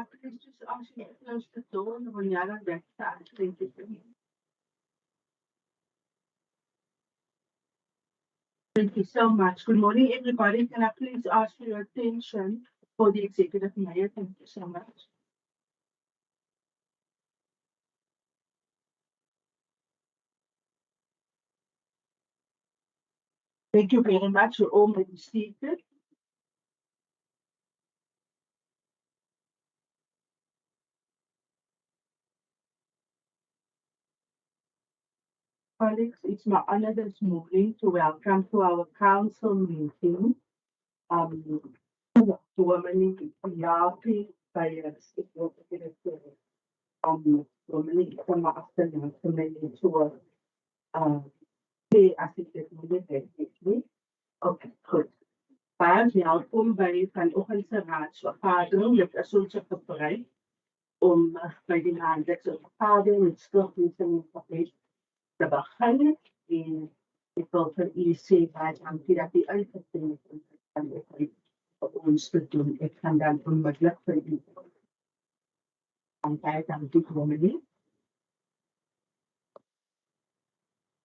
please just ask you to close the door when you're on that side. Thank you. Thank you so much. Good morning, everybody. Can I please ask for your attention for the executive mayor? Thank you so much. Thank you very much. You all may be seated. Colleagues, it's my honor this morning to welcome to our council meeting. Dominee Jaapie by Dominee van my afternoon to my tour. As ik dit moet weten. Oké, goed. Baie welkom by vanoggend se raadsvergadering. Dit is ons gebruik om by die maandeliks vergadering met skriflesing te begin. En ek wil vir u sê baie dankie dat u uitgestem het om ons te doen. Ek gaan dan onmiddellik vir u. En baie dankie Dominee.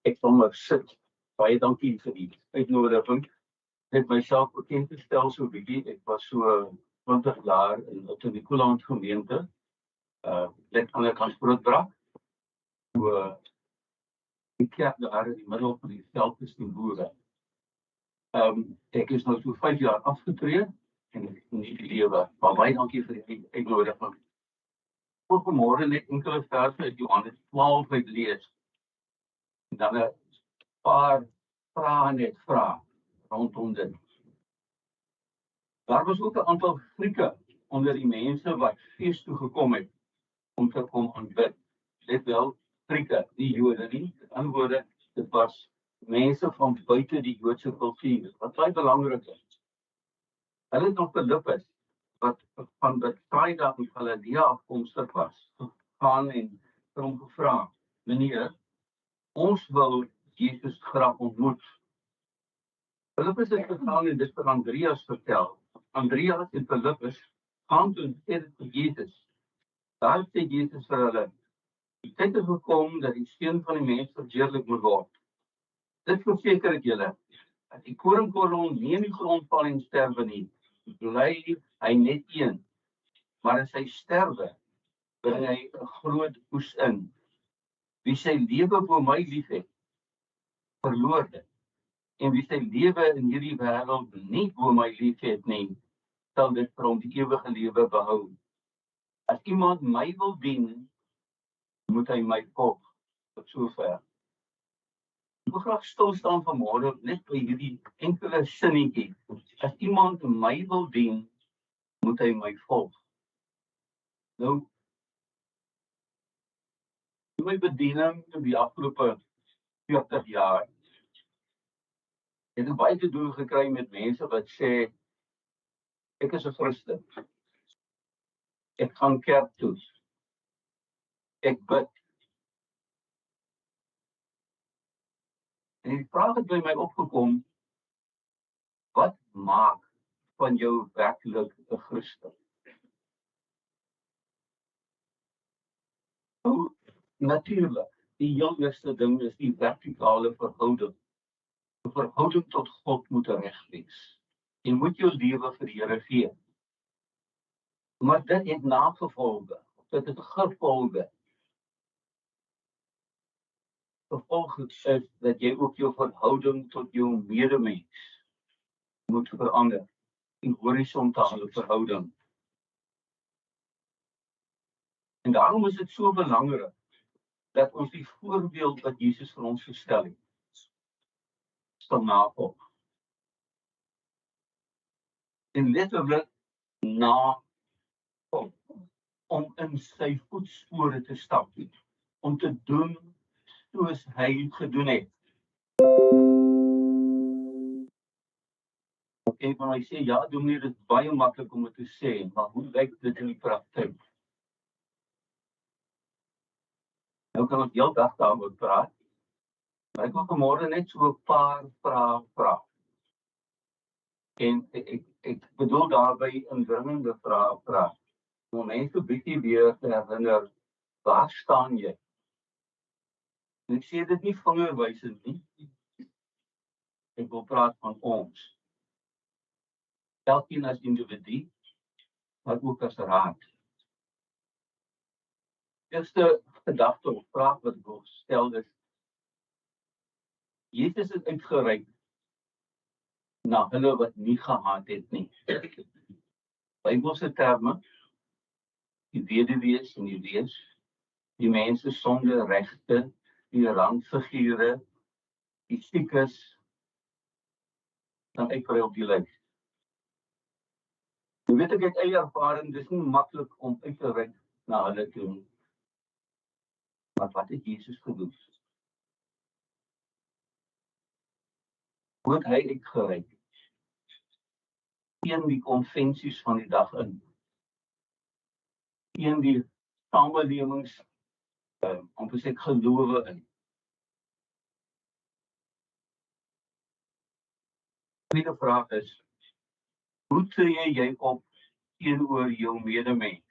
Ek wil maar sit. Baie dankie vir die uitnodiging. Ek het myself bekend gestel so bietjie. Ek was so 20 jaar in Untitled gemeente. Net aan die kant Grootbrak. So ek kerk daar in die middel van die veld is die boere. Ek is nou so 5 jaar afgetree en ek nie die lewe. Maar baie dankie vir die uitnodiging. Voor vanmorgen net enkele verse uit Johannes 12 uit lees. En dan 'n paar vrae net vra rondom dit. Daar was ook 'n aantal Grieke onder die mense wat fees toe gekom het om te kom aanbid. Let wel, Grieke, die Jode nie. Met ander woorde, dit was mense van buite die Joodse kultuur, wat baie belangrik is. Hulle het nog Filippus, wat van Bethsaida in Galilea afkomstig was, gegaan en vir hom gevra, meneer, ons wil Jesus graag ontmoet. Filippus het gegaan en dit vir Andreas vertel. Andreas en Filippus gaan toe en sê dit vir Jesus. Daar sê Jesus vir hulle, die tyd is gekom dat die seun van die mens verheerlik moet word. Dit verseker ek julle, as die koringkorrel nie in die grond val en sterwe nie, bly hy net een. Maar as hy sterwe, bring hy 'n groot oes in. Wie sy lewe bo my liefhet, verloor dit. En wie sy lewe in hierdie wêreld nie bo my liefhet nie, sal dit vir hom die ewige lewe behou. As iemand my wil dien, moet hy my volg. Tot sover. Ek wil graag stil staan vanmôre net by hierdie enkele sinnetjie. As iemand my wil dien, moet hy my volg. Nou, in my bediening in die afgelope 40 jaar, het ek baie te doen gekry met mense wat sê, ek is 'n Christen. Ek gaan kerk toe. Ek bid. En die vraag het by my opgekom, wat maak van jou werklik 'n Christen? Nou, natuurlik, die heel eerste ding is die vertikale verhouding. 'n Verhouding tot God moet reg wees. Jy moet jou lewe vir die Here gee. Maar dit het nagevolge, dit het gevolge. Gevolg is dat jy ook jou verhouding tot jou medemens moet verander. In horisontale verhouding. En daarom is dit so belangrik dat ons die voorbeeld wat Jesus vir ons gestel het, sal navolg. En letterlik navolg, om in sy voetspore te stap, om te doen soos hy gedoen het. Ek van my sê, ja, dominee, dit is baie maklik om dit te sê, maar hoe lyk dit in die praktyk? Nou kan ons heel dag daaroor praat, maar ek wil vanmôre net so 'n paar vrae vra. En ek bedoel daarby indringende vrae vra. Om mense bietjie weer te herinner, waar staan jy? En ek sê dit nie vingerwysend nie. Ek wil praat van ons. Elkeen as individu, maar ook as raad. Eerste gedagte of vraag wat ek wil stel is, Jesus is uitgereik na hulle wat nie gehaat het nie. Bybelse terme, die weduwees en die wees, die mense sonder regte, die randfigure, die siekes, dan uitbrei op die lys. Jy weet ek het eie ervaring, dis nie maklik om uit te reik na hulle toe nie. Maar wat het Jesus gedoen? Hoe het hy uitgereik? Teen die konvensies van die dag in. Teen die samelewings, om te sê gelowe in. Die tweede vraag is, hoe tree jy op teenoor jou medemens?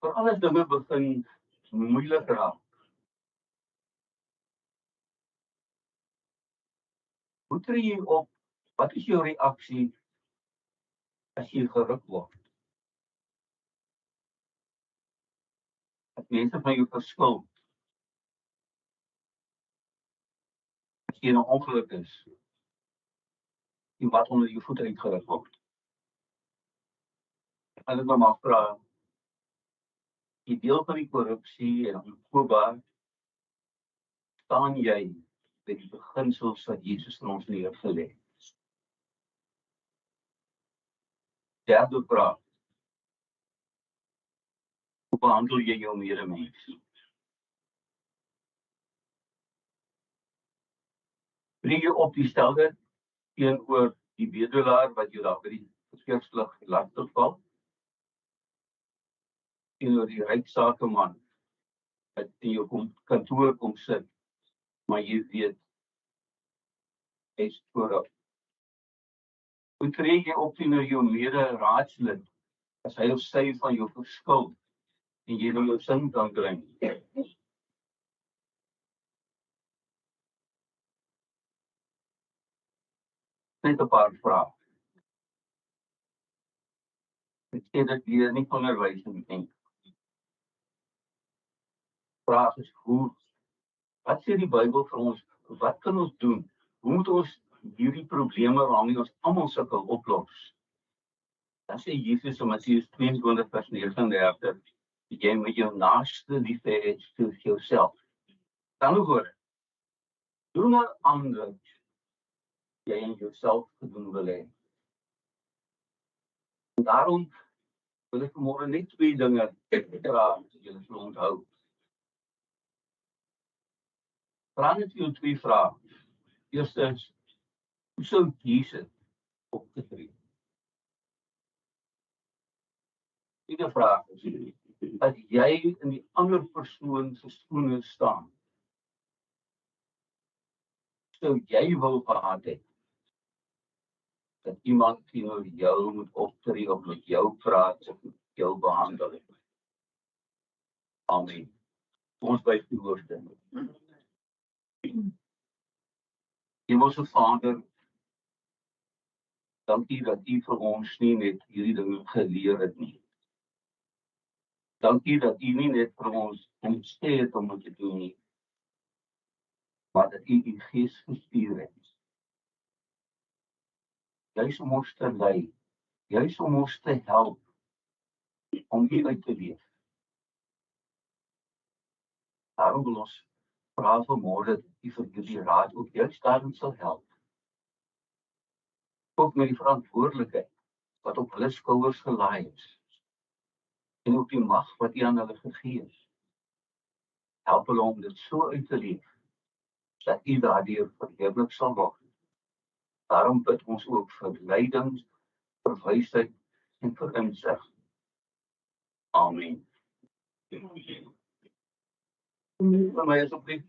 Veral as dinge begin moeilik raak. Hoe tree jy op? Wat is jou reaksie as jy geruk word? As mense van jou verskil. As jy in 'n ongeluk is. En wat onder jou voete uitgeruk word. Ek wil maar vra, die deel van die korrupsie en onkoopbaar, staan jy by die beginsels wat Jesus in ons leer gelê het? Derde vraag, hoe behandel jy jou medemens? Tree jy op dieselfde teenoor die bedelaar wat jy daar by die verkeerslig lastig val? Teenoor die ryk sakeman wat in jou kantoor kom sit, maar jy weet, hy is voorop. Hoe tree jy op teenoor jou mede-raadslid, as hy of sy van jou verskil, en jy nou jou sin kan kry? Net 'n paar vrae. Ek sê dit hier nie onderwysend nie. Vraag is hoe, wat sê die Bybel vir ons, wat kan ons doen? Hoe moet ons hierdie probleme waarmee ons almal sukkel oplos? Dan sê Jesus in Matteus 22 vers 39, jy moet jou naaste lief hê soos jouself. Dan hoor, doen maar anders jy in jouself gedoen wil hê. En daarom wil ek vanmôre net twee dinge dra, julle sal onthou. Vra net jou twee vrae. Eerstens, hoe sou Jesus opgetree? Tweede vraag is, as jy in die ander persoon se skoene staan, sou jy wil gehad het dat iemand teenoor jou moet optree of met jou praat of met jou behandel? Amen. Ons by die woorde. Hemelse Vader, dankie dat U vir ons nie net hierdie dinge geleer het nie. Dankie dat U nie net vir ons gesê het om te doen nie, maar dat U U Gees gestuur het. Juis om ons te lei, juis om ons te help om U uit te leef. Daarom wil ons vra vanmôre dat U vir hierdie raad ook juis daarin sal help. Ook met die verantwoordelikheid wat op hulle skouers gelaai is. En ook die mag wat U aan hulle gegee is. Help hulle om dit so uit te leef, dat U daardeur verheerlik sal word. Daarom bid ons ook vir leiding, vir wysheid en vir insig. Amen. Vir my asseblief.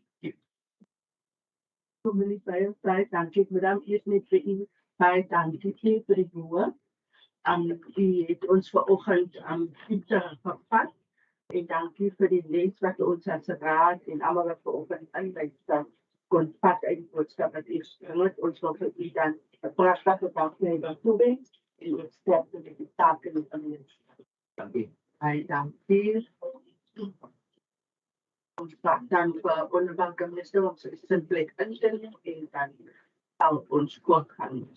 Dankie, madam, eers net vir u baie dankie vir die woord. Die het ons vanoggend diepte gevat. En dankie vir die les wat ons as raad en almal wat vanoggend inluister kon vat uit die boodskap wat u gebring het. Ons wil vir u dan 'n pragtige dag hê daartoe wens en ons sterkte met die take en die Dankie. baie dankie. Ons dan vir onderwysminister om sy sinplek in te neem en dan sal ons kort gaan.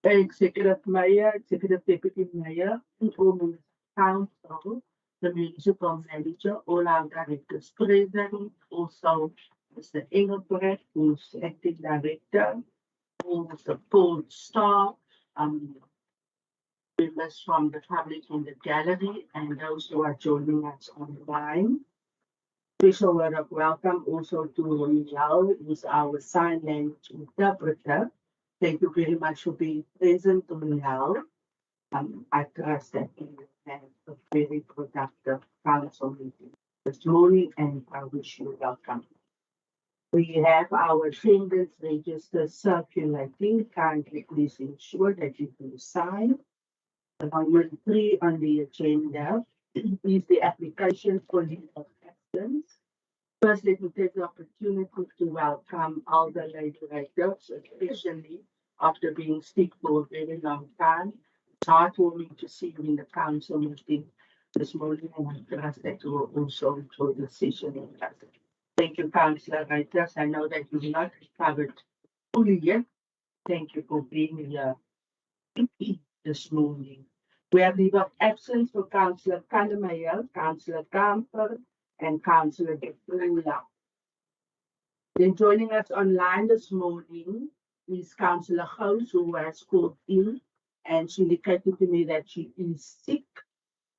Executive Mayor, Executive Deputy Mayor, Women's Council, the Municipal Manager, all our directors present, also Mr. Engelbrecht, who's acting director, all the support staff, members from the public in the gallery, and those who are joining us online. Special word of welcome also to Ronjal, who's our sign language interpreter. Thank you very much for being present, Ronjal. I trust that you have a very productive council meeting this morning, and I wish you welcome. We have our attendance register circulating. Kindly please ensure that you do sign. Amendment 3 on the agenda is the application for leave of absence. First, let me take the opportunity to welcome all the lady directors, especially after being sick for a very long time. It's heartwarming to see you in the council meeting this morning, and I trust that you will also enjoy the session with us. Thank you, Councillor Reuters. I know that you've not recovered fully yet. Thank you for being here this morning. We have leave of absence for Councillor Kandemeyer, Councillor Kamper, and Councillor De Vrula. Then joining us online this morning is Councillor Gous, who has called in, and she indicated to me that she is sick.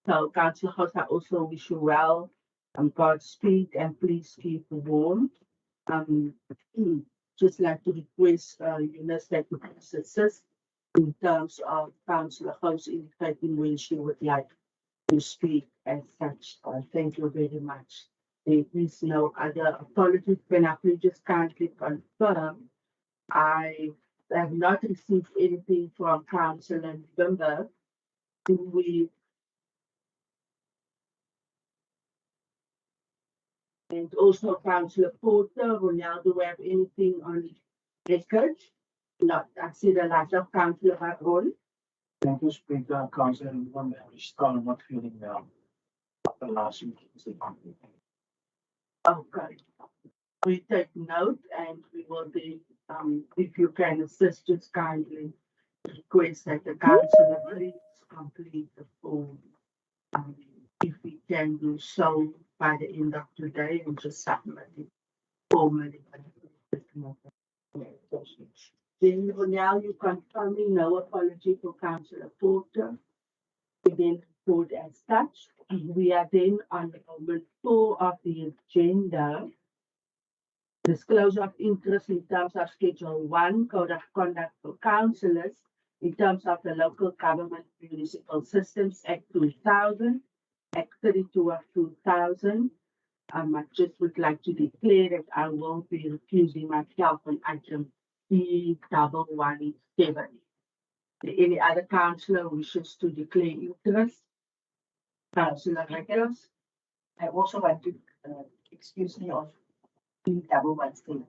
So, Councillor Gous, I also wish you well. Godspeed, and please keep warm. Just like to request Eunice that you please assist in terms of Councillor Gous indicating when she would like to speak as such. Thank you very much. There is no other apologies. Can I please just kindly confirm? I have not received anything from Councillor November. Do we? And also Councillor Porter, Ronald, do we have anything on record? Not. I see the last of Councillor Baron. Thank you, Speaker. Councillor November, we still not feeling well after last week. Okay. We take note and we will be, if you can assist, just kindly request that the councillor please complete the form. If we can do so by the end of today and just submit it formally. Then now you confirming no apology for Councillor Porter. We then report as such. We are then on Amendment 4 of the agenda. Disclosure of interest in terms of Schedule 1, Code of Conduct for Councillors, in terms of the Local Government Municipal Systems Act 2000, Act 32 of 2000. I just would like to declare that I will be recusing myself on item E117. Any other councillor wishes to declare interest? Councillor Reckers? I also want to excuse me on E117.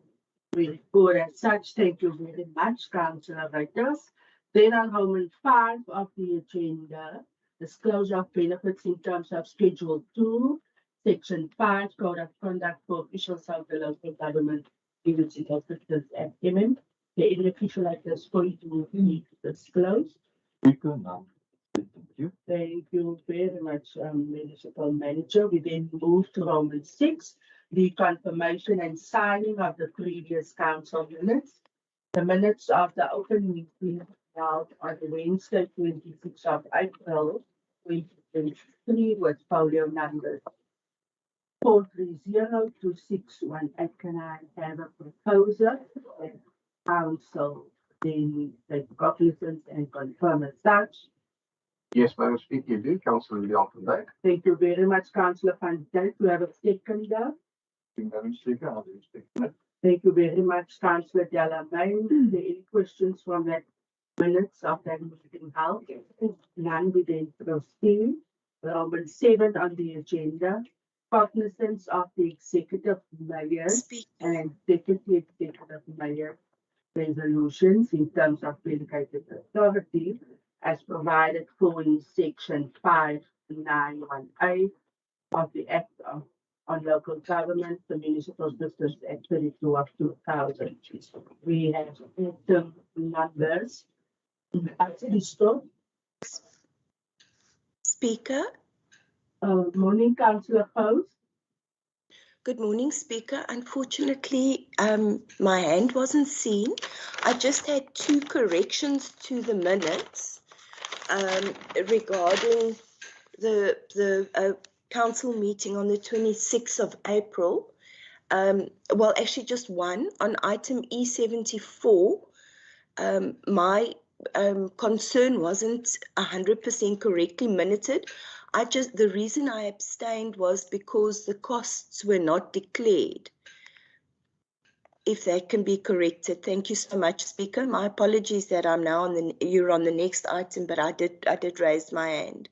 Very good. As such, thank you very much, Councillor Reckers. Then on Amendment 5 of the agenda, disclosure of benefits in terms of Schedule 2, Section 5, Code of Conduct for officials of the local government municipal systems and payment. The official like this going to need to disclose. Speaker, now. Thank you. Thank you very much, Municipal Manager. We then move to Roman 6, the confirmation and signing of the previous council minutes. The minutes of the open meeting held on Wednesday, 26th of April, 2023, with folio numbers 430-261. And can I have a proposal? Council then take cognizance and confirm as such. Yes, Madam Speaker, you do. Councillor Leon van Dijk. Thank you very much, Councillor Van Dijk. We have a seconder. Madam Speaker, I do second. Thank you very much, Councillor Delamain. Are there any questions from that minutes of that meeting held? None, we then proceed. Roman 7 on the agenda. Cognizance of the executive mayor and deputy executive mayor resolutions in terms of delegated authority as provided for in section 5918 of the Act on Local Government, the Municipal Business Act 32 of 2000. We have item numbers. Speaker. Morning, Councillor Post. Good morning, Speaker. Unfortunately, my hand wasn't seen. I just had 2 corrections to the minutes regarding the council meeting on the 26th of April. Well, actually just one. On item E74, my concern wasn't 100% correctly minuted. The reason I abstained was because the costs were not declared. If that can be corrected. Thank you so much, Speaker. My apologies that I'm now you're on the next item, but I did raise my hand.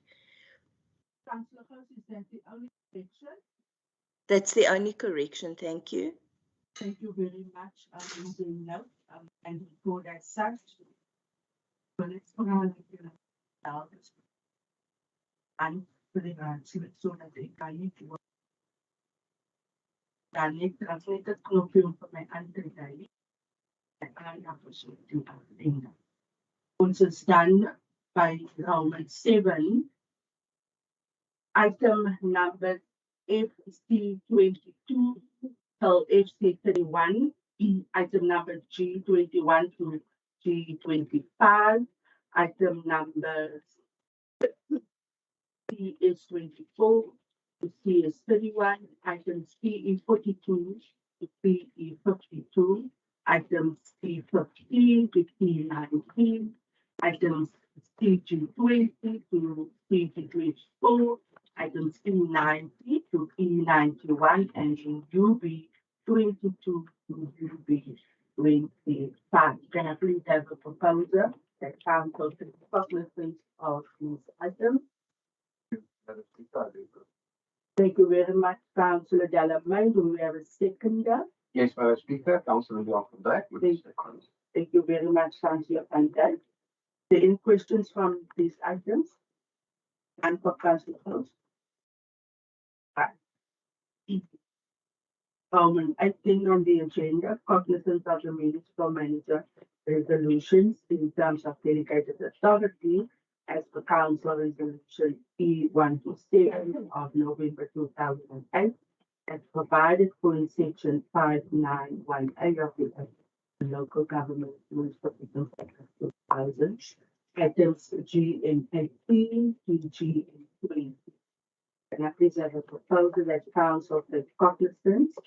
Councillor Post, is that the only correction? That's the only correction. Thank you. Thank you very much. Note and report as such. Well, it's around I'm putting on so that I need to work. Dan ik translate het knopje op mijn andere tijd. En I appreciate you doing that. Ons is dan by Roman 7. Item number FC22 till FC31. Item number G21 to G25. Item number C is 24 to C is 31. Items PE42 to PE52. Items P15 to P19. Items CG20 to CG24. Items E90 to E91 and UB22 to UB25. Can I please have a proposer that council takes cognizance of these items? Thank you very much, Councillor Delamain. Do we have a seconder? Yes, Madam Speaker, Councillor Leon van Dijk. Thank you very much, Councillor Van Dijk. Are there any questions from these items? And for Councillor Post. I think on the agenda, cognizance of the municipal manager resolutions in terms of delegated authority as per Council Resolution E127 of November 2008, as provided for in Section 5918 of the Local Government Rules for Business Act of 2000, items G and 18 to G and 20. Can I please have a proposal that Council takes cognizance?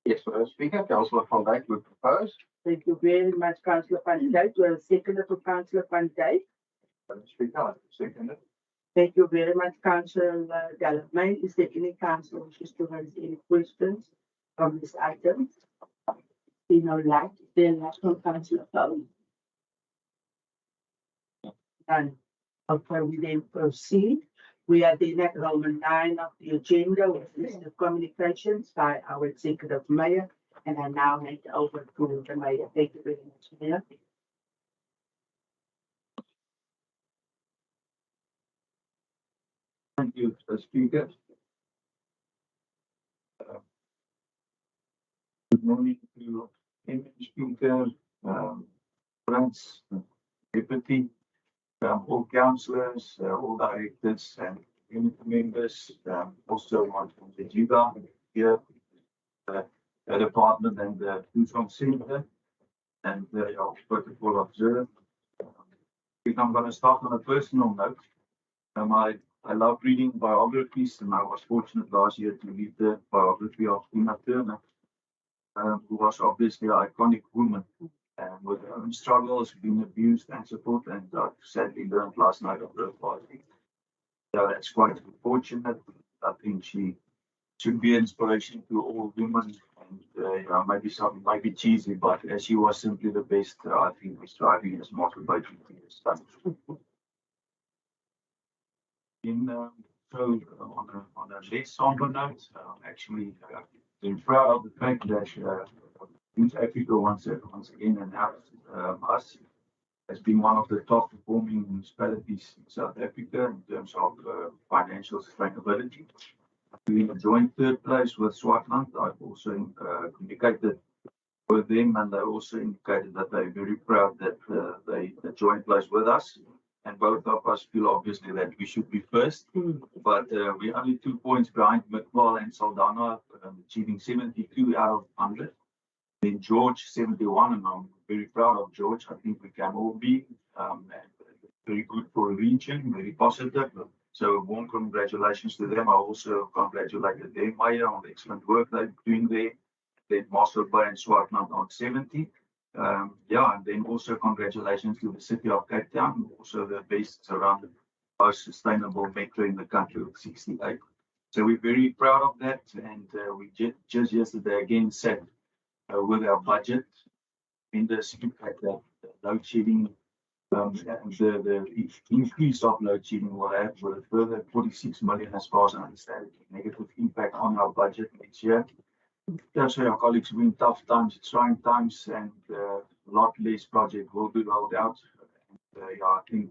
Yes, Madam Speaker, Councillor van Dijk would propose. Thank you very much, Councillor Van Dijk. Do I have a seconder for Councillor Van Dijk? Madam Speaker, I second it. Thank you very much, Councillor Delamain. Is there any council wishes to raise any questions on this item? See no light. Then last from Councillor Post. None. Okay, we then proceed. We are then at Roman 9 of the agenda with list of communications by our executive mayor, and I now hand over to the mayor. Thank you very much, Mayor. Thank you, Mr. Speaker. Good morning to Speaker, friends, deputy, all councillors, all directors and unit members, also one from the JIBA here, the department and the Food Center, and the protocol observed. I'm going to start on a personal note. I love reading biographies, and I was fortunate last year to read the biography of Tina Turner, who was obviously an iconic woman, and with own struggles, been abused and so forth, and I sadly learned last night of her party. So that's quite unfortunate. I think she should be an inspiration to all women, and maybe something might be cheesy, but she was simply the best. I think we're striving as motivated to this time. So on a less somber note, actually been proud of the fact that South Africa once again announced us as being one of the top performing municipalities in South Africa in terms of financial sustainability. We joined third place with Swartland. I've also communicated with them, and they also indicated that they're very proud that they joined place with us. And both of us feel obviously that we should be first, but we're only 2 points behind Midval and Saldanha, achieving 72 out of 100. Then George 71, and I'm very proud of George. I think we can all be very good for a region, very positive. So warm congratulations to them. I also congratulated them, Maya, on the excellent work they're doing there. Then Mossel and Swartland on 70. And then also congratulations to the city of Cape Town, also the best surrounded, most sustainable metro in the country with 68. So we're very proud of that, and we just yesterday again sat with our budget in the impact that load shedding, the increase of load shedding will have with a further 46 million, as far as I understand, negative impact on our budget next year. So our colleagues are in tough times, trying times, and a lot less project will be rolled out. And, I think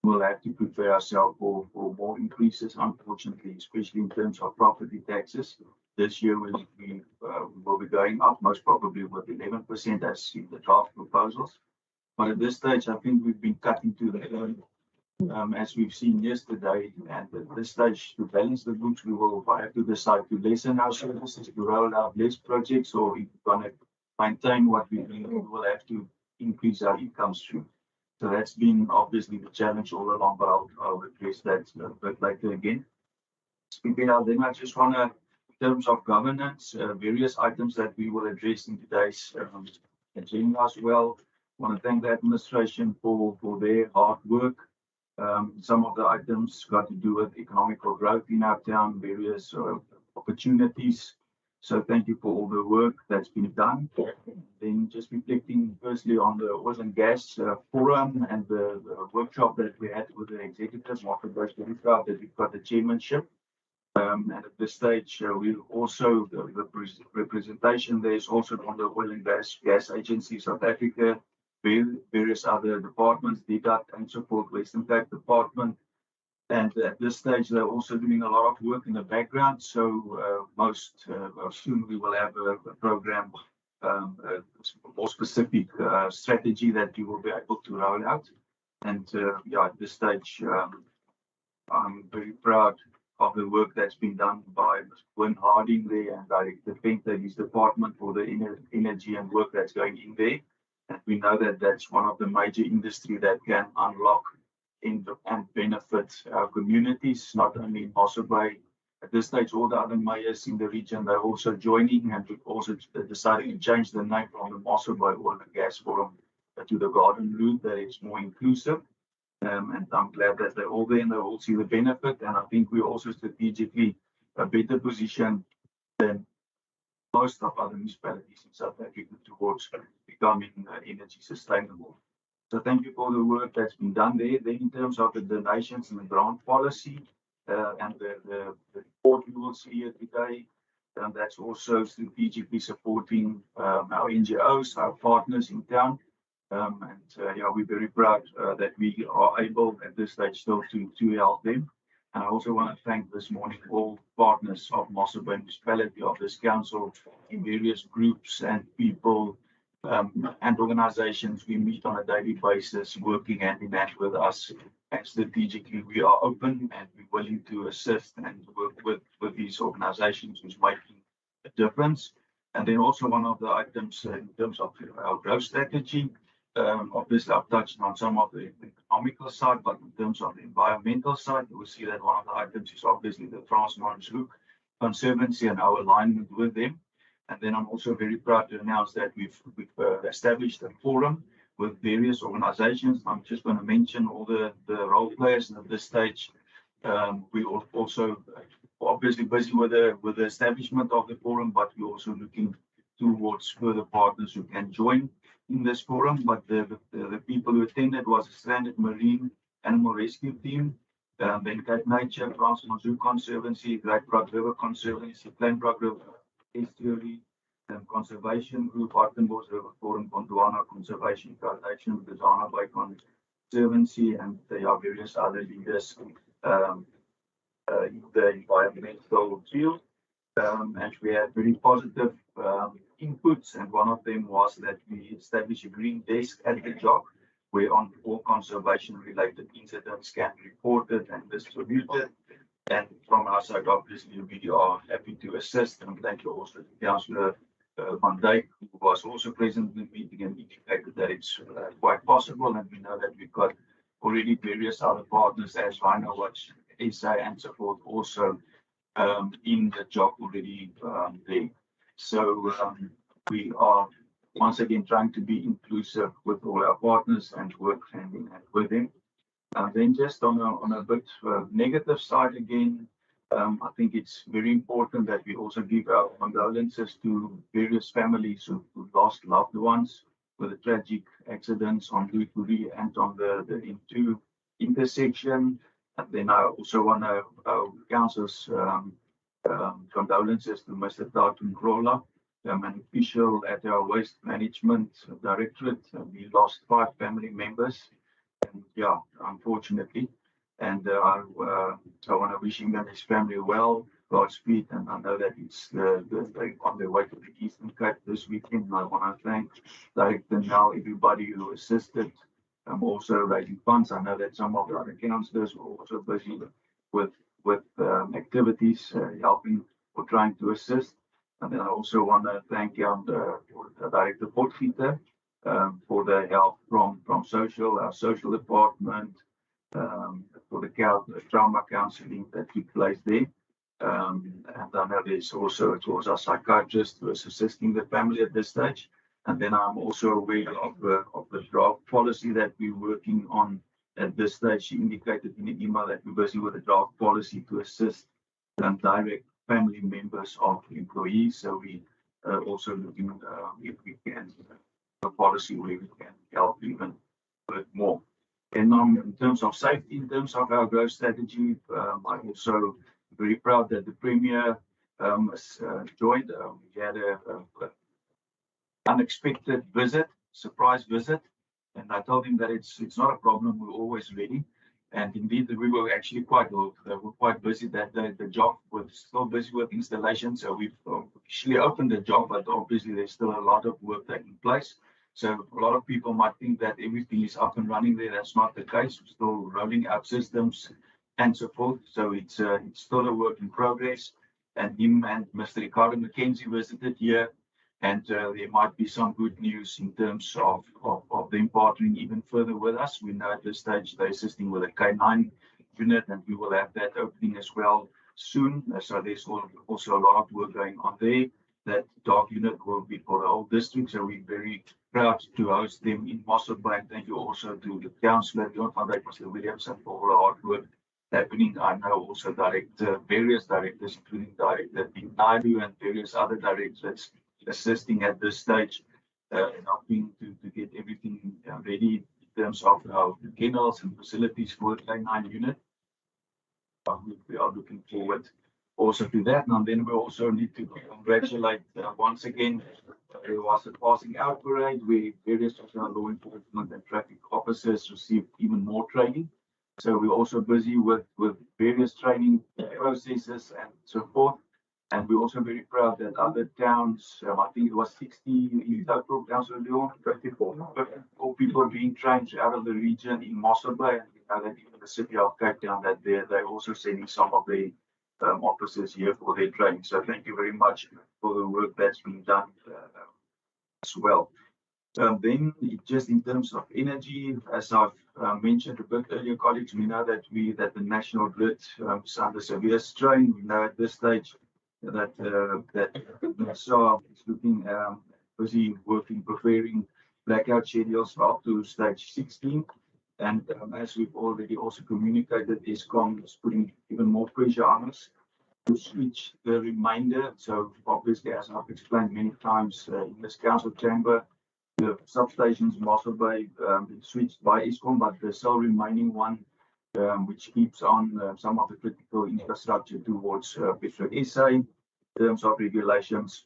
we'll have to prepare ourselves for more increases, unfortunately, especially in terms of property taxes. This year we will be going up, most probably with 11% as in the draft proposals. But at this stage, I think we've been cutting to the bone, as we've seen yesterday. And at this stage, to balance the books, we will have to decide to lessen our services, to roll out less projects, or if we're going to maintain what we do, we will have to increase our income stream. So that's been obviously the challenge all along, but I'll address that a bit later again. Speaking of them, I just want to, in terms of governance, various items that we will address in today's agenda as well. I want to thank the administration for their hard work. Some of the items got to do with economical growth in our town, various opportunities. So thank you for all the work that's been done. Then just reflecting firstly on the oil and gas forum and the workshop that we had with the executives. I'm very proud that we've got the chairmanship. And at this stage, we also, the representation there is also on the Oil and Gas Agency South Africa, various other departments, DDAT and so forth, Western Cape Department. And at this stage, they're also doing a lot of work in the background. So soon we will have a program, a more specific strategy that you will be able to roll out. And at this stage, I'm very proud of the work that's been done by Wynn Harding there and Director Venter, his department, for the energy and work that's going in there. And we know that that's one of the major industry that can unlock and benefit our communities, not only in Mossel Bay. At this stage, all the other mayors in the region, they're also joining, and we've also decided to change the name from the Mossel Bay Oil and Gas Forum to the Garden Route, that it's more inclusive. And I'm glad that they're all there and they all see the benefit. And I think we're also strategically a better position than most of other municipalities in South Africa towards becoming energy sustainable. So thank you for the work that's been done there. Then in terms of the donations and the grant policy and the report you will see here today, that's also strategically supporting our NGOs, our partners in town. We're very proud that we are able at this stage still to help them. And I also want to thank this morning all partners of Mossel Bay Municipality, of this council, in various groups and people and organizations we meet on a daily basis, working hand in hand with us. And strategically, we are open and we're willing to assist and work with these organizations who's making a difference. And then also one of the items in terms of our growth strategy, obviously I've touched on some of the economical side, but in terms of the environmental side, we see that one of the items is obviously the Transvaal Conservancy and our alignment with them. And then I'm also very proud to announce that we've established a forum with various organizations. I'm just going to mention all the role players at this stage. We are also obviously busy with the establishment of the forum, but we're also looking towards further partners who can join in this forum. But the people who attended was a Stranded Marine Animal Rescue Team, then Cape Nature, Transvaal Zoo Conservancy, Great Broad River Conservancy, Plainbrook River Estuary, Conservation Group, Hartenbos River Forum, Gondwana Conservation Foundation, the Zana Bay Conservancy, and there are various other leaders in the environmental field. And we had very positive inputs, and one of them was that we established a green desk at the job where on all conservation related incidents can be reported and distributed. And from our side, obviously, we are happy to assist, and thank you also to Councillor Van Dijk, who was also present in the meeting and indicated that it's quite possible, and we know that we've got already various other partners as Rhino Watch, SA and so forth also in the job already there. So we are once again trying to be inclusive with all our partners and work hand in hand with them. And then just on a bit negative side again, I think it's very important that we also give our condolences to various families who lost loved ones with the tragic accidents on Luikuri and on the N2 intersection. And then I also want to council's condolences to Mr. Tartun Krola, an official at our Waste Management Directorate. We lost 5 family members, and yeah, unfortunately. And I want to wish him and his family well, Godspeed, and I know that it's on their way to the Eastern Cape this weekend. I want to thank Director now everybody who assisted. Also raising funds. I know that some of the other councillors were also busy with activities helping or trying to assist. And then I also want to thank the Director Potgieter for the help from our social department, for the trauma counselling that took place there. And I know there's also, it was our psychiatrist who was assisting the family at this stage. And then I'm also aware of the draft policy that we're working on at this stage. She indicated in the email that we're busy with the draft policy to assist direct family members of employees. So we are also looking if we can a policy where we can help even a bit more. And in terms of safety, in terms of our growth strategy, I'm also very proud that the Premier has joined. We had a unexpected visit, surprise visit, and I told him that it's not a problem. We're always ready, and indeed we were actually quite busy that day. The job was still busy with installation, so we've officially opened the job, but obviously there's still a lot of work taking place. So a lot of people might think that everything is up and running there. That's not the case. We're still rolling out systems and so forth. So it's still a work in progress. And him and Mr. Ricardo McKenzie visited here. And there might be some good news in terms of them partnering even further with us. We know at this stage they're assisting with a K9 unit, and we will have that opening as well soon. So there's also a lot of work going on there. That dog unit will be for the whole district. So we're very proud to host them in Mossel Bay. And thank you also to the councillor, John van Dijk, Mr. Williamson, for all the hard work happening. I know also various directors, including Director Naidu and various other directors assisting at this stage, helping to get everything ready in terms of our kennels and facilities for the K9 unit. We are looking forward also to that. And then we also need to congratulate once again, there was a passing out parade where various law enforcement and traffic officers received even more training. So we're also busy with various training processes and so forth. And we're also very proud that other towns, I think it was 60 in total, Councillor Leon, 24 people being trained out of the region in Mossel Bay. And we know that even the city of Cape Town, that they're also sending some of the officers here for their training. So thank you very much for the work that's been done as well. Then just in terms of energy, as I've mentioned a bit earlier, colleagues, we know that the national grid is under severe strain. We know at this stage SAR is looking busy working, preparing blackout schedules up to stage 16. And as we've already also communicated, Eskom is putting even more pressure on us to switch the remainder. So obviously, as I've explained many times in this council chamber, the substations Mossel Bay been switched by Eskom, but the sole remaining one, which keeps on some of the critical infrastructure towards Petro SA in terms of regulations.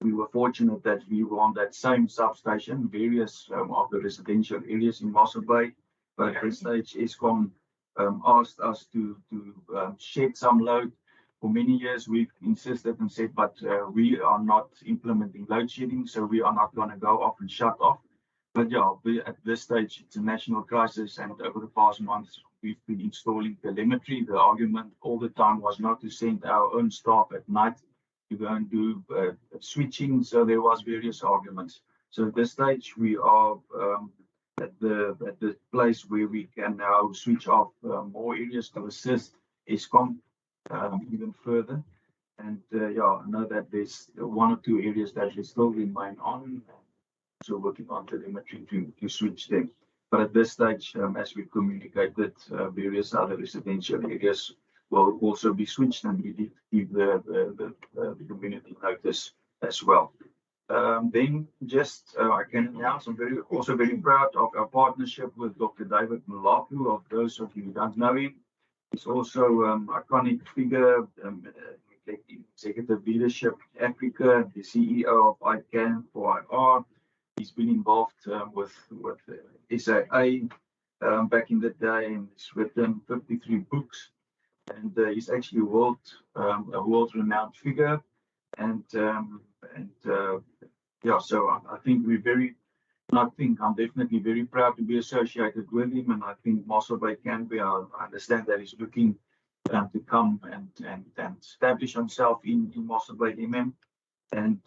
We were fortunate that we were on that same substation, various of the residential areas in Mossel Bay, but at this stage, Eskom asked us to shed some load. For many years, we've insisted and said, but we are not implementing load shedding, so we are not going to go off and shut off. But yeah, at this stage, it's a national crisis, and over the past months, we've been installing telemetry. The argument all the time was not to send our own staff at night to go and do switching, so there was various arguments. So at this stage, we are at the place where we can now switch off more areas to assist Eskom even further. And yeah, I know that there's one or two areas that will still remain on, so working on telemetry to switch them. But at this stage, as we communicated, various other residential areas will also be switched, and we did give the community notice as well. Then just I can announce I'm also very proud of our partnership with Dr. David Malapu. Of those of you who don't know him, he's also iconic figure, executive leadership Africa, the CEO of ICANN for IR. He's been involved with SAA back in the day, and he's written 53 books. And he's actually a world-renowned figure, and yeah, so I think I'm definitely very proud to be associated with him, and I think Mossel Bay can be. I understand that he's looking to come and establish himself in Mossel Bay MM, and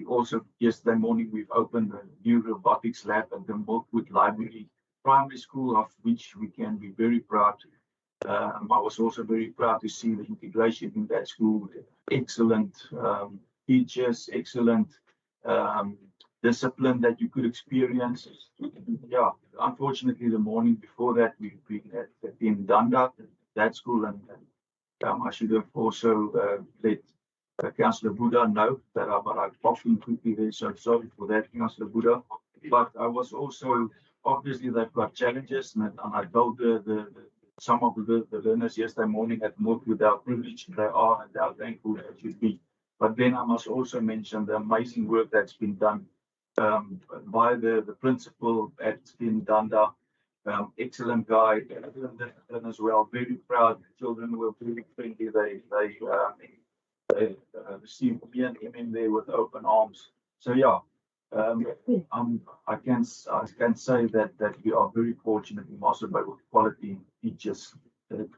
also yesterday morning we've opened a new robotics lab at the Milkwood Library Primary School, of which we can be very proud. I was also very proud to see the integration in that school. Excellent teachers, excellent discipline that you could experience. Yeah, unfortunately, the morning before that, we've been at Danda, that school, and I should have also let Councillor Buddha know that I popped in quickly there, so sorry for that, Councillor Buddha. But I was also, obviously, they've got challenges, and I told some of the learners yesterday morning at Milkwood how privileged they are and how thankful they should be. But then I must also mention the amazing work that's been done by the principal at Danda. Excellent guy, and as well, very proud. The children were very friendly. They received me and him there with open arms. So yeah, I can say that we are very fortunate in Mossel Bay with quality teachers,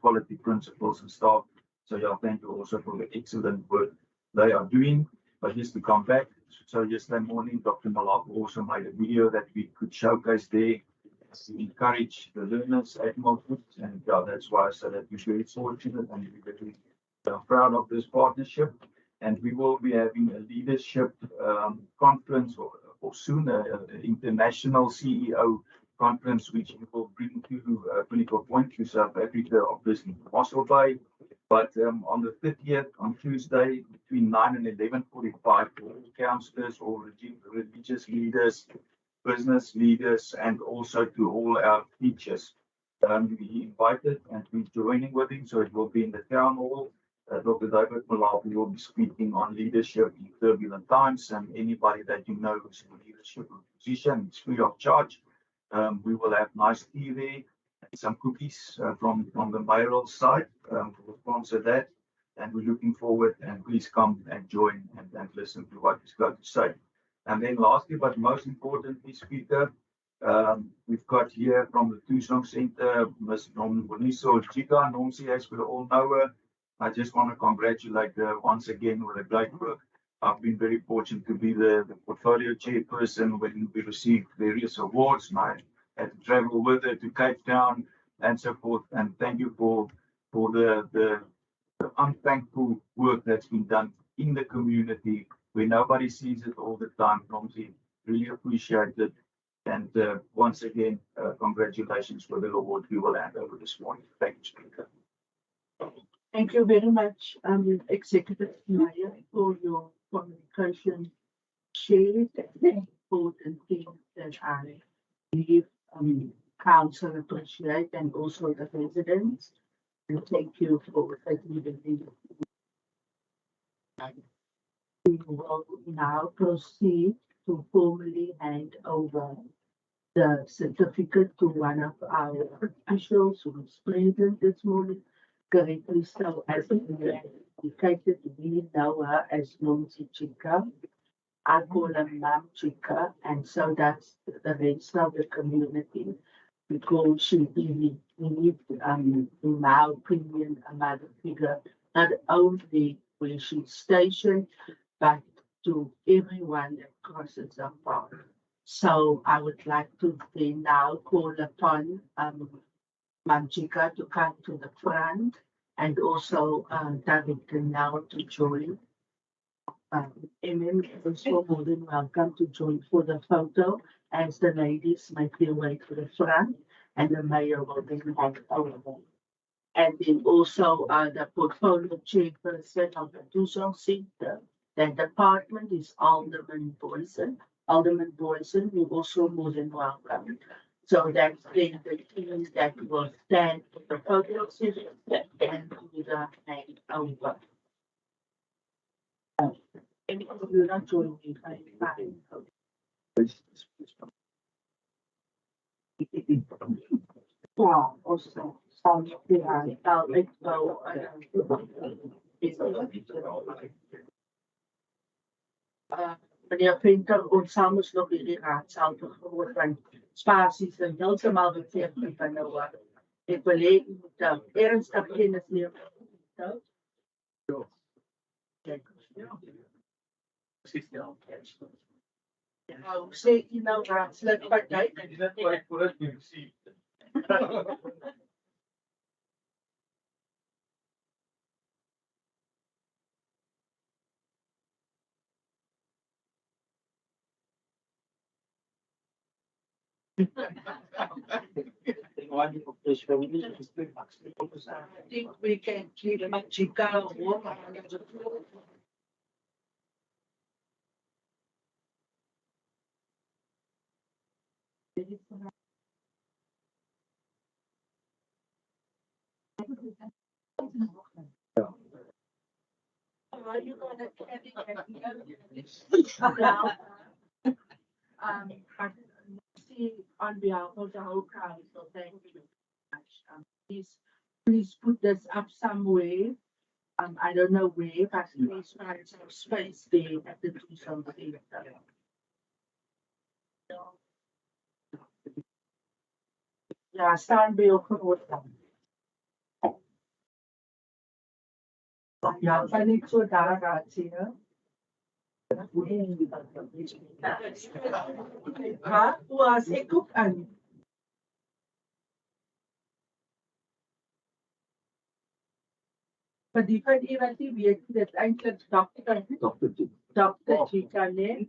quality principals and staff. So yeah, thank you also for the excellent work they are doing. But just to come back, so yesterday morning, Dr. Malapu also made a video that we could showcase there to encourage the learners at Milkwood, and yeah, that's why I said that we're very fortunate and we're very proud of this partnership. And we will be having a leadership conference or soon, an international CEO conference, which we will bring to Pinnacle Point to South Africa, obviously Mossel Bay. But on the 30th, on Tuesday, between 9 and 11:45, all councillors, all religious leaders, business leaders, and also to all our teachers, we invited and we're joining with him. So it will be in the town hall. Dr. David Malapu will be speaking on leadership in turbulent times, and anybody that you know who's in a leadership position, it's free of charge. We will have nice tea there and some cookies from the mayoral side. We'll sponsor that, and we're looking forward, and please come and join and listen to what he's got to say. And then lastly, but most importantly, Speaker, we've got here from the Tusong Centre, Ms. Mossel Jiga, Nomsi, as we all know her. I just want to congratulate her once again with a great work. I've been very fortunate to be the portfolio chairperson when we received various awards, and I had to travel with her to Cape Town and so forth. And thank you for the the unthankful work that's been done in the community where nobody sees it all the time comes in. Really appreciate it. And once again, congratulations for the award we will hand over this morning. Thank you, Speaker. Thank you very much, Executive Meyer, for your communication shared. An important thing that I believe council appreciate and also the residents. And thank you for taking the lead. We will now proceed to formally hand over the certificate to one of our officials who is present this morning. Correctly so, as indicated, we know her as Nomsi Chika. I call her Mam Chika, and so that's the rest of the community, because she really needs, in my opinion, a mother figure, not only where she's stationed, but to everyone that crosses her path. So I would like to then now call upon Mam Chika to come to the front, and also Director now to join. MM is also more than welcome to join for the photo, as the ladies make their way to the front, and the mayor will then hand over. And then also the portfolio chairperson of the Tucson Center, that department is Alderman Boyson. Alderman Boyson, you're also more than welcome. So that's then the team that will stand for the photo session and do the hand over. And if you're not joining me, fine. Wow, also, sounds good. I'll let go. Meneer Venter, ons saam moes nog hierdie raadsaal gehoor van spasies en heeltemal betekenis van nou wat. Ek wil hê u moet ernstig kennis neem. Nou, sê u nou raadslid party? I think we can keep Machika warm. Are you gonna on behalf of the whole council, thank you very much. Please put this up somewhere. I don't know where, but please find some space there at the Tucson Center. Ja, staan by jou groot dan. Ja, kan ek so daar raad sien, hè? Ha, was ek ook aan. Maar die van iemand die weet dit eintlik dokter Chika, nee?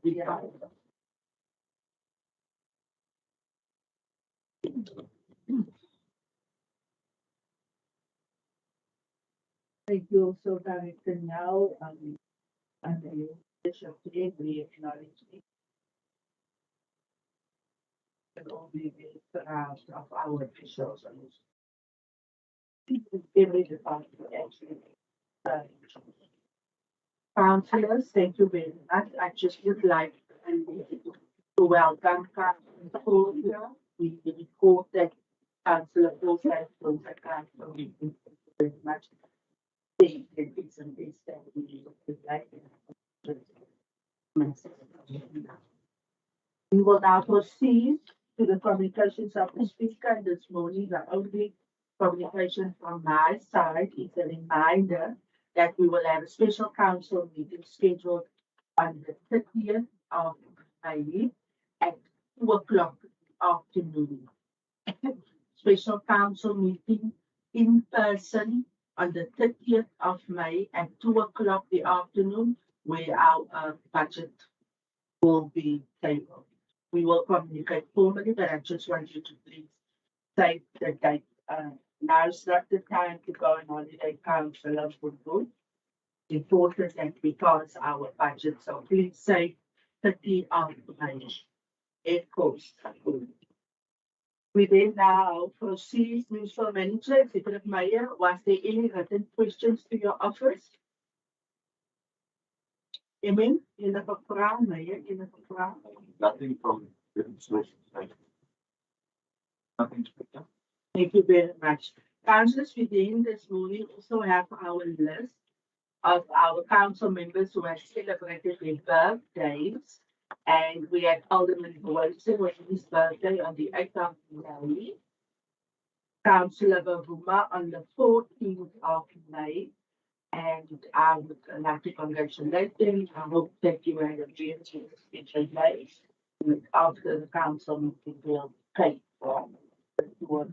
Ja. Thank you also, Director now, and the Bishop today, we acknowledge it. And all the proud of our officials and every department actually. Councillors, thank you very much. I just would like to welcome Councillor here. We report that Councillor Fulford from the council. Thank you very much. We will now proceed to the communications of the speaker this morning. The only communication from my side is a reminder that we will have a special council meeting scheduled on the 30th of May at 2:00 afternoon. Special council meeting in person on the 30th of May at 2 o'clock the afternoon, where our budget will be tabled. We will communicate formally, but I just want you to please save the date. Now is not the time to go on holiday, Councillor Woodwood. Important that we pass our budget, so please save 30 of May. Of course. We then now proceed, Municipal Manager, Executive Mayor. Was there any written questions to your office? Emin, enige vrae, Mayor, enige vrae? Nothing from the administration. Nothing to pick up. Thank you very much. Councillors, we then this morning also have our list of our council members who have celebrated their birthdays. And we had Alderman Wilson with his birthday on the 8th of May. Councillor Bavuma on the 14th of May. And I would like to congratulate them. I hope that you had a very special day. After the council meeting will pay for the work.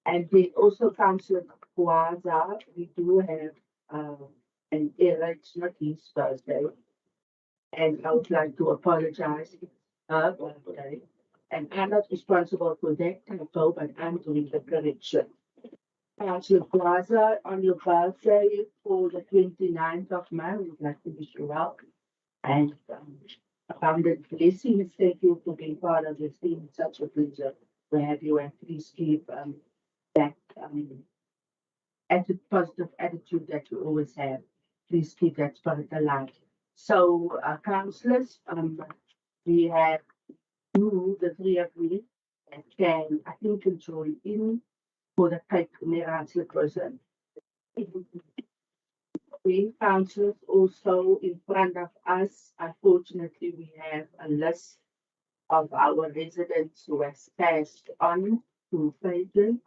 And then also Councillor Kwaza, we do have an error, it's not his birthday. And I would like to apologize. It's her birthday. And I'm not responsible for that typo, but I'm doing the correction. Councillor Plaza, on your birthday for the 29th of May, we would like to wish you well. And abundant blessings. Thank you for being part of this team. It's such a pleasure to have you, and please keep that positive attitude that you always have. Please keep that spirit alive. So, councillors, we have you, the three of you, that can, I think, join in for the cake Councillor person. The councillors also in front of us, unfortunately, we have a list of our residents who have passed on to Fagan,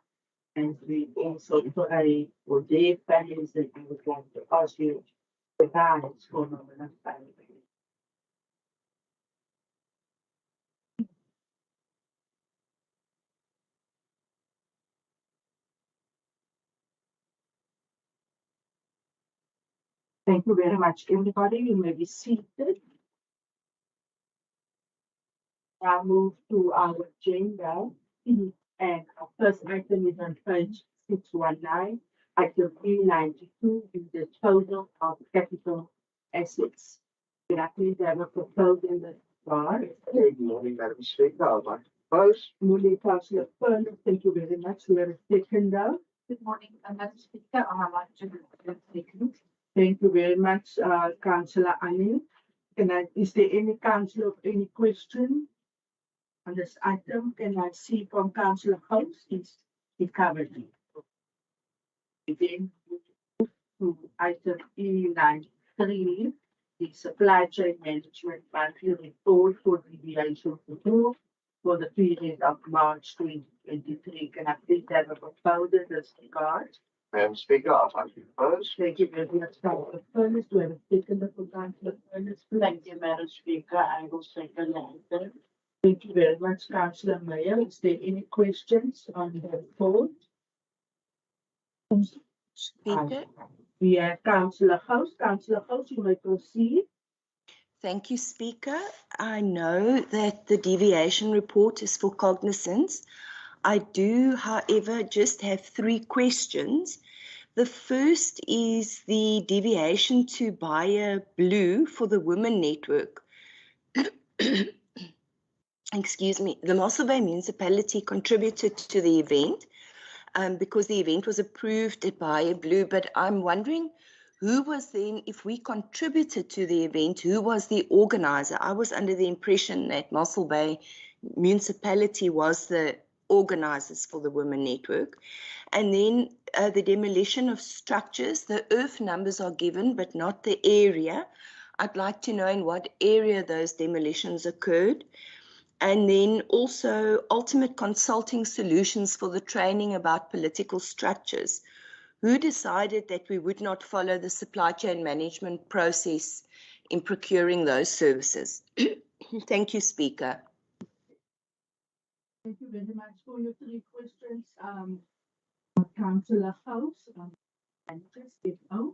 and we also pray for their families, and I would like to ask you to guide for nominal family. Thank you very much, everybody. You may be seated. Now move to our agenda. And our first item is on page 619, item 392, is the total of capital assets. Can I please have a proposal in the bar? Good morning, Madam Speaker. I'd like to propose. Moving Councillor Furness, thank you very much. We have a seconder. Good morning, Madam Speaker. I would like to second. Thank you very much, Councillor Annie. Is there any councillor of any question on this item? Can I see from Councillor House? He covered it. Then to item E93, the supply chain management monthly report for deviation for the period of March 2023. Can I please have a proposal in this regard? Madam Speaker, I'd like to propose. Thank you very much, Councillor Furness. Do I have a second for Councillor Furness? Thank you, Madam Speaker. I will second that. Thank you very much, Councillor Mayor. Is there any questions on the report? Speaker. We have Councillor House. Councillor House, you may proceed. Thank you, Speaker. I know that the deviation report is for cognizance. I do, however, just have 3 questions. The first is the deviation to Bayer Blue for the Women Network. Excuse me. The Mossel Bay Municipality contributed to the event because the event was approved at Bayer Blue, but I'm wondering who was then, if we contributed to the event, who was the organizer? I was under the impression that Mossel Bay Municipality was the organizers for the Women Network. And then the demolition of structures, the earth numbers are given, but not the area. I'd like to know in what area those demolitions occurred. And then also ultimate consulting solutions for the training about political structures. Who decided that we would not follow the supply chain management process in procuring those services? Thank you, Speaker. Thank you very much for your 3 questions. Councillor House, and just CFO,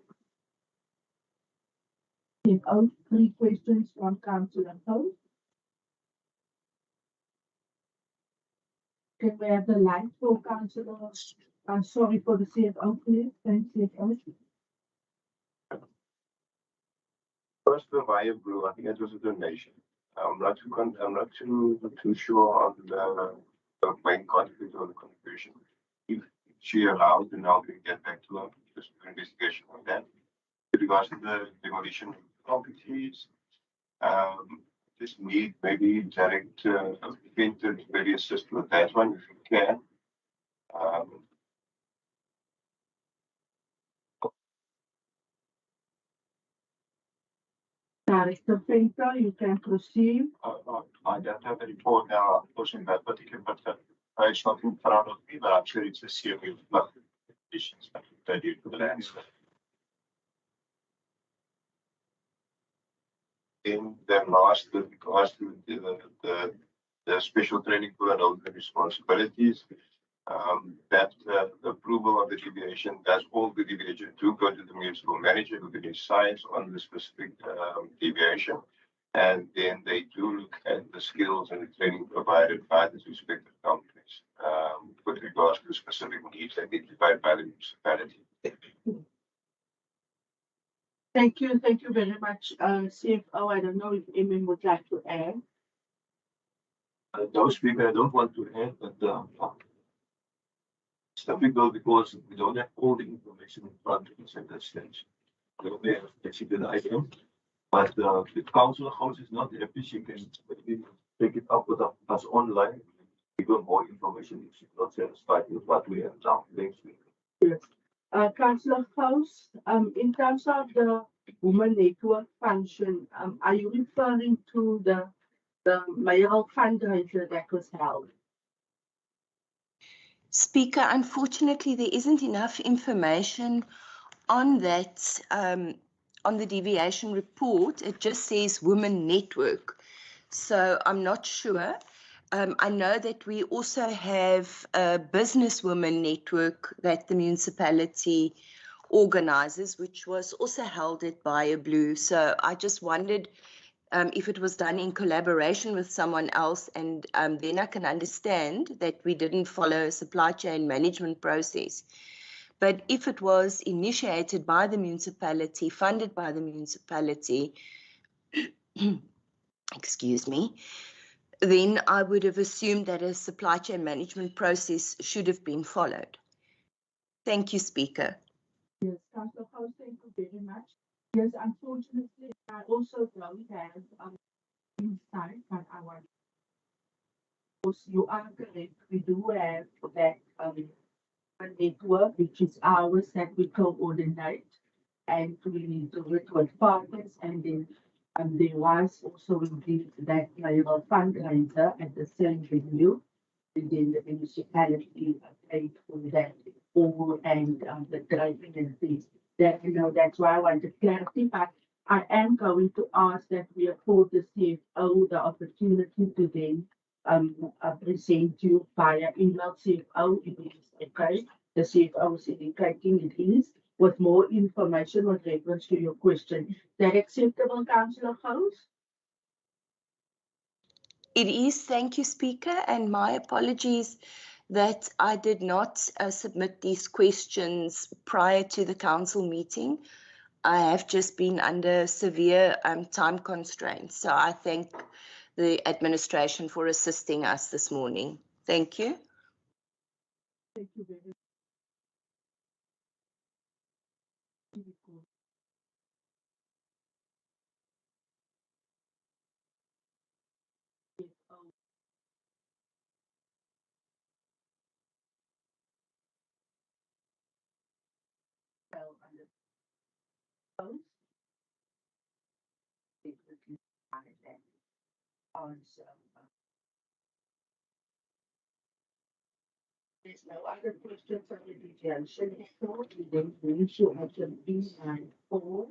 3 questions from Councillor House. Can we have the light for Councillor? I'm sorry for the CFO, please. Thanks, CFO. First, the Via Blue, I think it was a donation. I'm not too sure on the main contributor or the contribution. If she allowed, then I'll get back to her, just do investigation on that. With regards to the demolition properties, just need maybe direct Vinter to maybe assist with that one if you can. Director Pinto, you can proceed. I don't have a report now, pushing that particular, but it's not in front of me, but I'm sure it's a series of conditions that they do to the lands. In the last, with regards to the special training plan of the responsibilities, that the approval of the deviation, that's all the deviation do go to the municipal manager who can decide on the specific deviation. And then they do look at the skills and the training provided by the respective companies with regards to specific needs identified by the municipality. Thank you very much, CFO. I don't know if Emin would like to add. No speaker, I don't want to add, but it's difficult because we don't have all the information in front of us at that stage. We only have actually the item, but the Councillor House is not happy. She can maybe take it up with us online. Give her more information if she's not satisfied with what we have now. Thanks. Yes. Councillor House, in terms of the Women Network function, are you referring to the mayoral fundraiser that was held? Speaker, unfortunately, there isn't enough information on that, on the deviation report. It just says Women Network. So I'm not sure. I know that we also have a businesswoman network that the municipality organizes, which was also held at Via Blue. So I just wondered if it was done in collaboration with someone else, and then I can understand that we didn't follow a supply chain management process. But if it was initiated by the municipality, funded by the municipality, excuse me, then I would have assumed that a supply chain management process should have been followed. Thank you, Speaker. Yes, Councillor House, thank you very much. Yes, unfortunately, I also don't have insight, but I want. You are correct. We do have that network, which is ours, that we coordinate, and we do it with partners, and then there was also indeed that mayoral fundraiser at the same venue, and then the municipality paid for that all, and the driving and things. That, you know, that's why I wanted clarity, but I am going to ask that we afford the CFO the opportunity to then present you via email. CFO, it is okay. The CFO is indicating it is, with more information with reference to your question. Is that acceptable, Councillor House? It is. Thank you, Speaker, and my apologies that I did not submit these questions prior to the council meeting. I have just been under severe time constraints, so I thank the administration for assisting us this morning. Thank you. Thank you very much. There's no other questions on the deviation report. We then move to item B94,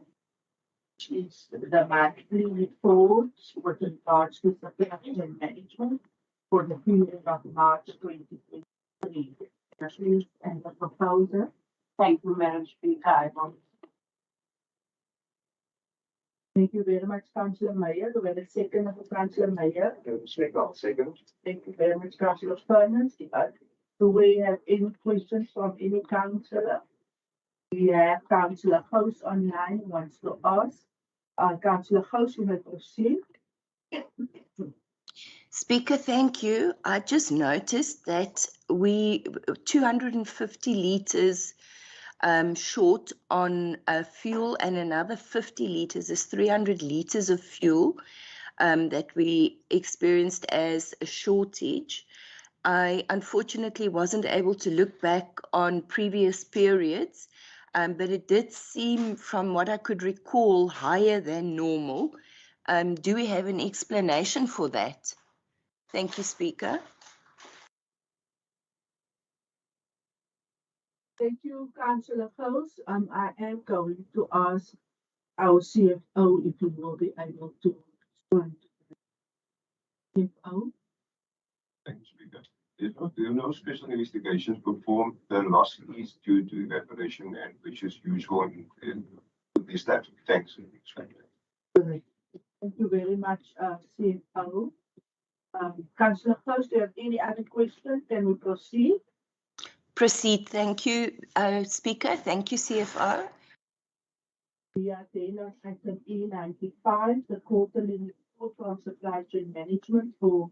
which is the monthly report with regards to supply chain management for the period of March 2023. Please, and the proposer. Thank you, Madam Speaker. I will. Thank you very much, Councillor Meyer. Do we have a second of Councillor Meyer? Second. Thank you very much, Councillor Furness. Do we have any questions from any councillor? We have Councillor House online who wants to ask. Councillor House, you may proceed. Speaker, thank you. I just noticed that we 250 litres short on fuel, and another 50 litres is 300 litres of fuel that we experienced as a shortage. I unfortunately wasn't able to look back on previous periods, but it did seem, from what I could recall, higher than normal. Do we have an explanation for that? Thank you, Speaker. Thank you, Councillor House. I am going to ask our CFO if he will be able to respond. CFO. Thanks, Speaker. There are no special investigations performed. The loss is due to evaporation, and which is usual in this type of tanks. Thank you very much, CFO. Councillor House, do you have any other questions? Can we proceed? Proceed. Thank you, Speaker. Thank you, CFO. We are then on item E95, the quarterly report from supply chain management for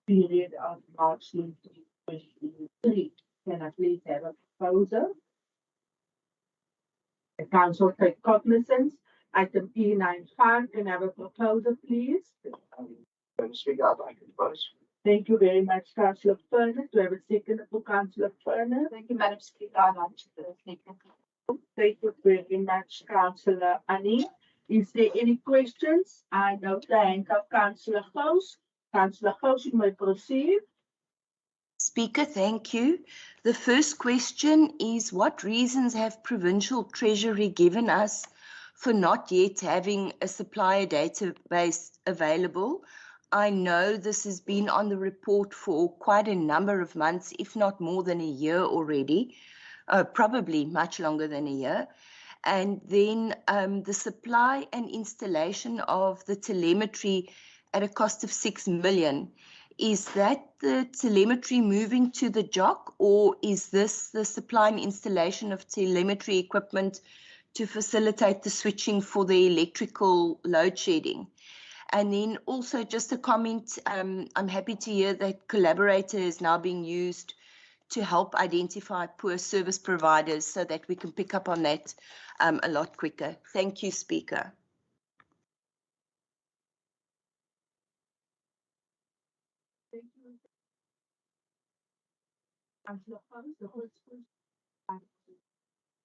period of March 2023. Can I please have a proposal? The council take cognizance. Item E95, can I have a proposal, please? Madam Speaker, I'd like to propose. Thank you very much, Councillor Furness. Do I have a second for Councillor Furness? Thank you, Madam Speaker. I like to second. Thank you very much, Councillor Annie. Is there any questions? I note the hand of Councillor House. Councillor House, you may proceed. Speaker, thank you. The first question is, what reasons have Provincial Treasury given us for not yet having a supplier database available? I know this has been on the report for quite a number of months, if not more than a year already, probably much longer than a year. And then the supply and installation of the telemetry at a cost of 6 million. Is that the telemetry moving to the JOC, or is this the supply and installation of telemetry equipment to facilitate the switching for the electrical load shedding? And then also just a comment, I'm happy to hear that Collaborator is now being used to help identify poor service providers so that we can pick up on that a lot quicker. Thank you, Speaker. Thank you. Councillor House, the whole school.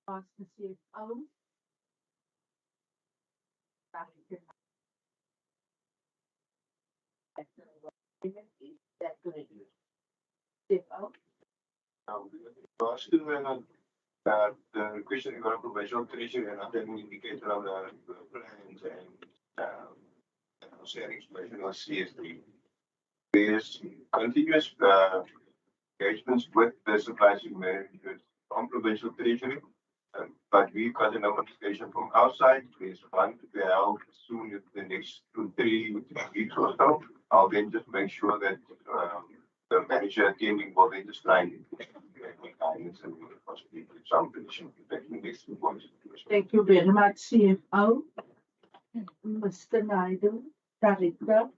Ask the CFO. CFO. Last to the question you got a provincial treasury and other indicator of the plans and sharing information on CSD. There's continuous engagements with the supply chain management from provincial treasury, but we've got a notification from outside. There's one to be held soon in the next 2-3 weeks or so. I'll then just make sure that the manager attending will then just try and guidance and possibly some position in the next 2 months. Thank you very much, CFO. Mr. Naidu, Director.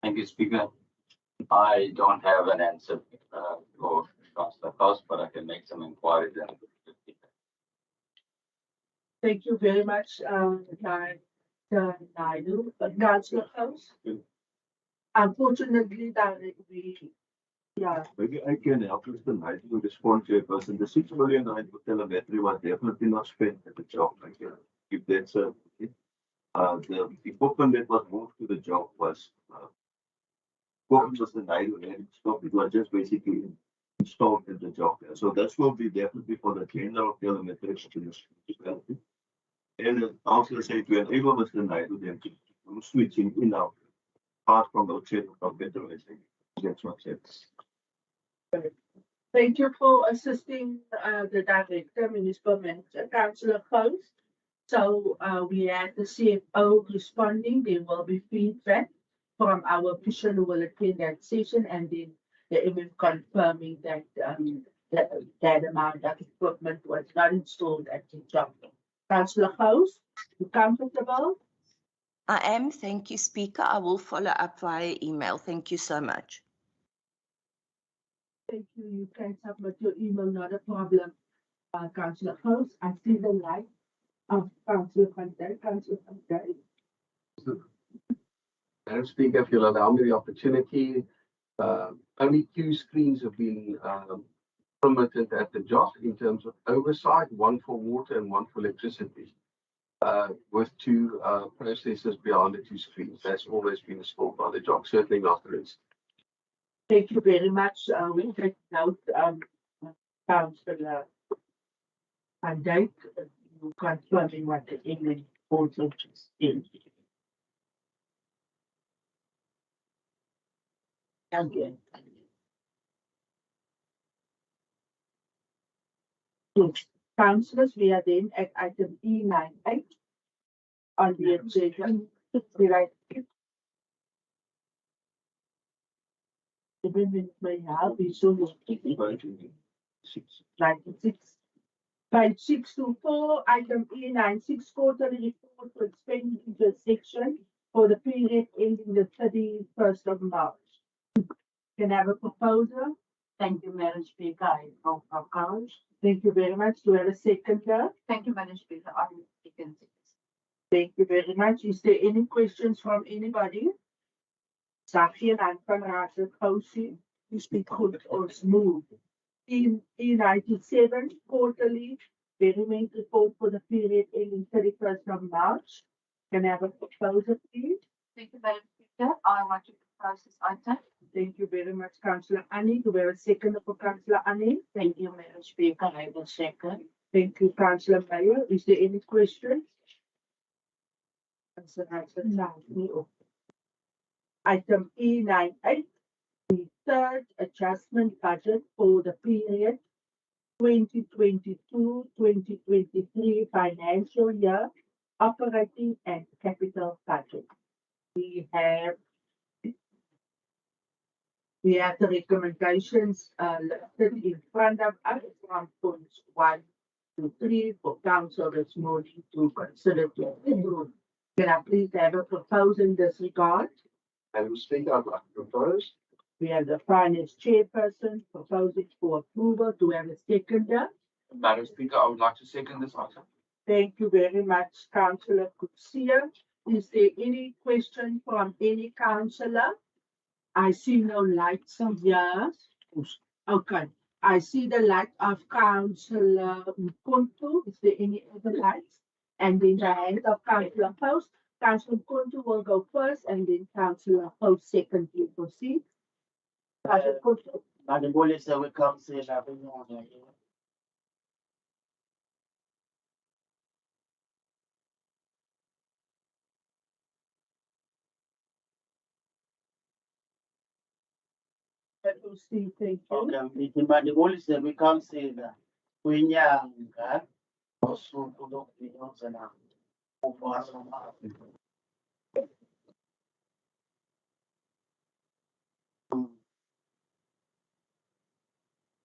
Thank you, Speaker. I don't have an answer for Councillor House, but I can make some inquiries. Thank you very much, Naidu. Councillor House. Unfortunately, Maybe I can help Mr. Naidu respond to your person. The 6 million for telemetry was definitely not spent at the job. If that's the equipment that was moved to the job was Mr. Naidu and it was just basically installed at the job. So that will be definitely for the general telemetry municipality. And the councillor said to enable Mr. Naidu then to switching in out apart from the check of better. That's what's it. Thank you for assisting the Director, Municipal Manager, Councillor Post. So we had the CFO responding. There will be feedback from our official who will attend that session, and then the image confirming that that amount of equipment was not installed at the job. Councillor Post, you comfortable? I am. Thank you, Speaker. I will follow up via email. Thank you so much. Thank you. You can submit your email, not a problem. Councillor Post, I see the light of Councillor Van Dijk. Councillor Van Dijk. Madam Speaker, if you'll allow me the opportunity, only 2 screens have been permitted at the job in terms of oversight, 1 for water and 1 for electricity, with 2 processors behind the 2 screens. That's always been installed by the job, certainly not the rest. Thank you very much. We take note, Councillor Van Dijk, you confirming what the English also is. Again. Yes. Councillors, we are then at item E98 on the agenda. Right. Even may have we so 96. Page 624, item E96, quarterly report for expenditure section for the period ending the 31st of March. Can I have a proposal? Thank you, Madam Speaker. I move for count. Thank you very much. Do I have a seconder? Thank you, Madam Speaker. I second it. Thank you very much. Is there any questions from anybody? Safi en van Raadse Kousie, u speak goed or smooth. E97 quarterly payment report for the period ending 31st of March. Can I have a proposal, please? Thank you, Madam Speaker. I want to propose this item. Thank you very much, Councillor Annie. Do we have a second for Councillor Annie? Thank you, Madam Speaker. I will second. Thank you, Councillor Mayor. Is there any questions? Item E98, the third adjustment budget for the period 2022-2023 financial year, operating and capital budget. We have the recommendations listed in front of us from points 1 to 3 for council this morning to consider to approve. Can I please have a proposal in this regard? Madam Speaker, I'd like to propose. We have the finance chairperson proposing for approval. Do we have a seconder? Madam Speaker, I would like to second this item. Thank you very much, Councillor Kutsia. Is there any question from any councillor? I see no lights here. Okay. I see the light of Councillor Mkonto. Is there any other lights? And then the hand of Councillor Post. Councillor Mkonto will go first, and then Councillor Post second. You proceed. Councillor Mkonto. Madam Police, we come say that we know. Thank you. Okay, Madam Police, we come say that we nyanga also to look beyond the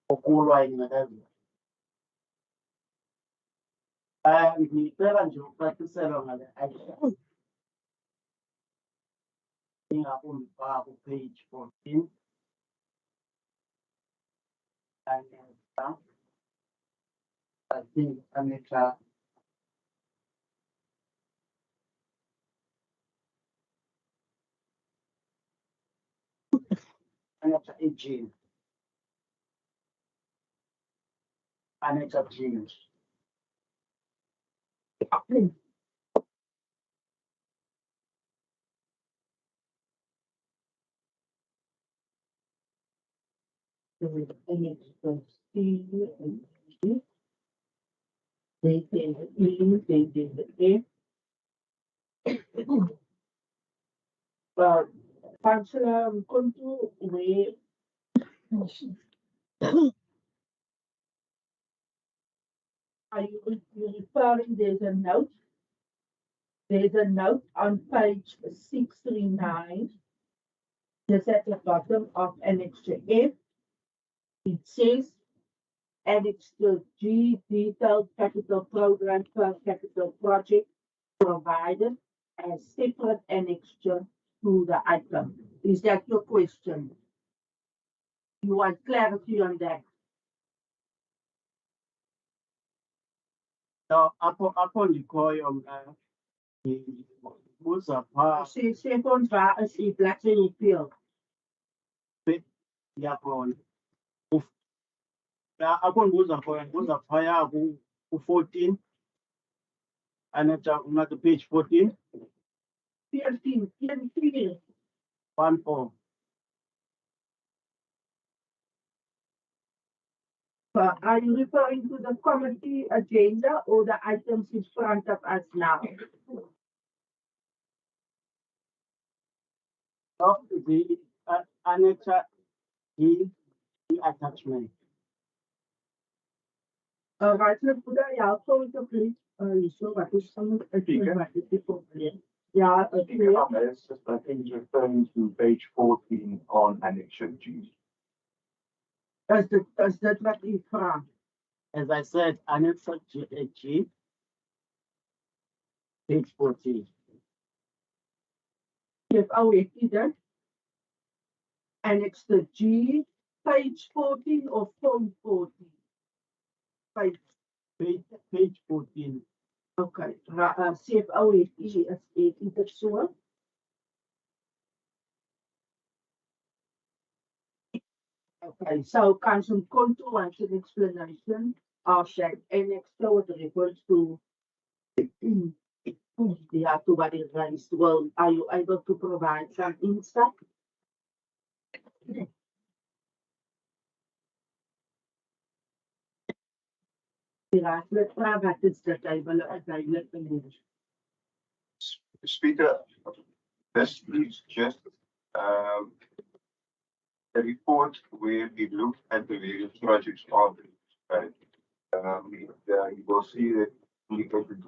okulwa inadabi. Ngicela nje ukucacisela ngale item. Ingakubhala ku page 14. I think Anita. Anita Jean. Anita Jean. Well, Councillor Mkontu, where are you referring? There's a note. There's a note on page 639. Just at the bottom of Annexure F. It says Annexure G, detailed capital program per capital project provided as separate annexure to the item. Is that your question? You want clarity on that? No, upon the call buza phaa Sê vir ons waar is die bladsy hoeveel? yakhona. La upon buza phaya ku 14 another page 14 14, 14. 14. Are you referring to the committee agenda or the items in front of us now? No, the annexure the attachment. Right, let's put that out for the please. So what is some yeah, It's just, I think, referring to page 14 on Annexure G. Is that what you from? As I said, annexure G, page 14. If I wait that. Annex the G, page 14 or phone 14? Page 14. Okay, CFO is 18 so. Okay, so Council Konto wants an explanation of that annex with reference to the to what is raised. Well, are you able to provide some insight? Let's try that is the table let me Speaker, this is just a report where we look at the various projects of it. Right? You will see that indicated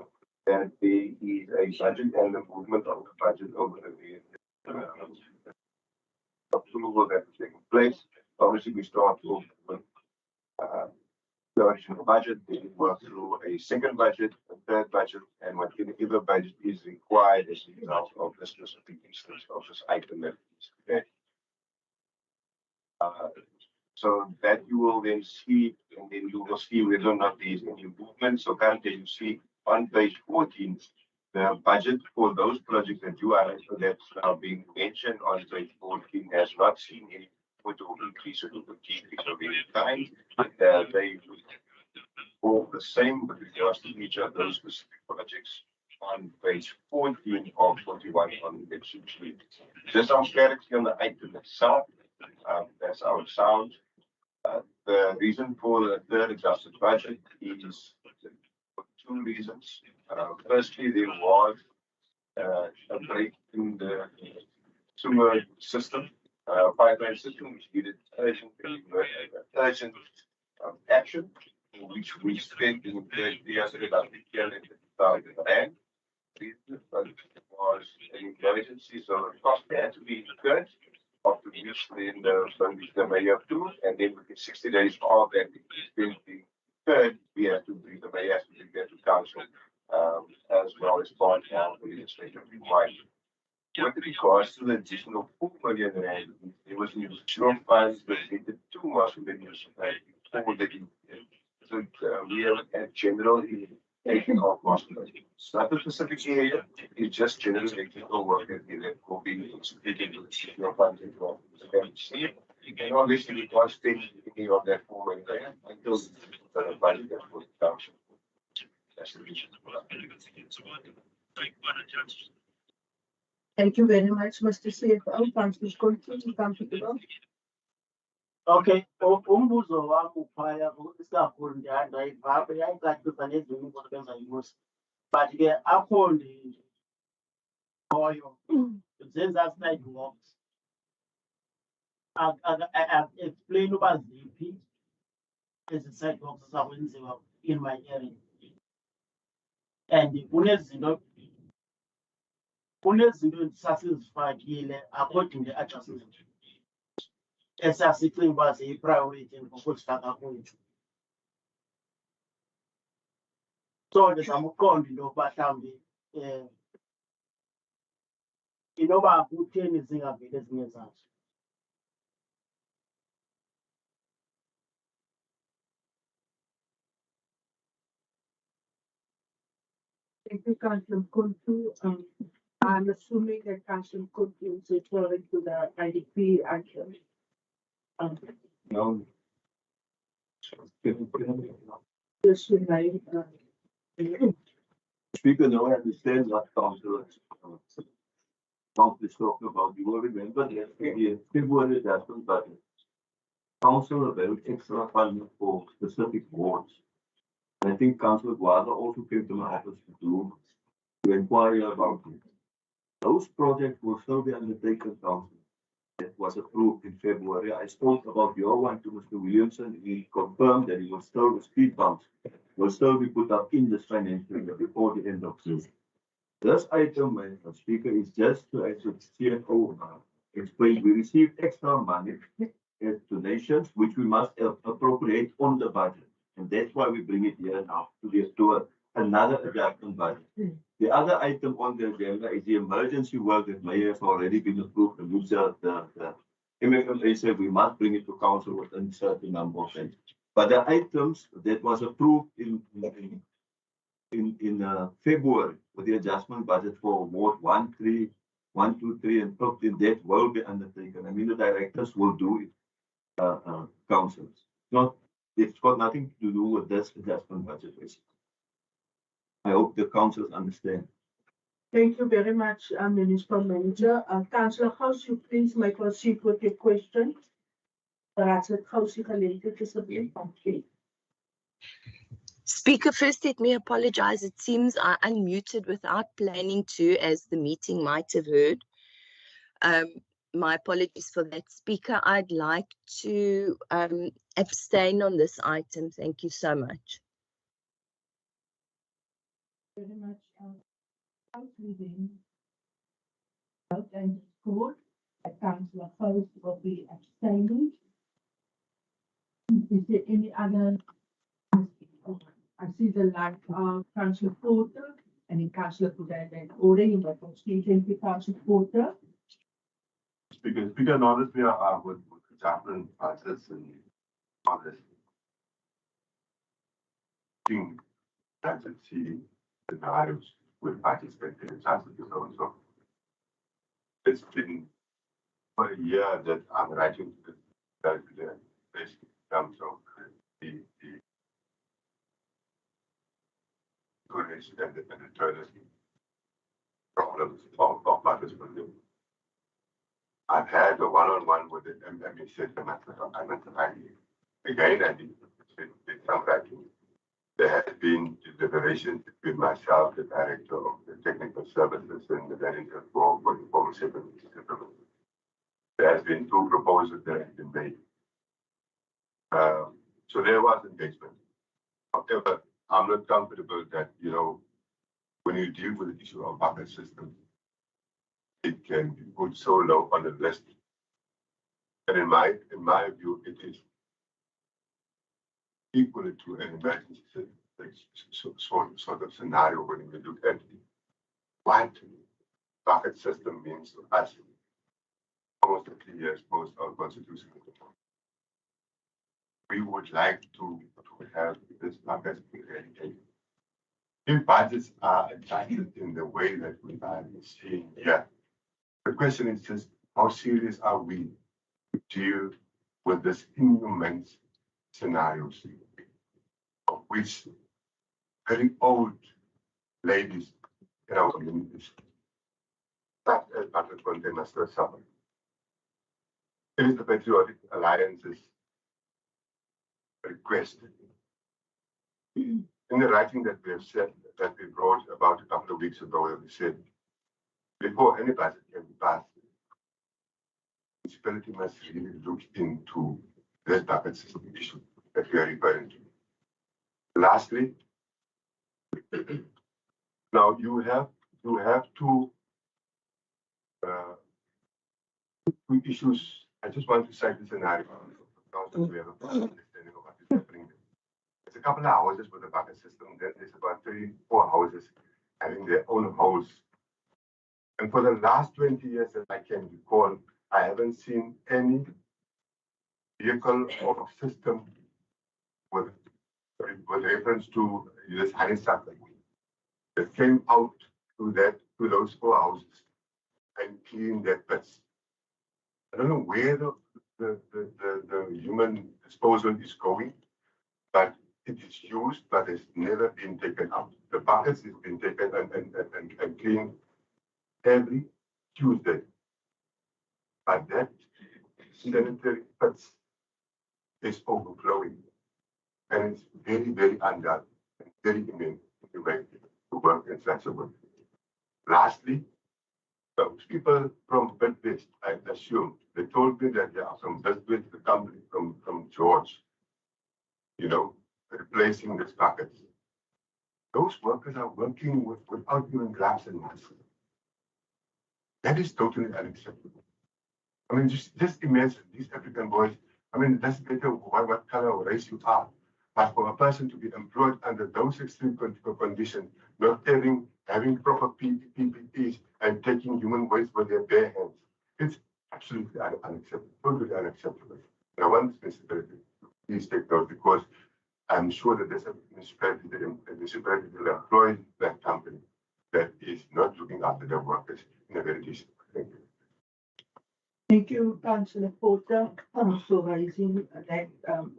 that there is a budget and the movement of the budget over the various approval that is taking place. Obviously, we start off with the original budget, then we work through a second budget, a third budget, and whatever budget is required as a result of the specific instance of this item that is prepared. So that you will then see, and then you will see whether or not there is any movement. So currently you see on page 14, the budget for those projects that you are that's now being mentioned on page 14 has not seen any photo increase or decrease of any kind. They all the same with regards to each of those specific projects on page 14 of 41 on the sheet. Just some clarity on the item itself. That's how it sounds. The reason for the third adjusted budget is for two reasons. Firstly, there was a break in the sewer system, pipeline system, which needed urgent action, in which we spent in the years about R300,000. It was an emergency, so the cost had to be incurred. After which then the mayor approved, and then within 60 days of that being incurred, we have to bring the mayor has to bring that to council, as well as part of the legislative requirement. With regards to the additional R4 million, there was an additional funds related to Mossel Municipality for the so we have a general implementation of Mossel. It's not a specific area, it's just general technical work that will be executed with your funds as well. And obviously we can't spend any of that $4 million until the budget is for the township. That's the reason. Thank you very much, Mr. CFO. Councillor Konto, comfortable? Okay, umbuzo wami uphaya isakhulu ndiyayivayo yayicacisa nezinye izinto bengayibuza. But ke akho khoyo zenza sidewalks explain about ziphi ezi-sidewalks zakwenziwa in my area. And kunezinto sasizifakile according to adjustment esasicinga uba ziyi-priority ngokuzifaka kwethu. So ndizama ukuqonda into yokuba mhlawumbi inoba kutheni zingaveli ezinye zazo. Thank you, Councillor Kuntu. I'm assuming that Councillor Kuntu is referring to the IDP item. No. Just remind, Speaker, now I understand what Councillor is talking about. You will remember that the February adjustment budget. Council availed extra funding for specific wards. And I think Councillor Guada also came to my office to inquire about it. Those projects will still be undertaken, Council. That was approved in February. I spoke about your one to Mr. Williamson. He confirmed that he will still, the speed bumps will still be put up in this financial year before the end of June. This item, Mr. Speaker, is just to, as the CFO explained, we received extra money as donations, which we must appropriate on the budget. And that's why we bring it here now to another adjustment budget. The other item on the agenda is the emergency work that may have already been approved. And the MFMA said we must bring it to council within a certain number of days. But the items that was approved in February with the adjustment budget for Ward 1, 3, 1, 2, 3, and 15, that will be undertaken. I mean, the directors will do it, councils. It's got nothing to do with this adjustment budget. I hope the councils understand. Thank you very much, Municipal Manager. Councillor House, you please may proceed with your question. Perhaps het House related to something. Okay. Speaker, first let me apologize. It seems I unmuted without planning to, as the meeting might have heard. My apologies for that. Speaker, I'd like to abstain on this item. Thank you so much. Very much. House within vote and score. Councillor House will be abstaining. Is there any other? I see the light of Councillor Porter and in Councillor Puda and order in the thank you, Councillor Porter. Speaker, honestly, I would chaplain process and others. Think that the city scenarios will participate in the chances also. It's been for a year that I'm writing to the basic terms of the tourist and the tourist problems of participants. I've had a one-on-one with the MME said again, I did some writing. There has been deliberations between myself, the director of the technical services, and the manager for the former settlement. There has been 2 proposals that have been made. So there was engagement. However, I'm not comfortable that, when you deal with the issue of bucket system, it can be put so low on the list. And in my view, it is equal to an emergency sort of scenario when we look at what bucket system means to us. Almost 50 years post our constitution. We would like to have this bucket eradicated. If budgets are adjusted in the way that we are seeing here, the question is just how serious are we to deal with this inhumane scenarios of which very old ladies in our communities such as Patrick must suffer. It is the Patriotic Alliance's request in the writing that we have said, that we wrote about a couple of weeks ago, that we said before any budget can be passed, municipality must really look into this bucket system issue that we are referring to. Lastly, now you have two issues. I just want to cite the scenario so we have a proper understanding of what is happening. There's a couple of houses with a bucket system. Then there's about 3-4 houses having their own house. And for the last 20 years that I can recall, I haven't seen any vehicle or system with reference to this Hansat that came out to those 4 houses and cleaned their pits. I don't know where the human disposal is going, but it is used, but it's never been taken out. The buckets has been taken and cleaned every Tuesday. But that sanitary pits is overflowing. And it's very, very undone and very inhumane to work in such a way. Lastly, those people from Bidwest, I assume, they told me that they are from Bidwest, the company from George, replacing these buckets. Those workers are working without even gloves and masks. That is totally unacceptable. I mean, just imagine these African boys. I mean, it doesn't matter what color or race you are, but for a person to be employed under those extreme conditions, not having proper PPEs and taking human waste with their bare hands, it's absolutely unacceptable, totally unacceptable. And I want this municipality to please take note, because I'm sure that there's a municipality will employ that company that is not looking after their workers in a very decent way. Thank you. Thank you, Councillor Porter, for raising that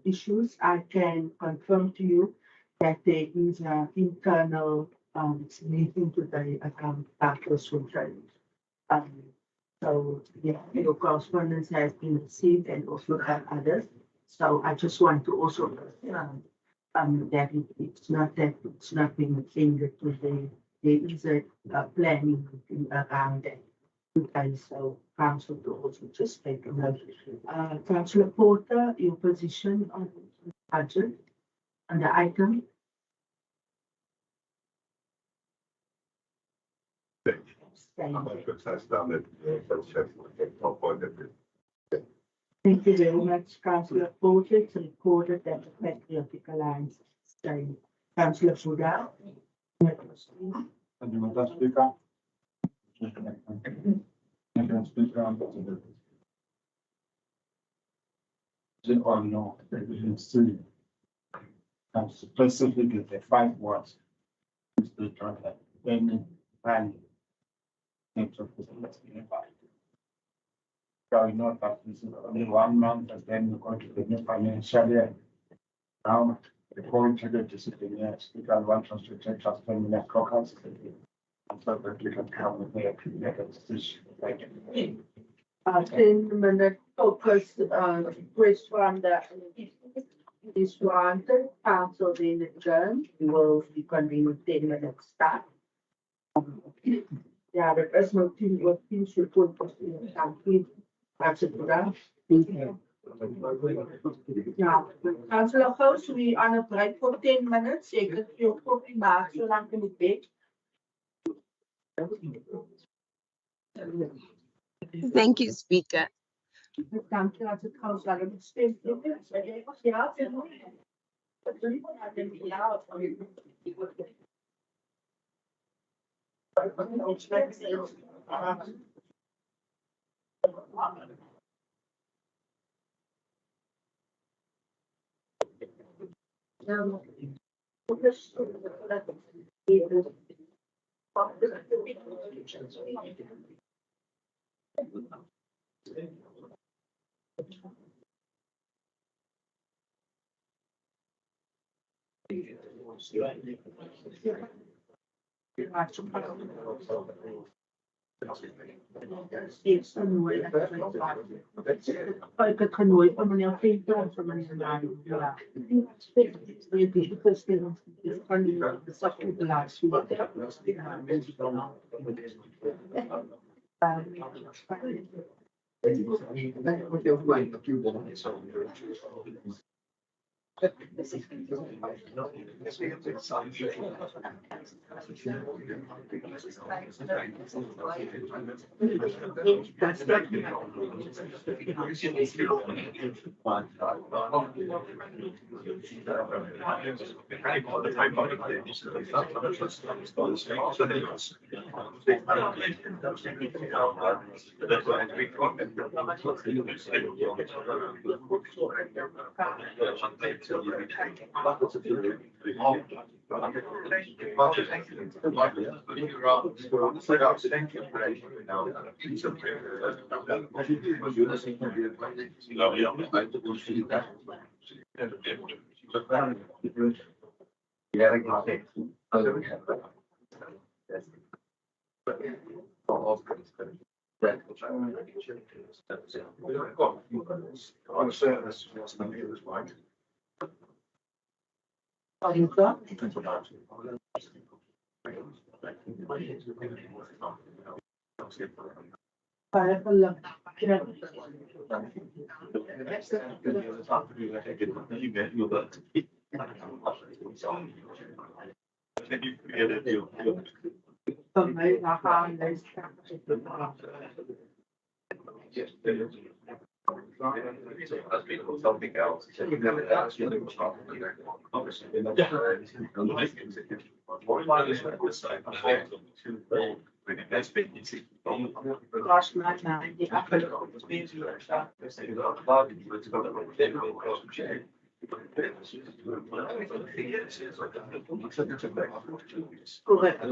issues. I can confirm to you that there is an internal meeting today around backwards from trade. So yeah, your correspondence has been received and also by others. So I just want to also that it's not been attended today. There is a planning around that. Okay, so Council to also just take a note. Councillor Porter, your position on the budget and the item. Thank you very much, Councillor Porter. It's recorded that the Patriotic Alliance staying. Councillor Fuda. Thank you, Madam Speaker. They all know that we can see and specifically the 5 words the contract payment value of the so I know that this is only 1 month and then we're going to the new financial year. Now the point to the disciplinary speaker wants us to take us 10 minute caucus. So that we can come with a decision. 10-minute focus request from the is granted. Council then adjourned. We will be convening 10 minutes start. Yeah, the personal team will finish report for the country. Absolutely. Thank you. Yeah, Councillor House, we are on a break for 10 minutes. You can feel copy marks so long in the bed. Thank you, Speaker. Dank je als het trouwens wel een stem is. Ja, Ik heb genoeg van meneer Peter van meneer Lijn. Ja. Because it's funny, the second the last week. Van mij naar gaan lezen. Something else. Last night, die afgelopen correct.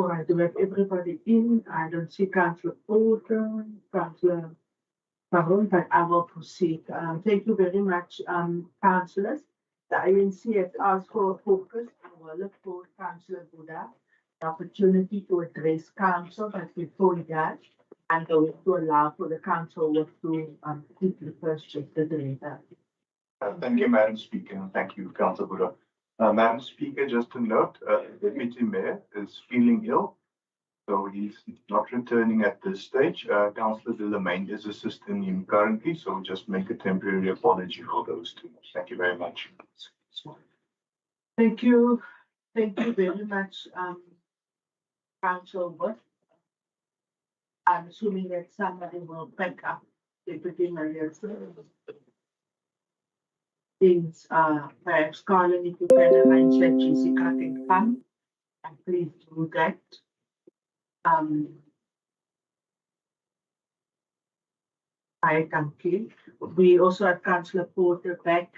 All right, do we have everybody in? I don't see Councillor Porter, Councillor Baron, but I will proceed. Thank you very much, councillors. The ANC has asked for a focus. I will look for Councillor Buddha, the opportunity to address council, but before that, I'm going to allow for the council to quickly first check the data. Thank you, Madam Speaker, and thank you, Councillor Buddha. Madam Speaker, just to note, Deputy Mayor is feeling ill, so he's not returning at this stage. Councillor Delamain is assisting him currently, so just make a temporary apology for those two. Thank you very much. Thank you. Thank you very much, Councillor Wood. I'm assuming that somebody will pick up Deputy Mayor's things, perhaps Carlin, if you can arrange that Jessica can come, and please do that. I thank you. We also have Councillor Porter back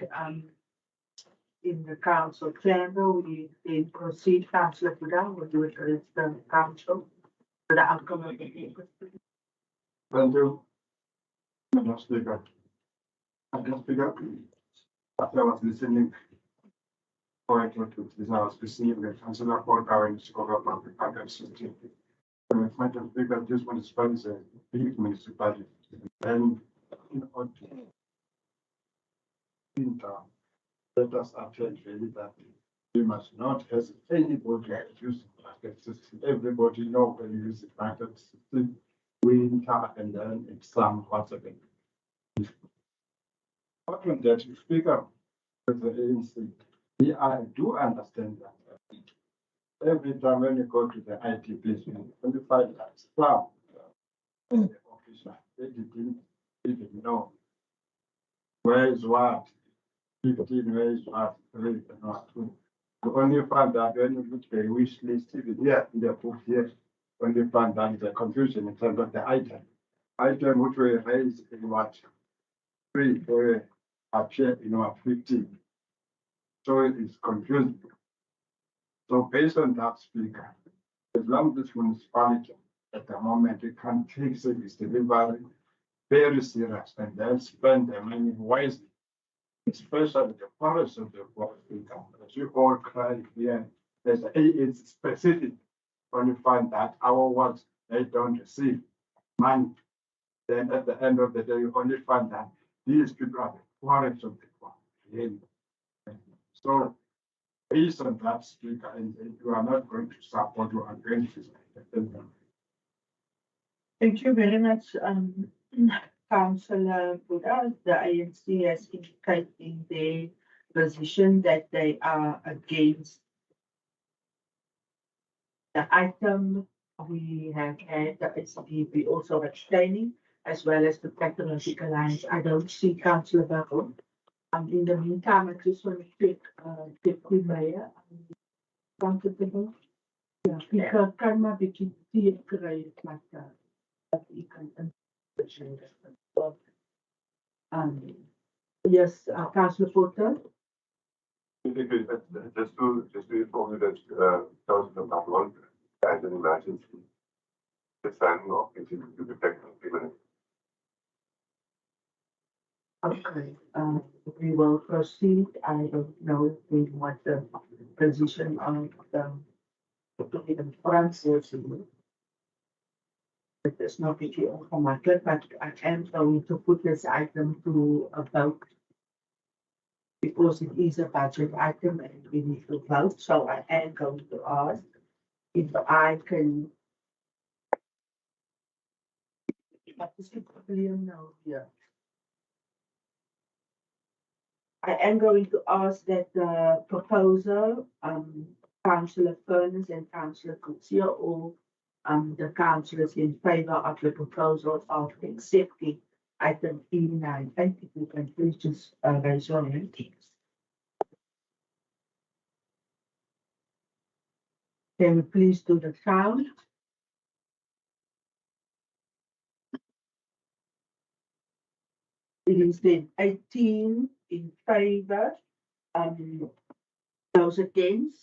in the council chamber. We then proceed. Councillor Buddha, will you address the council for the outcome of the case? Thank you. Madam Speaker. Madam Speaker, after I was listening for it to this, I was receiving the Councillor Porter in Chicago Public Park City. Madam Speaker, this municipality is a big municipality. And let us attend really that we must not have anybody use the market system. Everybody know when you use the market system, winter and then it's summer once again. Apart from that, you speak up with the ANC. I do understand that. Every time when you go to the IT place, when you find that staff, the officer, they didn't even know where is what, 15, where is what, 3, and what 2. You only find that when you look at the wish list, even here in the book here, when you find that the confusion in terms of the item which were raised in what 3 or appear in what 15. So it is confusing. So based on that, Speaker, as long as this municipality at the moment it can take service delivery very serious and then spend the money wisely, especially the forest of the forest income. As you all cry here, it's specific when you find that our works they don't receive money. Then at the end of the day, you only find that these people are the forest of the forest. So based on that, Speaker, and you are not going to support your against. Thank you very much, Councillor Buddha. The ANC has indicated in their position that they are against the item. We have had the SDP also abstaining, as well as the Patriotic Alliance. I don't see Councillor Baron. In the meantime, I just want to take Deputy Mayor. Comfortable. Ja, ik kan maar een beetje teer krijgen met dat ik kan yes, Councillor Porter. Just to inform you that Councillor Baron has an emergency. The signing off is to be taken in 3 minutes. Okay, we will proceed. I don't know what the position of the France is. It is not really ongemakkelijk, but I am going to put this item to a vote because it is a budget item and we need to vote. So I am going to ask if I can. What is the problem now here? I am going to ask that the proposer, Councillor Furness and Councillor Kutsia, or the councillors in favour of the proposal of accepting item E9. If you can please just raise your hand. Can we please do the count? It is then 18 in favour, those against.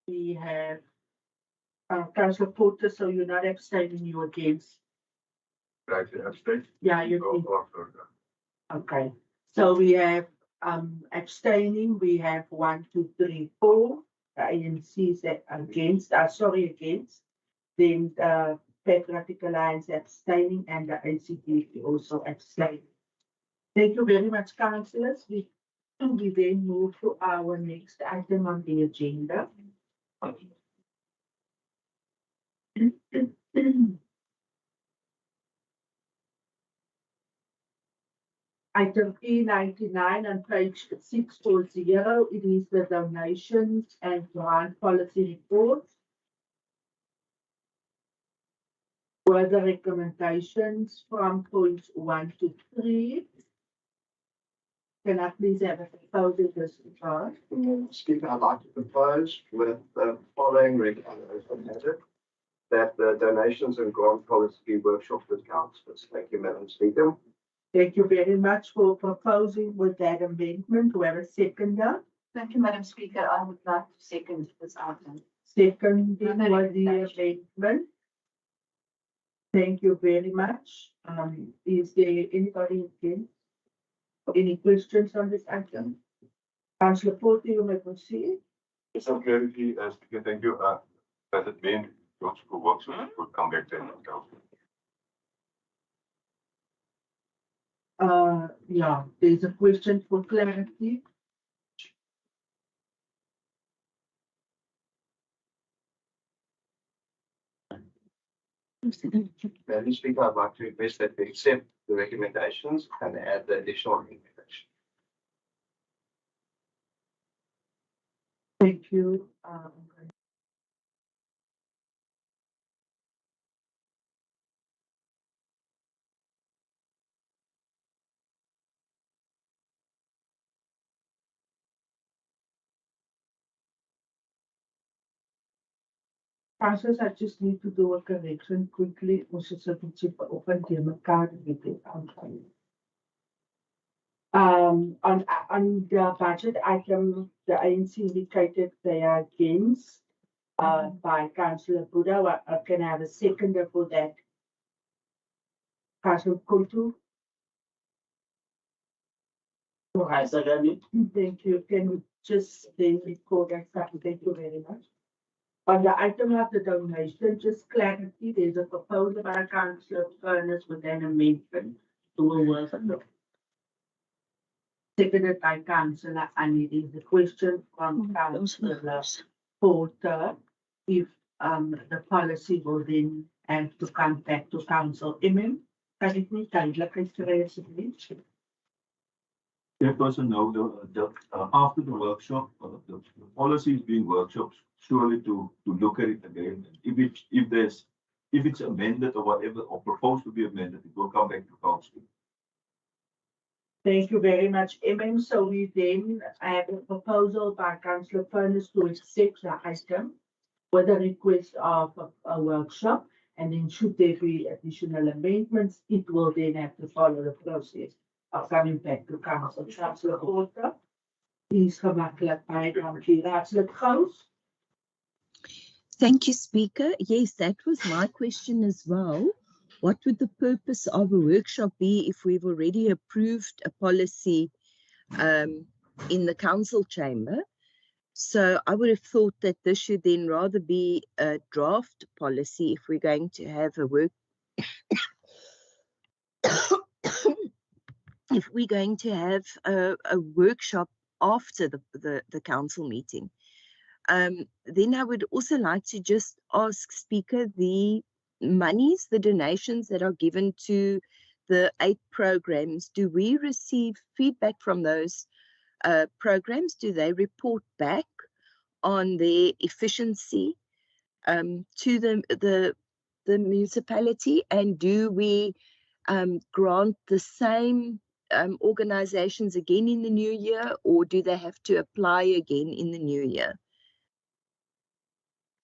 We have Councillor Porter, so you're not abstaining, you're against? Right, abstain. Yeah, you think. Okay, so we have abstaining, we have 1, 2, 3, 4. The ANC is against, against. Then the Patriotic Alliance abstaining and the ACT also abstaining. Thank you very much, councillors. We then move to our next item on the agenda. Item E99 on page 640, it is the donations and grant policy report. Were the recommendations from points 1 to 3. Can I please have a proposal this regard? Speaker, I'd like to propose with the following recommendation that the donations and grant policy workshop with councillors. Thank you, Madam Speaker. Thank you very much for proposing with that amendment. We have a seconder. Thank you, Madam Speaker. I would like to second this item. Seconding with the amendment. Thank you very much. Is there anybody against? Any questions on this item? Councillor Porter, you may proceed. Yes, I'm clarity, Speaker, thank you. Does it mean those who work would come back then? Yeah, there's a question for clarity. Madam Speaker, I'd like to request that we accept the recommendations and add the additional recommendation. Thank you. Councillors, I just need to do a correction quickly. Ons is 'n bietjie vanoggend deur mekaar met dit aangaan. On the budget item, the ANC indicated they are against by Councillor Buddha. Can I have a seconder for that? Councillor Kutu. I second it. Thank you. Can we just then record that? Thank you very much. On the item of the donation, just clarity, there's a proposal by Councillor Furness with an amendment to a work. Seconded by Councillor Annie. There's a question from Councillor Porter if the policy will then have to come back to Council. Kan ek nie duidelikheid kry asseblief? Chairperson, now after the workshop, the policy is being workshopped surely to look at it again. If it's amended or whatever or proposed to be amended, it will come back to council. Thank you very much, So we then have a proposal by Councillor Furness to accept the item with a request of a workshop, and then should there be additional amendments, it will then have to follow the process of coming back to council. Councillor Porter, please gemakkelijk by dankie. Raadslid Gous. Thank you, Speaker. Yes, that was my question as well. What would the purpose of a workshop be if we've already approved a policy in the council chamber? So I would have thought that this should then rather be a draft policy if we're going to have a if we're going to have a workshop after the council meeting. Then I would also like to just ask, Speaker, the monies, the donations that are given to the 8 programs, do we receive feedback from those programs? Do they report back on their efficiency to the municipality? And do we grant the same organizations again in the new year, or do they have to apply again in the new year?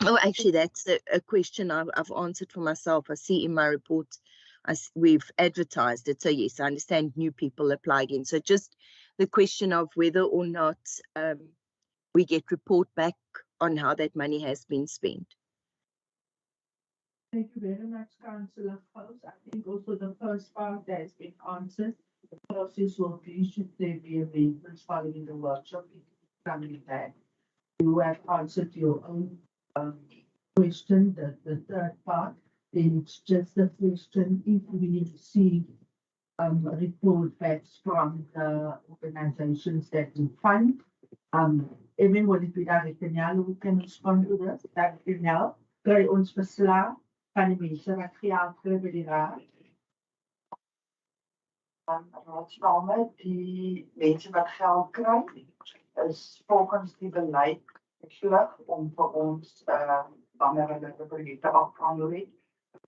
Oh, actually, that's a question I've answered for myself. I see in my report, we've advertised it. So yes, I understand new people apply again. So just the question of whether or not we get report back on how that money has been spent. Thank you very much, Councillor House. I think also the first part has been answered. The process will be, should there be amendments following the workshop, coming back. You have answered your own question, the third part. Then it's just the question if we receive report backs from the organizations that we fund. Even wil ek weer Director Nel, hoe kan respond to this? Director Nel, kry ons verslag van die mense wat geld kry by die raad. Raadsname, die mense wat geld kry, is volgens die beleid verplig om vir ons wanneer hulle die projekte afhandel het,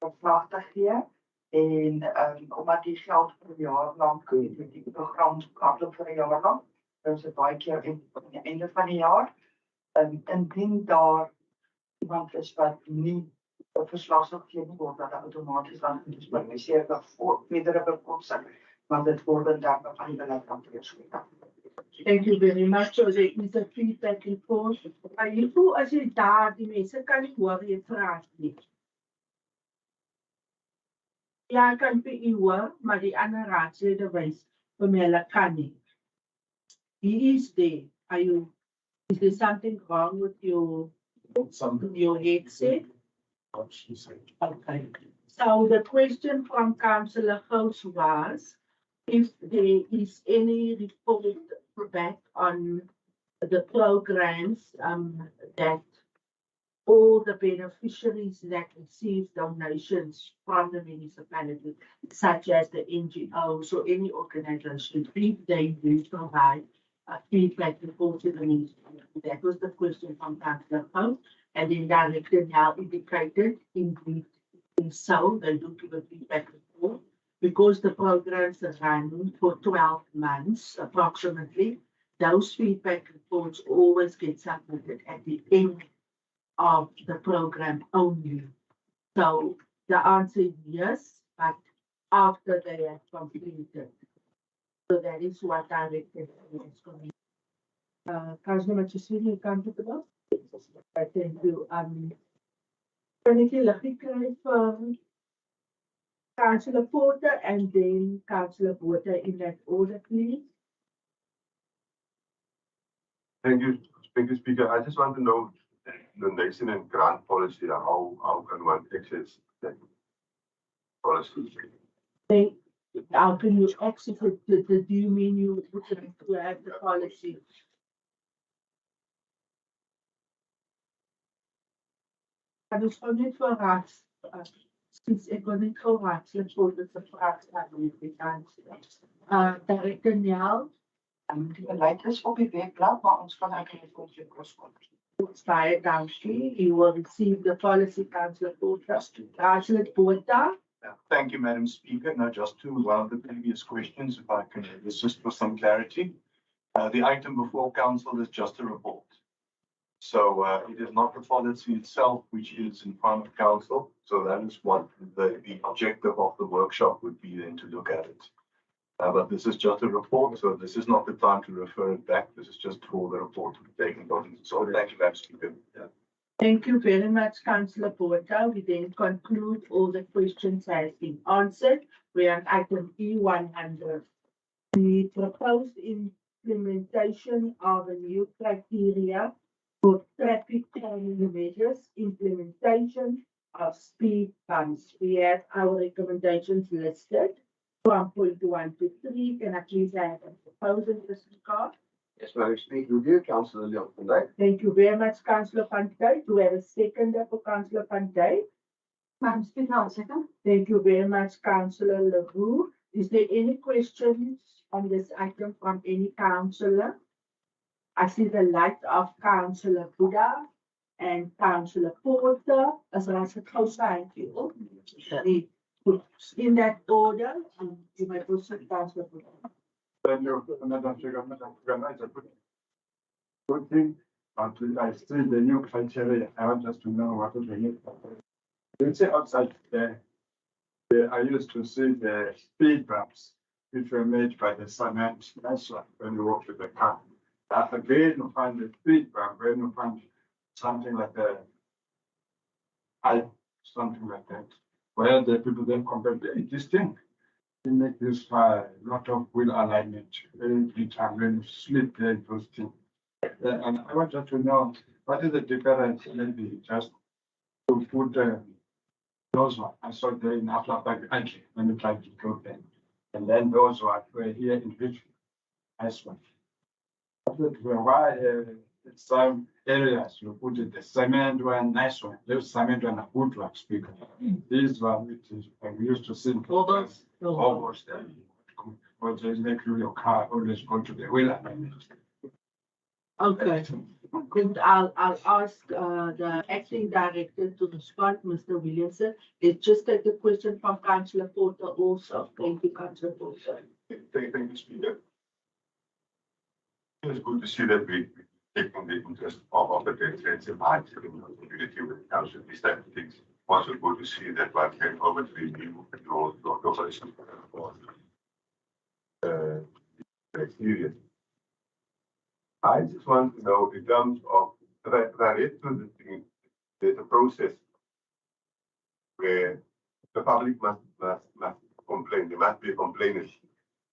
verslag te gee. En omdat die geld vir 'n jaar lank met die program afloop vir 'n jaar lank, dus het baie keer aan die einde van die jaar. Indien daar iemand is wat nie 'n verslag sal gee nie, word dat outomaties dan gedisponiseer vir meerdere bekomstig, want dit word dan van die beleid afgesluit. Thank you very much. So there is a feedback report. Hiervoor as jy daar die mense kan nie hoor jy vra nie. Ja, ek kan vir u hoor, maar die ander raadslede wys vir my hulle kan nie. He is there. Is there something wrong with your headset? Okay. So the question from Councillor House was if there is any report back on the programs that all the beneficiaries that receive donations from the municipality, such as the NGOs or any organization, if they do provide a feedback report to the municipality. That was the question from Councillor House. And then Director now indicated indeed so they do give a feedback report because the programs are running for 12 months approximately. Those feedback reports always get submitted at the end of the program only. So the answer is yes, but after they have completed. So that is what Director is going to Councillor Machesini, you comfortable? Thank you. Can ik je krijgen van Councillor Porter and then Councillor Porter in that order, please? Thank you, Speaker. I just want to know the donation and grant policy, how can one access that policy? How can you access it? Do you mean you would like to have the policy? Dat is gewoon niet voor raad. Sinds ik wil niet voor raad, voor de vraag aan de Director Nel. Die beleid is op die webblad, maar ons kan eigenlijk ook je korrespondent. Baie dankie. You will receive the policy, Councillor Porter. Councillor Porter. Thank you, Madam Speaker. Now, just to one of the previous questions, if I can assist for some clarity. The item before Council is just a report. So it is not the policy itself which is in front of Council. So that is what the objective of the workshop would be then to look at it. But this is just a report, so this is not the time to refer it back. This is just for the report to be taken on. So thank you, Madam Speaker. Thank you very much, Councillor Porter. We then conclude all the questions has been answered. We are on item E100. The proposed implementation of a new criteria for traffic calming measures, implementation of speed bumps. We have our recommendations listed from point 1 to 3. Can I please have a proposal in this regard? Yes, Madam Speaker, with you, Councillor Leon van Dijk. Thank you very much, Councillor van Dijk. Do we have a seconder for Councillor van Dijk? Madam Speaker, I'll second. Thank you very much, Councillor Leroux. Is there any questions on this item from any councillor? I see the light of Councillor Buddha and Councillor Porter, as well as the co-sign you. In that order, you may proceed, Councillor Buddha. Thank you, Madam Speaker. Good thing, I see the new criteria. I want us to know what is the new criteria. You see outside there, I used to see the speed bumps, which were made by the cement measure when you walk with the car. Again, you find the speed bump, when you find something like a something like that, where the people then compare this thing. They make this lot of wheel alignment every time when you slip there, those things. And I wanted to know what is the difference, maybe just to put those one. I saw there in Aflapak country when you try to go there. And then those one were here in Richmond. Nice one. Why some areas you put it the cement one, nice one. Those cement one are good one speaker. This one which is we used to see almost or just make your car always go to the wheel. Okay, good. I'll ask the acting director to respond, Mr. Williamson. Let's just take a question from Councillor Porter also. Thank you, Councillor Porter. Thank you, Speaker. It's good to see that we taking the interest of the residents in the community when it comes to these type of things. Also good to see that one can overtly review your operation for the experience. I just want to know in terms of I read through the thing, there's a process where the public must complain. There must be a complainant,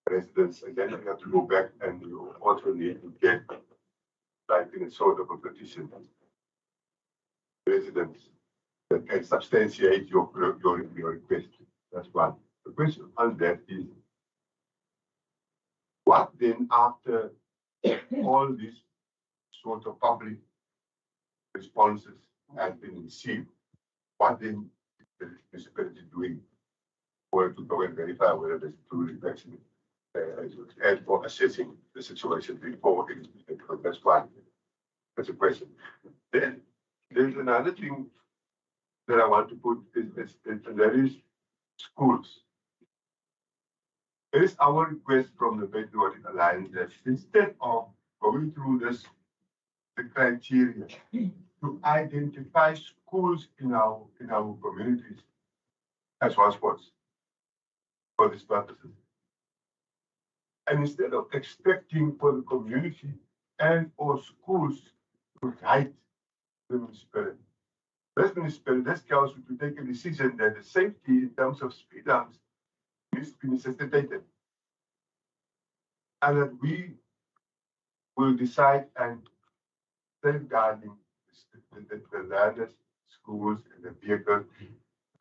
residents, and then you have to go back and you also need to get like in a sort of a petition. Residents that can substantiate your request. That's one. The question on that is what then after all these sort of public responses have been received, what then is the municipality doing for to go and verify whether there's true infection and for assessing the situation before it is. That's one. That's a question. Then there's another thing that I want to put is that is schools. It is our request from the Patriotic Alliance that instead of going through the criteria to identify schools in our communities as hotspots for these purposes, and instead of expecting for the community and or schools to guide the municipality, this council to take a decision that the safety in terms of speed humps needs to be necessitated, and that we will decide and safeguarding the learners, schools, and the vehicles.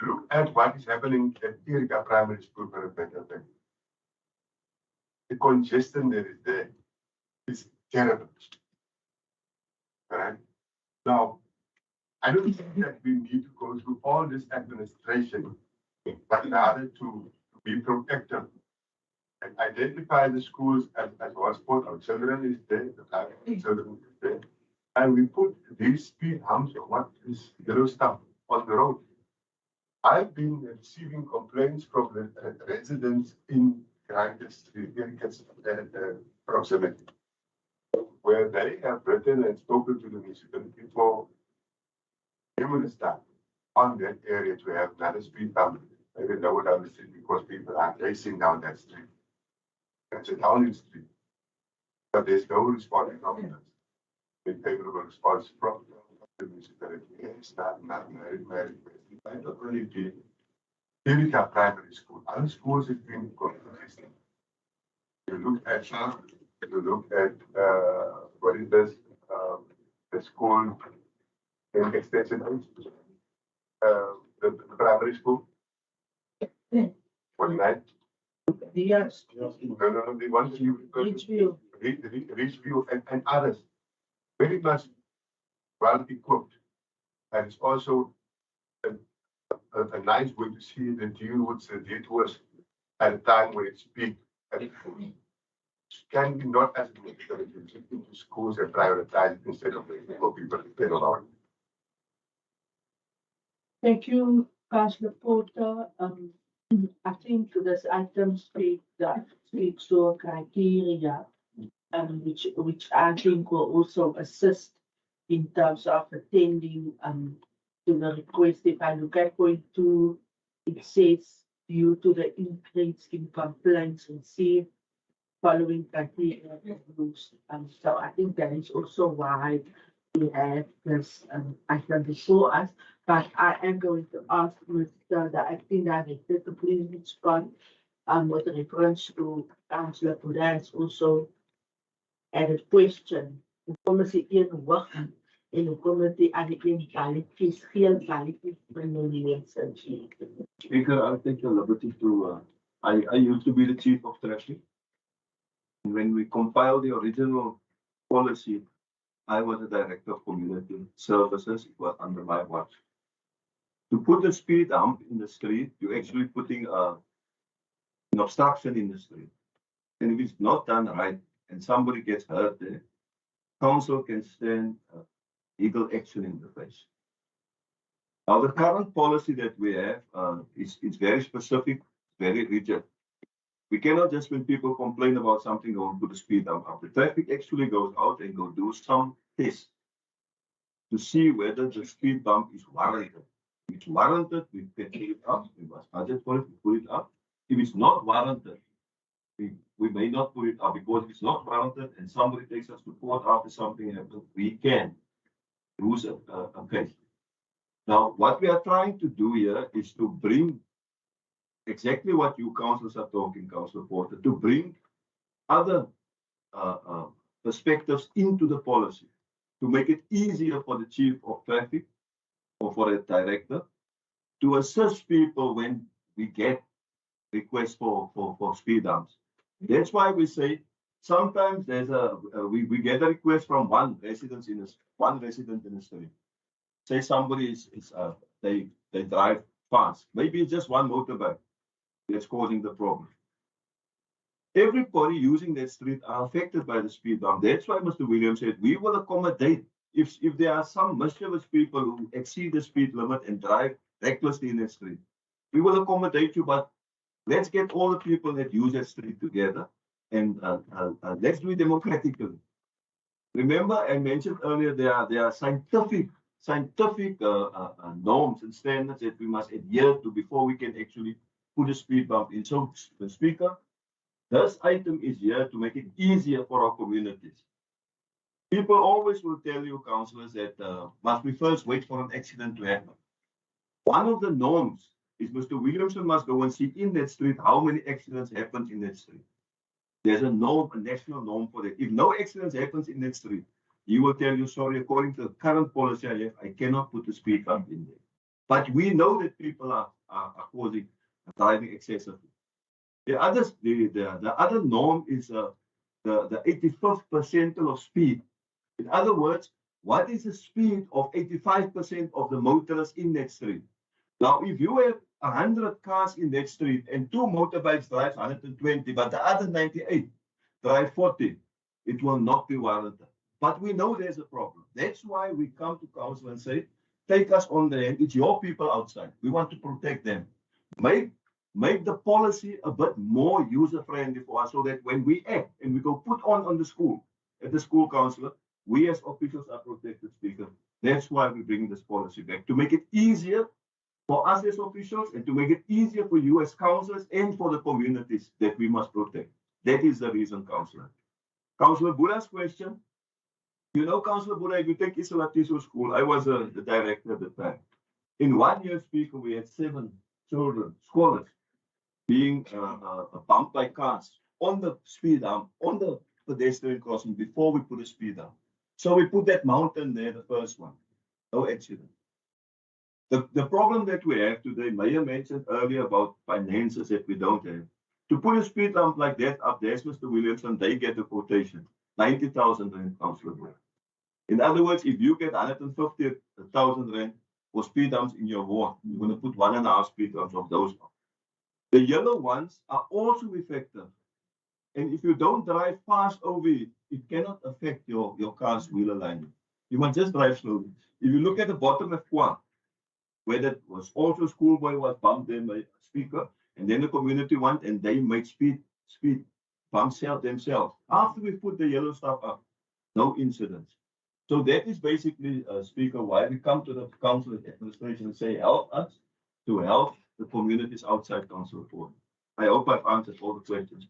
Look at what is happening at Erika Primary School for a better thing. The congestion that is there is terrible. Right? Now, I don't think that we need to go through all this administration, but rather to be proactive and identify the schools as hotspot. Our children is there, the private children is there, and we put these speed humps or what is yellow stuff on the road. I've been receiving complaints from the residents in Granted Street, proximity, where they have written and spoken to the municipality for numerous times on that area to have another speed bump. They don't know what down the street because people are racing down that street. It's a downhill street. But there's no response from us. A favorable response from the municipality. It's not very request. I don't really be Erika Primary School. Other schools have been consistent. You look at what is this? The school in extension, the primary school. What night? Yes. No, the ones you Richview and others. Very much well equipped. And it's also a nice way to see the routes and detours at a time when it's peak. And can be not as into schools and prioritize instead of for people to depend on. Thank you, Councillor Porter. I think this item speaks to a criteria, which I think will also assist in terms of attending to the request. If I look at point 2, it says due to the increase in complaints received following criteria used. So I think that is also why we have this item before us. But I am going to ask Mr. the acting director to please respond with reference to Councillor Buddha's also added question. Hoekom is die een hoog en hoekom is die ander een balletjies, geen balletjies van Williams and she. Speaker, I'll take the liberty to, I used to be the chief of traffic. And when we compiled the original policy, I was the director of community services. It was under my watch. To put a speed hump in the street, you're actually putting an obstruction in the street. And if it's not done right and somebody gets hurt there, council can stand legal action in the face. Now, the current policy that we have is very specific, very rigid. We cannot just, when people complain about something, go and put a speed hump up. The traffic actually goes out and go do some tests to see whether the speed bump is warranted. If it's warranted, we can take it up. We must budget for it, we put it up. If it's not warranted, we may not put it up, because if it's not warranted and somebody takes us to court after something happens, we can lose a case. Now, what we are trying to do here is to bring exactly what you councillors are talking, Councillor Porter, to bring other perspectives into the policy, to make it easier for the chief of traffic or for a director to assist people when we get requests for speed humps. That's why we say sometimes there's we get a request from one resident in the street. Say somebody they drive fast. Maybe it's just one motorbike that's causing the problem. Everybody using that street are affected by the speed bump. That's why Mr. Williams said we will accommodate if there are some mischievous people who exceed the speed limit and drive recklessly in that street. We will accommodate you, but let's get all the people that use that street together and let's do it democratically. Remember, I mentioned earlier there are scientific norms and standards that we must adhere to before we can actually put a speed bump in. So, the Speaker, this item is here to make it easier for our communities. People always will tell you, councillors, that must we first wait for an accident to happen. One of the norms is Mr. Williamson must go and see in that street how many accidents happened in that street. There's a norm, a national norm for that. If no accidents happens in that street, he will tell you, sorry, according to the current policy I have, I cannot put the speed bump in there. But we know that people are causing driving excessively. The other norm is the 85th percentile of speed. In other words, what is the speed of 85% of the motorists in that street? Now, if you have 100 cars in that street and 2 motorbikes drive 120, but the other 98 drive 40, it will not be warranted. But we know there's a problem. That's why we come to council and say, take us on the hand. It's your people outside. We want to protect them. Make the policy a bit more user-friendly for us so that when we act and we go put on the school, at the school councillor, we as officials are protected, Speaker. That's why we bring this policy back, to make it easier for us as officials and to make it easier for you as councillors and for the communities that we must protect. That is the reason, councillor. Councillor Buddha's question. You know, Councillor Buddha, if you take Isolatiso School, I was the director at the time. In 1 year, Speaker, we had 7 children, scholars, being bumped by cars on the speed hump, on the pedestrian crossing before we put a speed hump. So we put that mountain there, the first one. No accident. The problem that we have today, Mayor mentioned earlier about finances that we don't have. To put a speed hump like that up there, Mr. Williamson, they get a quotation, 90,000 rand, Councillor. In other words, if you get 150,000 rand for speed humps in your ward, you're going to put 1.5 speed humps of those. The yellow ones are also effective. And if you don't drive fast over it, it cannot affect your car's wheel alignment. You must just drive slowly. If you look at the bottom of Kwa, where that was also schoolboy was bumped in by a speaker, and then the community went and they made speed bumps out themselves. After we put the yellow stuff up, no incidents. So that is basically, Speaker, why we come to the council administration and say, help us to help the communities outside council report. I hope I've answered all the questions.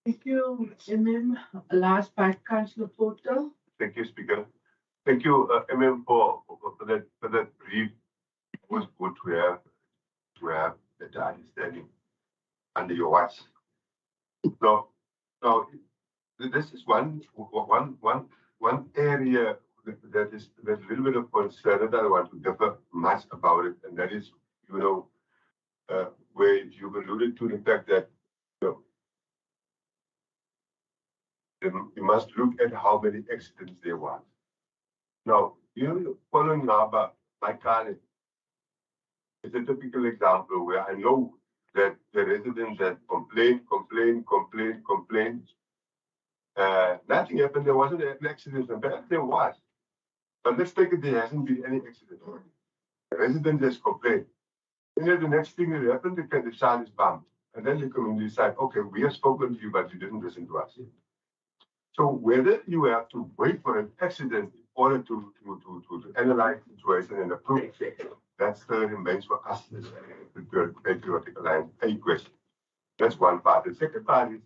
Thank you, MM. Last by Councillor Porter. Thank you, Speaker. Thank you, MM, for that brief was good to have the understanding under your watch. So this is one area that is a little bit of concern that I want to differ much about it, and that is, where you've alluded to the fact that you must look at how many accidents there was. Now, following Naba, my car is a typical example where I know that the residents that complain. Nothing happened. There wasn't an accident. In fact, there was. But let's take it, there hasn't been any accident. The resident has complained. And then the next thing that happened, the child is bumped. And then the community decide, okay, we have spoken to you, but you didn't listen to us. So whether you have to wait for an accident in order to analyze the situation and approve, that still remains for us as a patriotic alliance a question. That's one part. The second part is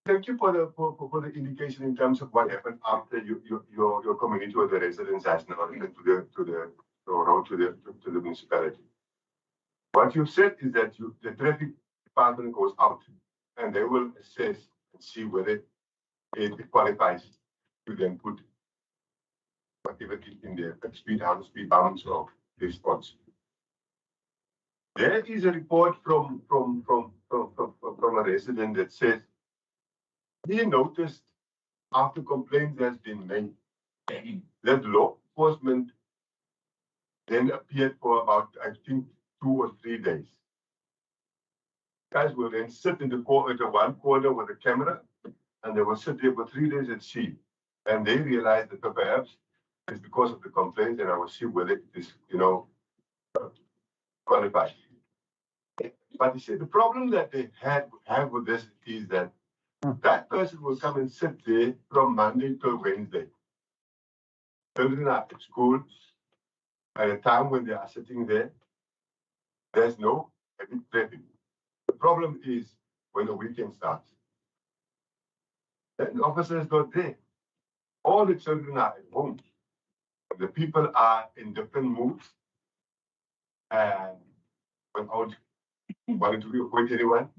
thank you for the indication in terms of what happened after your community or the residents has now to the municipality. What you said is that the traffic department goes out and they will assess and see whether it qualifies to then put whatever in there, speed bounds or response. There is a report from a resident that says he noticed after complaints has been made that law enforcement then appeared for about, I think, 2 or 3 days. Guys will then sit in the one corner with a camera and they will sit there for 3 days and see. And they realize that perhaps it's because of the complaints and I will see whether it is, qualified. But you see, the problem that they have with this is that that person will come and sit there from Monday to Wednesday. Children are at school. At a time when they are sitting there, there's no heavy traffic. The problem is when the weekend starts. Then the officer is not there. All the children are at home. The people are in different moods. And without wanting to avoid anyone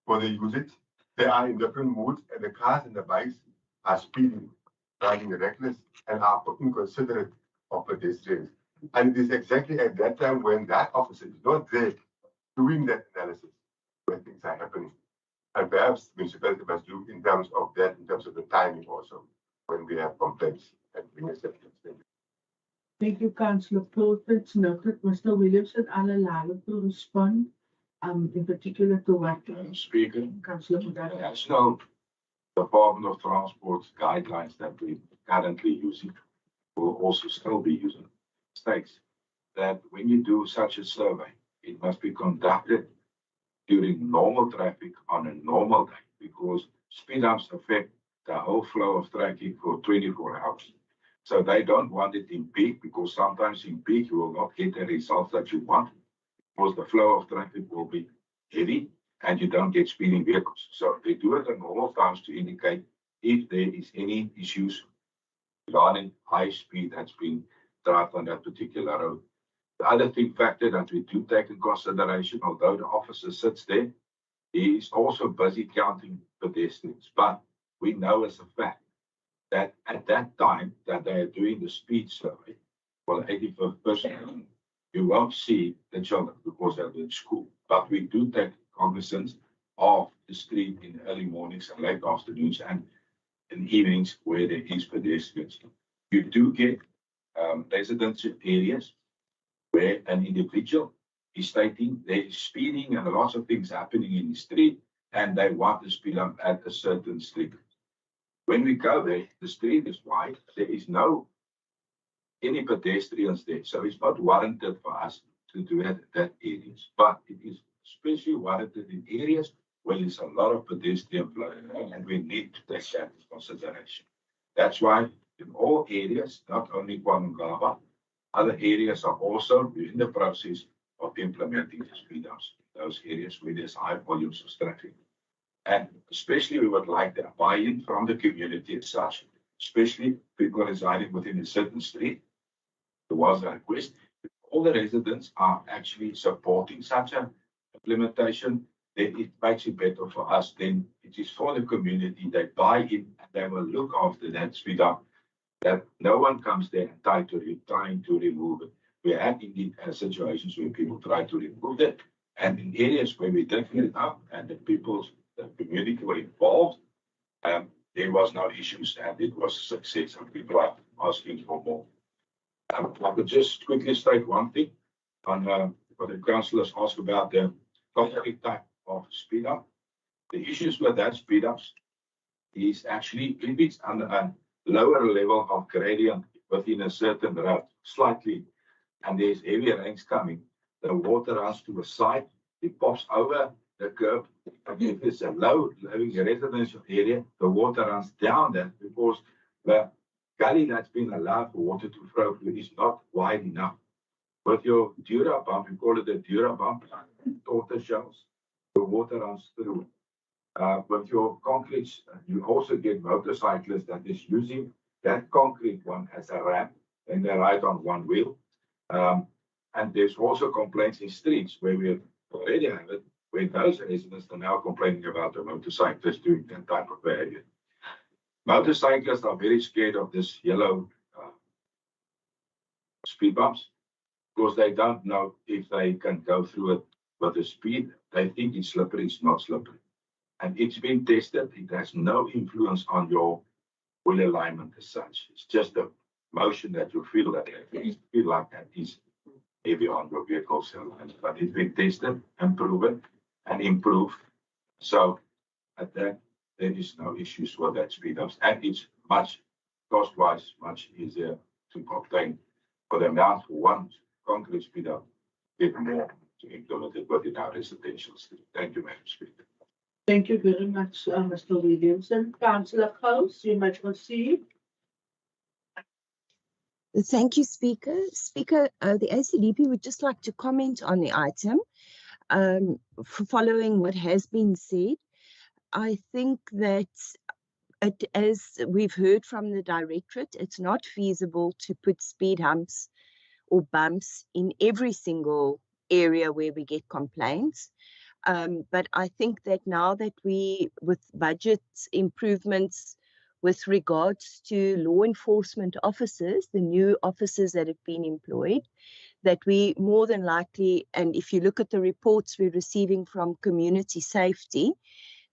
for the usage, they are in different moods, and the cars and the bikes are speeding, driving reckless, and are inconsiderate of pedestrians. And it is exactly at that time when that officer is not there doing that analysis when things are happening. And perhaps the municipality must do in terms of that, in terms of the timing also, when we have complaints and bring a separate thing. Thank you, Councillor Pulpit. Noted, Mr. Williamson, allowed to respond, in particular to what Speaker, Councillor Mudara. as the Department of Transport's guidelines that we're currently using will also still be using, states that when you do such a survey, it must be conducted during normal traffic on a normal day, because speed bumps affect the whole flow of traffic for 24 hours. So they don't want it in peak, because sometimes in peak you will not get the results that you want, because the flow of traffic will be heavy and you don't get speeding vehicles. So they do it at normal times to indicate if there is any issues regarding high speed that's been driven on that particular road. The other factor that we do take in consideration, although the officer sits there, he is also busy counting pedestrians. But we know as a fact that at that time that they are doing the speed survey for the 85th person, you won't see the children because they're in school. But we do take cognizance of the street in early mornings and late afternoons and in evenings where there is pedestrians. You do get residential areas where an individual is stating there is speeding and lots of things happening in the street and they want to speed up at a certain street. When we go there, the street is wide, there is no any pedestrians there, so it's not warranted for us to do it at that areas, but it is especially warranted in areas where there's a lot of pedestrian flow and we need to take that into consideration. That's why in all areas, not only KwaZulu-Natal, other areas are also in the process of implementing the speed bumps, those areas where there's high volumes of traffic. And especially we would like the buy-in from the community as such, especially people residing within a certain street, there was a request. All the residents are actually supporting such an implementation, then it makes it better for us. Then it is for the community. They buy in and they will look after that speed up, that no one comes there and trying to remove it. We had indeed situations where people try to remove it, and in areas where we didn't get it up and the community were involved, there was no issues and it was a success, and people are asking for more. I could just quickly state one thing on what the councillors asked about the concrete type of speed up. The issues with that speed ups is actually if it's on a lower level of gradient within a certain route, slightly, and there's heavy rains coming, the water runs to the side, it pops over the curb. And if it's a low living residential area, the water runs down that because the gully that's been allowed for water to flow through is not wide enough. With your Dura bump, we call it a Dura bump, tortoise shells, the water runs through. With your concrete, you also get motorcyclists that is using that concrete one as a ramp, and they ride on one wheel. And there's also complaints in streets where we already have it, where those residents are now complaining about the motorcyclists doing that type of behavior. Motorcyclists are very scared of this yellow speed bumps because they don't know if they can go through it with the speed. They think it's slippery, it's not slippery. And it's been tested. It has no influence on your wheel alignment as such. It's just the motion that you feel that you feel like that is heavy on your vehicle's alignment. But it's been tested and proven and improved. So at that, there is no issues with that speed ups. And it's much cost-wise, much easier to obtain for the amount for one concrete speed up, get more to implement it within our residential street. Thank you, Madam Speaker. Thank you very much, Mr. Williamson. Councillor Coase, you may proceed. Thank you, Speaker. Speaker, the ACDP would just like to comment on the item. Following what has been said, I think that as we've heard from the Directorate, it's not feasible to put speed humps or bumps in every single area where we get complaints. But I think that now that we, with budget improvements with regards to law enforcement officers, the new officers that have been employed, that we more than likely, and if you look at the reports we're receiving from community safety,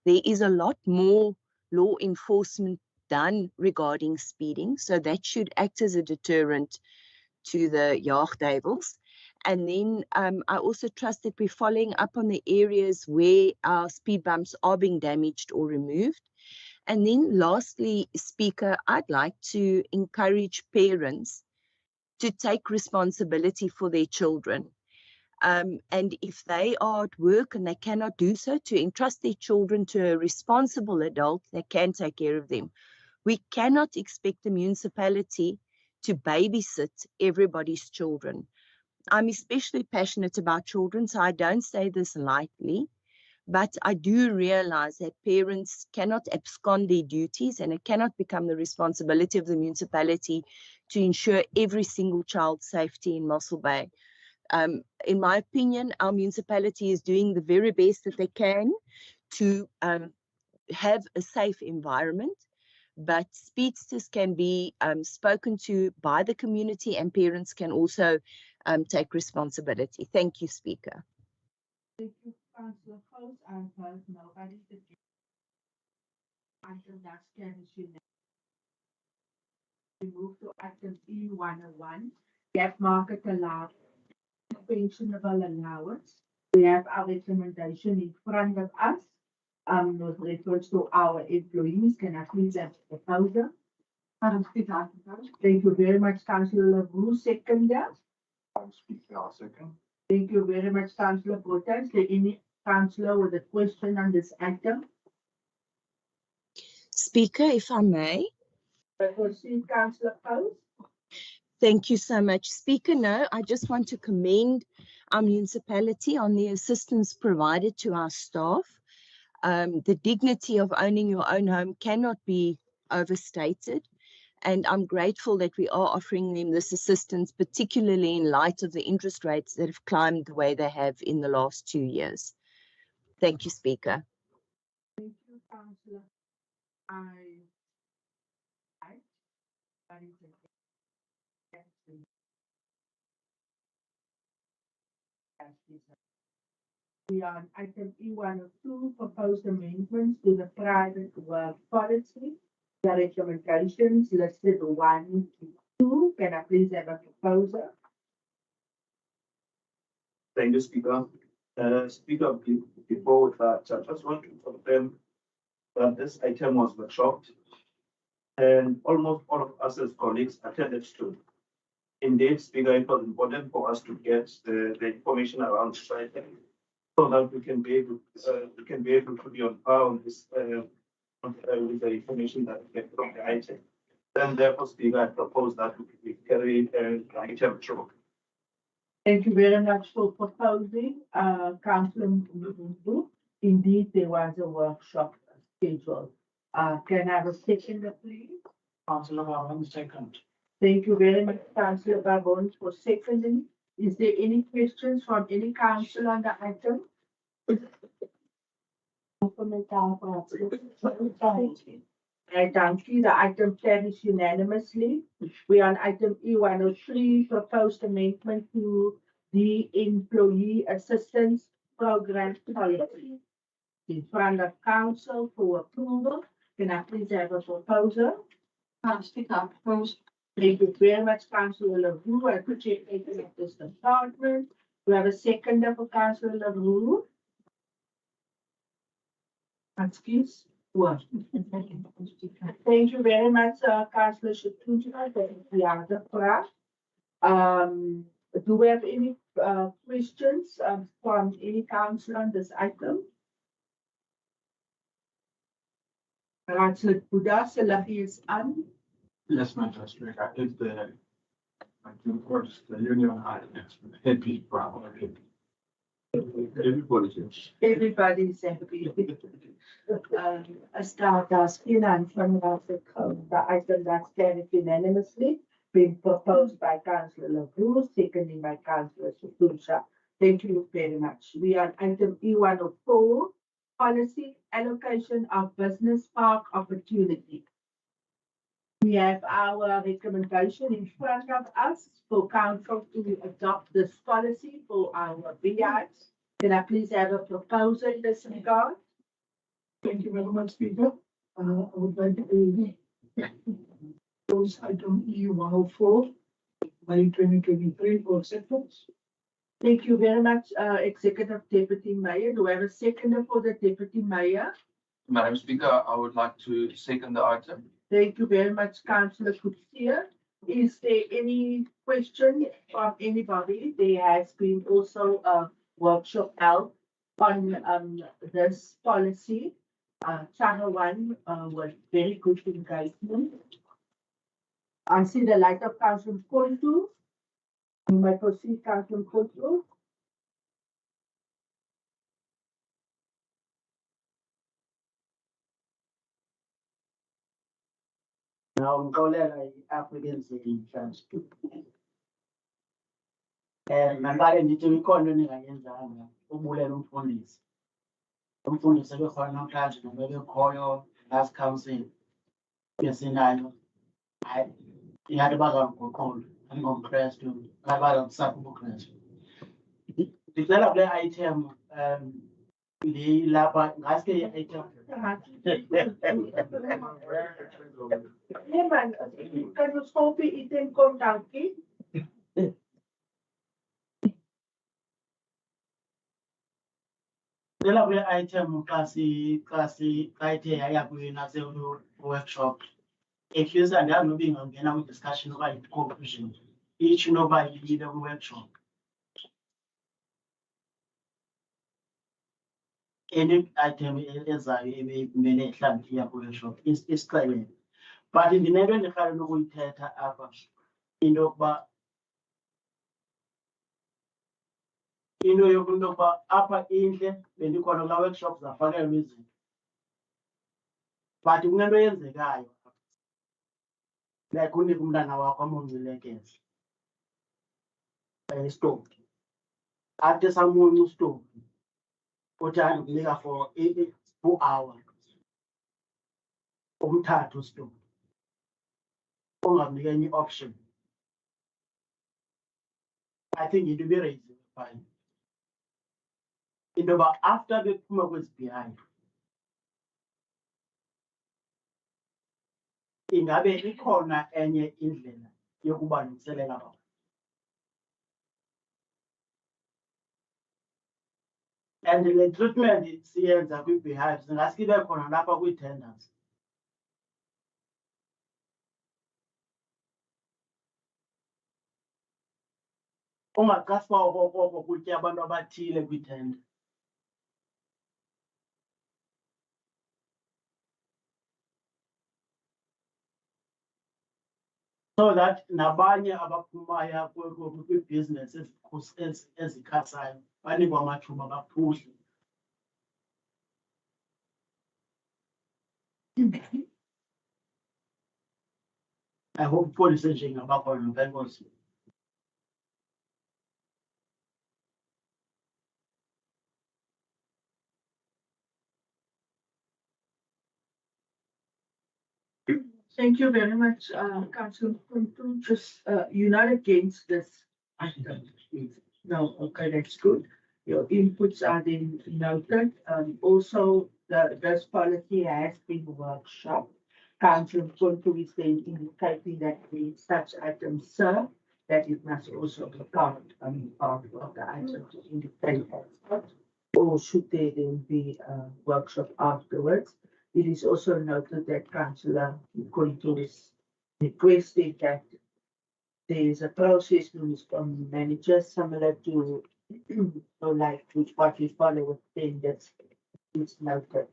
there is a lot more law enforcement done regarding speeding. So that should act as a deterrent to the jaagduivels. And then I also trust that we're following up on the areas where our speed bumps are being damaged or removed. And then lastly, Speaker, I'd like to encourage parents to take responsibility for their children. And if they are at work and they cannot do so, to entrust their children to a responsible adult that can take care of them. We cannot expect the municipality to babysit everybody's children. I'm especially passionate about children, so I don't say this lightly, but I do realize that parents cannot abscond their duties, and it cannot become the responsibility of the municipality to ensure every single child's safety in Mossel Bay. In my opinion, our municipality is doing the very best that they can to have a safe environment, but speedsters can be spoken to by the community, and parents can also take responsibility. Thank you, Speaker. Thank you, Councillor Coase. I've heard nobody to do until that's carried. We move to item E101, gap market allowance, pensionable allowance. We have our recommendation in front of us with reference to our employees. Can I please have the proposal? Thank you very much, Councillor Leroux. Seconder. Speaker, I'll second. Thank you very much, Councillor Botha. Is there any councillor with a question on this item? Speaker, if I may. Proceed, Councillor Coase. Thank you so much, Speaker. No, I just want to commend our municipality on the assistance provided to our staff. The dignity of owning your own home cannot be overstated. And I'm grateful that we are offering them this assistance, particularly in light of the interest rates that have climbed the way they have in the last 2 years. Thank you, Speaker. Thank you, Councillor. We are on item E102, proposed amendments to the private work policy. The recommendations listed 1 to 2. Can I please have a proposal? Thank you, Speaker. Speaker, before we start, I just want to confirm that this item was workshopped and almost all of us as colleagues attended to. Indeed, Speaker, it was important for us to get the information around this item so that we can be able to be on par on this with the information that we get from the item. Then therefore, Speaker, I propose that we carry the item through. Thank you very much for proposing, Councillor Mbudu. Indeed, there was a workshop scheduled. Can I have a second, please? Councillor Baron, second. Thank you very much, Councillor Baron, for seconding. Is there any questions from any councillor on the item? Thank you. The item carries unanimously. We are on item E103, proposed amendment to the Employee Assistance Program policy. In front of council for approval. Can I please have a proposal? Speaker, proposed. Thank you very much, Councillor LaRue. I appreciate this department. We have a seconder for Councillor LaRue. Excuse. What? Thank you very much, Councillor Shatuja. The other part. Do we have any questions from any councillor on this item? Councillor Buddha, Salafi is on. Yes, Madam Speaker, if the union arguments with the headpiece problem. Everybody's happy. As finance from the item that's carried unanimously, being proposed by Councillor LaRue, seconded by Councillor Shatuja. Thank you very much. We are on item E104, policy allocation of business park opportunity. We have our recommendation in front of us for council to adopt this policy for our BIs. Can I please have a proposal in this regard? Thank you very much, Speaker. I would like to propose item E104 by 2023 for acceptance. Thank you very much, Executive Deputy Mayor. Do I have a seconder for the Deputy Mayor? Madam Speaker, I would like to second the item. Thank you very much, Councillor Kutsia. Is there any question from anybody? There has been also a workshop held on this policy. Channel 1 was very good engagement. I see the light of Councillor Kotu. You may proceed, Councillor Kotu. Now, ngixolela i-African Civil Transport. Ngaqale ngithi ikhona ningayenzanga ubulela umfundisi. Umfundisi ebekhona namhlanje noma bekhoyo last council besinayo. Hayi, ingathi bazamguqula, angingomKrestu, ngathi bazamsapha ubuKrestu. Ngicela kule item le lapha ngaske i-item. Nee man, kan ons kopie item kom dankie. Ngicela kule item xa ithe yaya kuyinase workshop. At least andazi noba ingangena kwi-discussion okanye i-conclusion. Each noba iyile kwi-workshop. Any item ezayo ebemele mhlawumbe iya kwi-workshop isixelele. But ndinento endirhalela ukuyithetha apha into yokuba apha indle bendikhona kulaa workshop zafakelwa izinto. But kunento eyenzekayo. like unika umntana wakho amonzilekeza esitopi athi samunye usitopi uthi andikunika for 2 hours umthathu usitopi ungamnika enye option. I think it will be raised fine. Into yoba after bephuma kwezi-BI ingabe ikhona enye indlela yokubalungiselela abantu. And le treatment siyenza kwi-beehives ingaske ibe khona lapha kwii-tenders. Ungaqashwa okoko kutya abantu abathile kwii-tender. So that nabanye abaphumayo kwii-business ezikhasayo banikwe amathuba baphuhle. I hope policy njengabakhona because Thank you very much, Councillor Kuntu. Just, you're not against this item? No, okay, that's good. Your inputs are then noted. Also, this policy has been workshopped. Councillor Kuntu is then indicating that when such items serve, that it must also be part of the item to indicate that. Or should there then be a workshop afterwards? It is also noted that Councillor Kuntu is requesting that there is a process from managers similar to like what we follow with tenders. It's noted.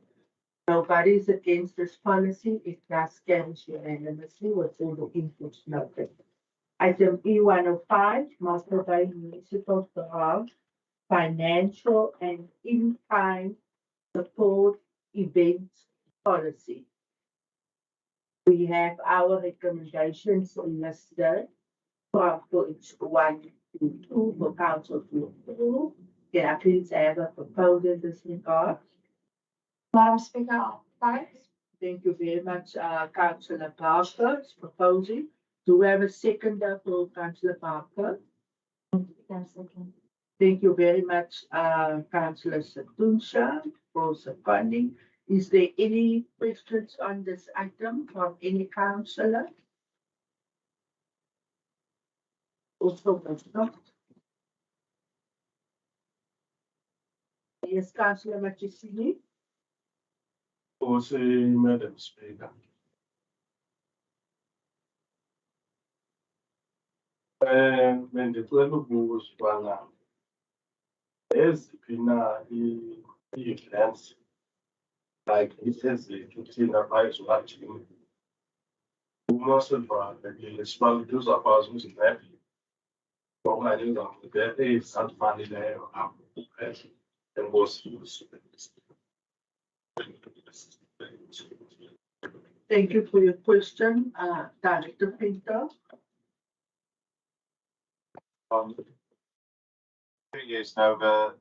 Nobody is against this policy. It does carries unanimously with all the inputs noted. Item E105, Master by Municipal Grant, Financial and in-kind support events policy. We have our recommendations listed for each 1 to 2 for council to approve. Can I please have a proposal in this regard? Madam Speaker, thanks. Thank you very much, Councillor Parker is proposing. Do we have a seconder for Councillor Parker? Thank you very much, Councillor Satunsha for seconding. Is there any questions on this item from any councillor? Also, not. Yes, Councillor Machisini. Also, Madam Speaker. When the 12 moves were there's been events like it says in a price watching. Mossel, the municipalities of us who's happy. So I knew that there is some money there and was Thank you for your question, Director Pinto. Yes, now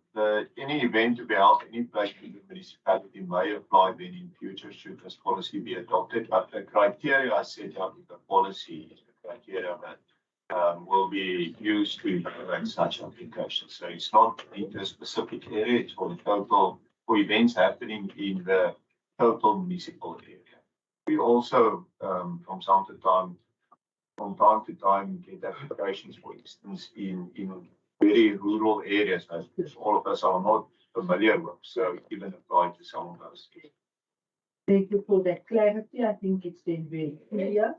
any event to be held any place in the municipality may apply then in future should this policy be adopted. But the criteria I set out in the policy is the criteria that will be used to evaluate such applications. So it's not in a specific area, it's for the total for events happening in the total municipal area. We also from time to time get applications, for instance, in very rural areas as all of us are not familiar with, so even apply to some of those. Thank you for that clarity. I think it's been very clear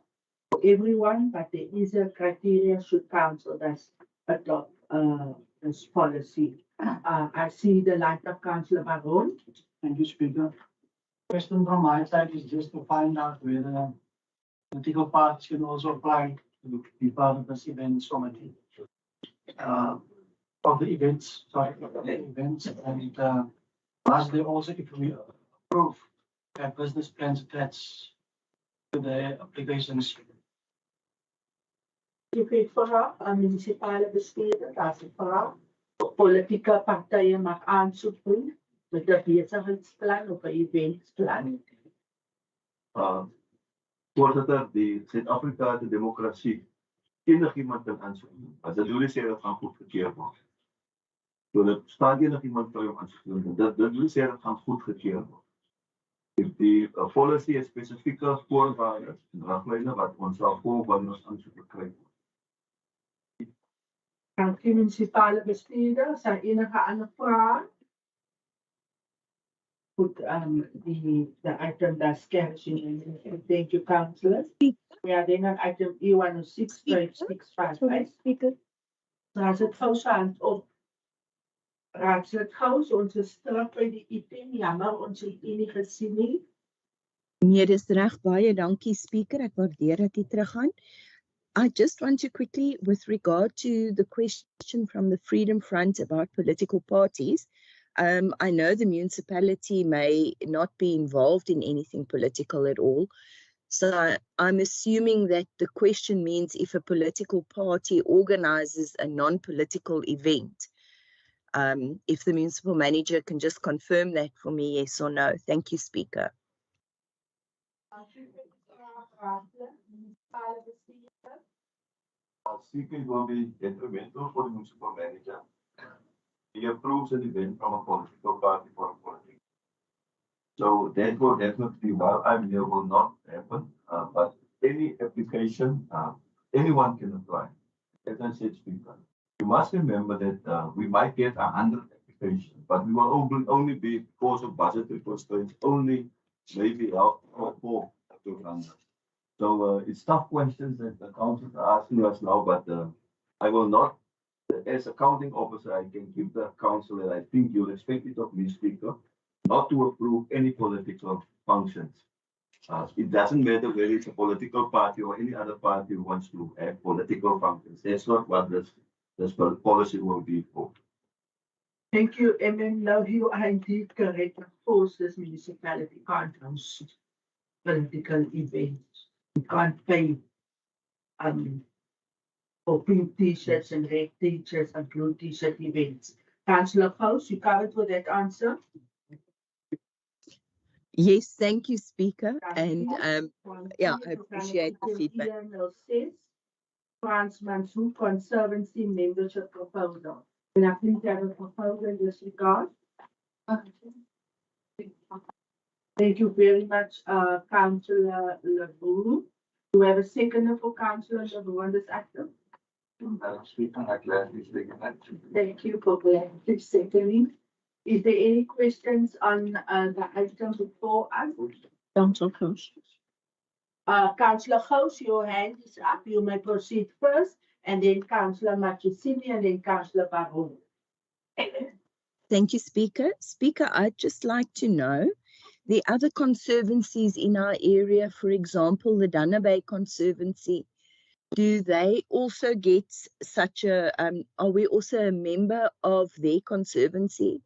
for everyone, but there is a criteria should council thus adopt this policy. I see the light of Councillor Baron. Thank you, Speaker. Question from my side is just to find out whether political parties can also apply to be part of this events committee. Of the events, and must they also, if we approve their business plans attached to the applications, Je weet vooral aan municipale bestuurder, daar is vooral politieke partijen mag aanzoek doen met een bezigheidsplan of een eventsplan. Voorzitter, die Zuid-Afrikaanse democratie, iemand kan aanzoeken. Als de jullie zeggen dat gaan goedgekeurd worden. Door het staat iemand kan je aanzoeken. Dat jullie zeggen dat gaan goedgekeurd worden. Die policy is specifieke voorwaarden, richtlijnen wat ons zal voorwaarden als aanzoeken krijgen. Dank u, municipale bestuurder. Zijn enige andere vragen? Goed, the item that's carrying. Thank you, councillor. We are then on item E106-565. Speaker. Raad het gauw aan op. Raad het gauw, onze straf by die item, jammer, ons het nie gesien nie. Nee, dis reg, baie dankie Speaker. Ek waardeer dat jy teruggaan. I just want to quickly, with regard to the question from the Freedom Front about political parties, I know the municipality may not be involved in anything political at all. So I'm assuming that the question means if a political party organizes a non-political event. If the municipal manager can just confirm that for me, yes or no. Thank you, Speaker. Speaker will be detrimental for the municipal manager. He approves an event from a political party for a political. So that will definitely, while I'm here, will not happen. But any application, anyone can apply. As I said, Speaker, you must remember that we might get 100 applications, but we will only be, because of budgetary constraints, only maybe out or 4 to 100. So it's tough questions that the council are asking us now, but I will not, as a counting officer, I can give the council, and I think you'll expect it of me, Speaker, not to approve any political functions. It doesn't matter whether it's a political party or any other party who wants to have political functions. That's not what this policy will be for. Thank you, and now you are indeed correct. Of course, this municipality can't host political events. We can't pay for pink t-shirts and red t-shirts and blue t-shirt events. Councillor House, you covered with that answer? Yes, thank you, Speaker. And yeah, I appreciate the feedback. France Mansour Conservancy membership proposal. And I think that a proposal in this regard. Thank you very much, Councillor Leroux. Do we have a seconder for Councillor Leroux on this item? Madam Speaker, I gladly second that. Thank you for gladly seconding. Is there any questions on the item before us? Councillor House. Councillor House, your hand is up. You may proceed first, and then Councillor Machusini, and then Councillor Baron. Thank you, Speaker. Speaker, I'd just like to know the other conservancies in our area, for example, the Dunna Bay Conservancy, do they also get such a, are we also a member of their conservancy?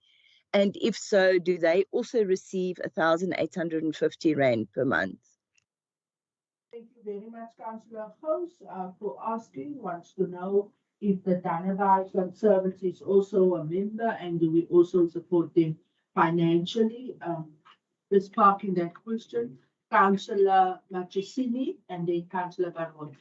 And if so, do they also receive 1,850 Rand per month? Thank you very much, Councillor House, for asking. Wants to know if the Dunna Bay Conservancy is also a member, and do we also support them financially? Just parking that question. Councillor Machusini, and then Councillor Baron.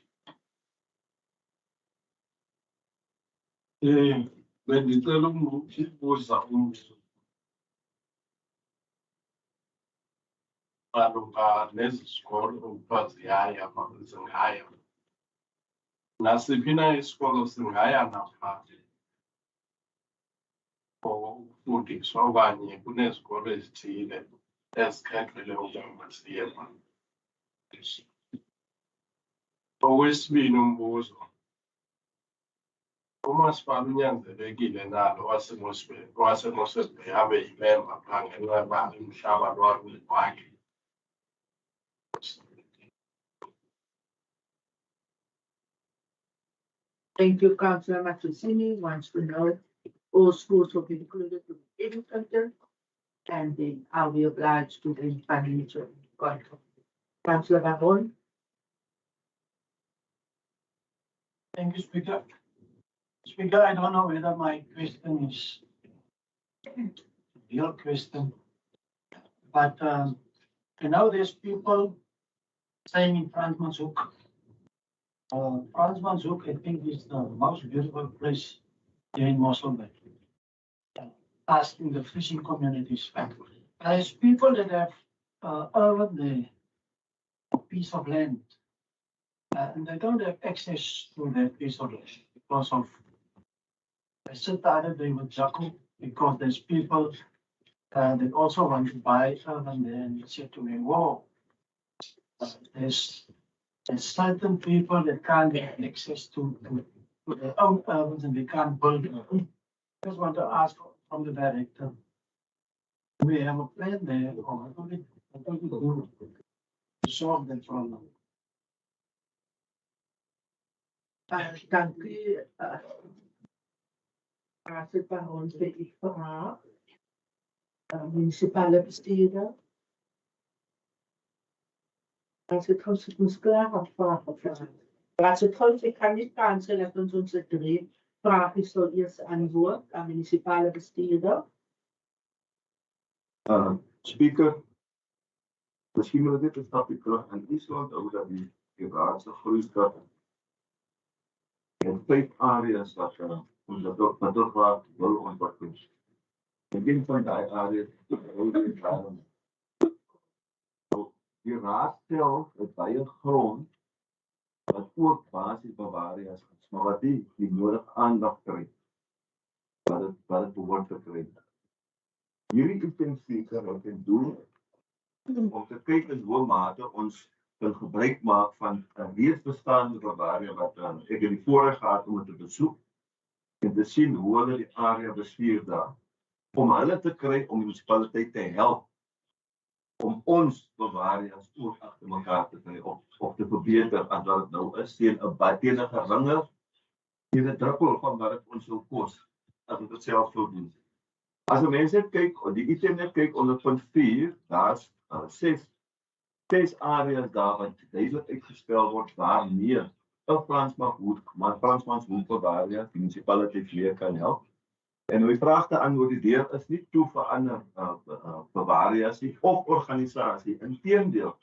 Bendicela ukubuza umbuzo malunga nezi zikolo okuthiwa ziyaya zingaya. Nasiphi na isikolo singaya naphandle for ukufundiswa okanye kunezikolo ezithile ezikhethele ukuba siye phambili. Okwesibini umbuzo. Umasipala unyanzelekile nalo waseMossel abe yimemba phaa ngenxa yoba umhlaba lwakhe. Thank you, Councillor Machusini. Wants to know if all schools will be included in the educator, and then are we obliged to the financial contract? Councillor Baron. Thank you, Speaker. Speaker, I don't know whether my question is a real question, but I know there's people saying in Fransmanshoek, Fransmanshoek, I think is the most beautiful place here in Mossel Bay. Asking the fishing communities. There's people that have owned a piece of land and they don't have access to that piece of land because of, I said the other day with Jaco, because there's people that also want to buy urban land. He said to me, whoa, there's certain people that can't get access to their own urbans and they can't build. I just want to ask from the director, do we have a plan there or what do we do to solve that problem? Dank u, Raadsbaron vir u vraag. Municipale bestuurder. Raadsgenoot, ek moes klaar wat vraag gevra. Raadsgenoot, ek kan nie kanse dat ons onze 3 vragen sal eers antwoord aan municipale bestuurder. Speaker, misschien wil ik dit een stapje terug aan Island, ook dat die raadse groeiskracht en 5 areas dat ons dat waar wil ontwikkelen. En een van die areas die raad stel het baie grond wat ook basis Bavaria's is, maar wat die nodig aandag kry wat het behoort te kry. Hierdie intensie wat ek doen om te kyk in hoe mate ons kan gebruik maak van 'n reeds bestaande Bavaria wat ek in die voorreg gehad om te besoek en te sien hoe hulle die area bestuur daar om hulle te kry om die munisipaliteit te help om ons Bavaria's ook agter mekaar te kry of te verbeter as wat het nou is teen 'n geringer teen 'n druppel van wat dit ons sou kos as ons dit self sou doen. As mense kyk, die item net kyk onder punt 4, daar's 6 areas daar wat duidelik uitgespel word waarmee 'n Fransmanshoek Bavaria die municipaliteit weer kan help. En die vraag te antwoord die deur is nie toe vir ander Bavaria's nie of organisasie. Inteendeel,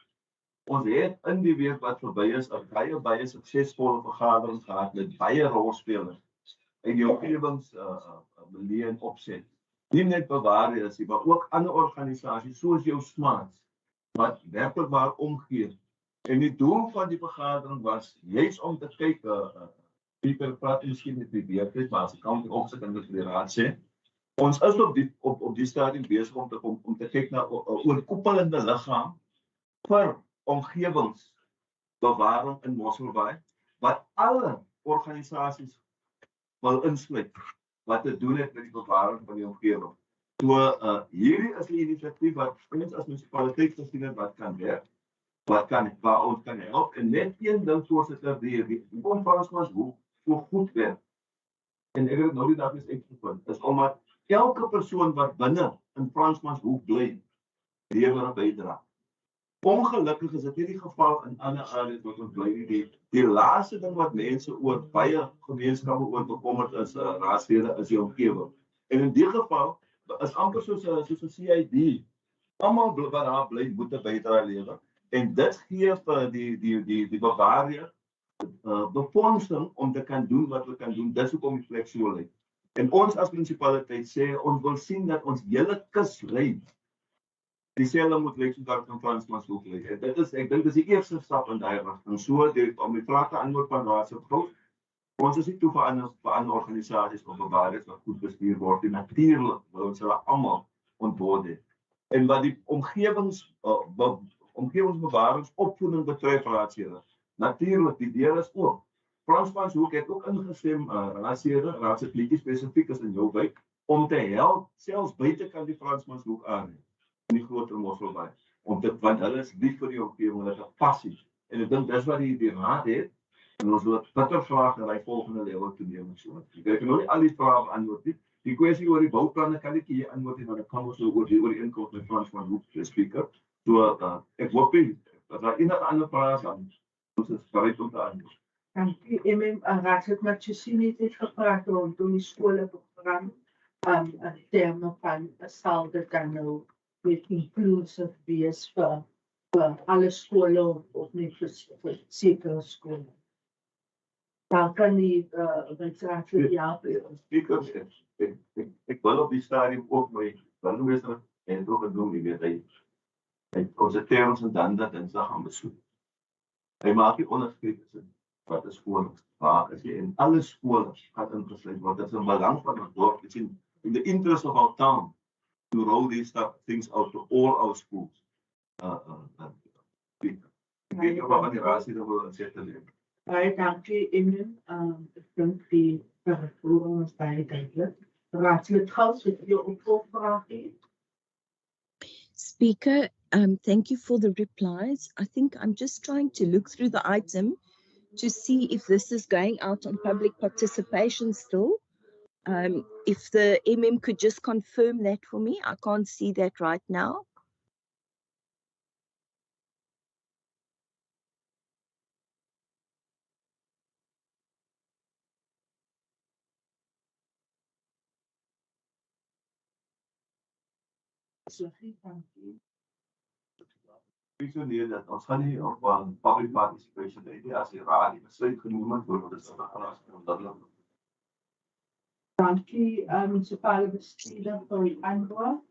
ons het in die week wat verby is 'n baie suksesvolle vergadering gehad met baie rolspelers uit die omgewingsmilieu en opset. Nie net Bavaria's nie, maar ook ander organisasies soos jou Smaats wat werklik waar omgee. En die doel van die vergadering was juist om te kyk, Pieter praat miskien met die beurtheid, maar as ek kan opsit en dit vir die raad sê, ons is op die stadium besig om te kyk na 'n oorkoepelende liggaam vir omgewingsbewaring in Mossel Bay, wat alle organisasies wil insluit wat te doen het met die bewaring van die omgewing. So hierdie is 'n inisiatief wat ons as munisipaliteit gesien het wat kan werk, waar ons kan help. En net een ding voorsitter, die Fransmanshoek so goed werk. En ek het nou die dag eens uitgevind, is omdat elke persoon wat binne in Fransmanshoek bly, lewer 'n bydrae. Ongelukkig is dit nie die geval in ander areas wat ons bly nie. Die laaste ding wat mense oor baie gemeenskappe oor bekommerd is, raadslede, is die omgewing. En in die geval is amper soos 'n CID. Almal wat daar bly moet 'n bydrae lewer. En dit gee vir die Bavaria befondsing om te kan doen wat we kan doen. Dis hoekom die plek so lyk. En ons as munisipaliteit sê ons wil sien dat ons hele kuslyn dieselfde moet lyk soos wat in Fransmanshoek lyk. En dit is, ek dink dis die eerste stap in daai rigting. So om die vraag te antwoord van Raadsgenoot, ons is nie toe vir ander organisasies of Bavaria's wat goed bestuur word. En natuurlik wil ons hulle almal ontboord het. En wat die omgewingsbewaringsopvoeding betref, raadslede, natuurlik, die deur is oop. Fransmanshoek het ook ingestem, raadslede spesifiek is in jou wijk, om te help, selfs buitekant die Fransmanshoek aan, in die groter Mossel Bay, want hulle is lief vir die omgewing, hulle is 'n passie. En ek dink dis wat die raad het, en ons wil bitter graag na die volgende level toe neem. So, ek kan nog nie al die vrae beantwoord nie. Die kwessie oor die bouplanne kan ek hier antwoord nie, want ek kan ons oor die inkomste met Fransmanshoek speaker. So, ek hoop nie, dat daar enige ander vrae is, ons is bereid om te antwoord. Dankie. Raadslid Matjusini het gepraat rondom die skoleprogram. In terme van sal dit dan nou met inclusive wees vir alle skole of net vir sekere skole. Dan kan die raadslid help. Speaker, ek wil op die stadium ook my burgemeester en ook genoem, jy weet, hy konsentreer ons en dan dat dinsdag gaan besoek. Hy maak nie onderskeid tussen wat 'n skool waar as jy in alle skole gaan ingesluit word. Dit is 'n belang van 'n dorp. It's in the interest of our town to roll these things out to all our schools. Ek weet nie wat die raadslid wil sê te doen. Baie dankie, ek dink die vervoering is baie duidelik. Raadslid Gous, het jy 'n opvolgvraag hê? Speaker, thank you for the replies. I think I'm just trying to look through the item to see if this is going out on public participation still. If the MM could just confirm that for me. I can't see that right now. Visioneer dat ons gaan nie op public participation hê as die raad die besluit genoem het oor wat is dat. Dankie, munisipale bestuurder vir die antwoord.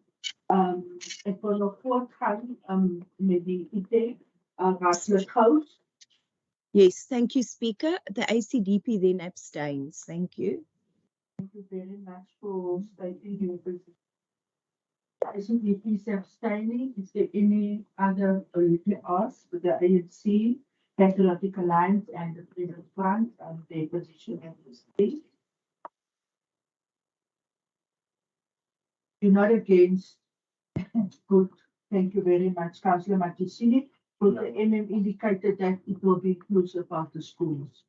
Ek wil nog voortgaan met die idee. Raadslid Gous. Yes, thank you, Speaker. The ACDP then abstains. Thank you. Thank you very much for stating your position. The ACDP is abstaining. Is there any other, let me ask, with the ANC, Patriotic Alliance and the Freedom Front and their position at this stage? You're not against. Good. Thank you very much, Councillor Matjusini. But the MM indicated that it will be inclusive of the schools.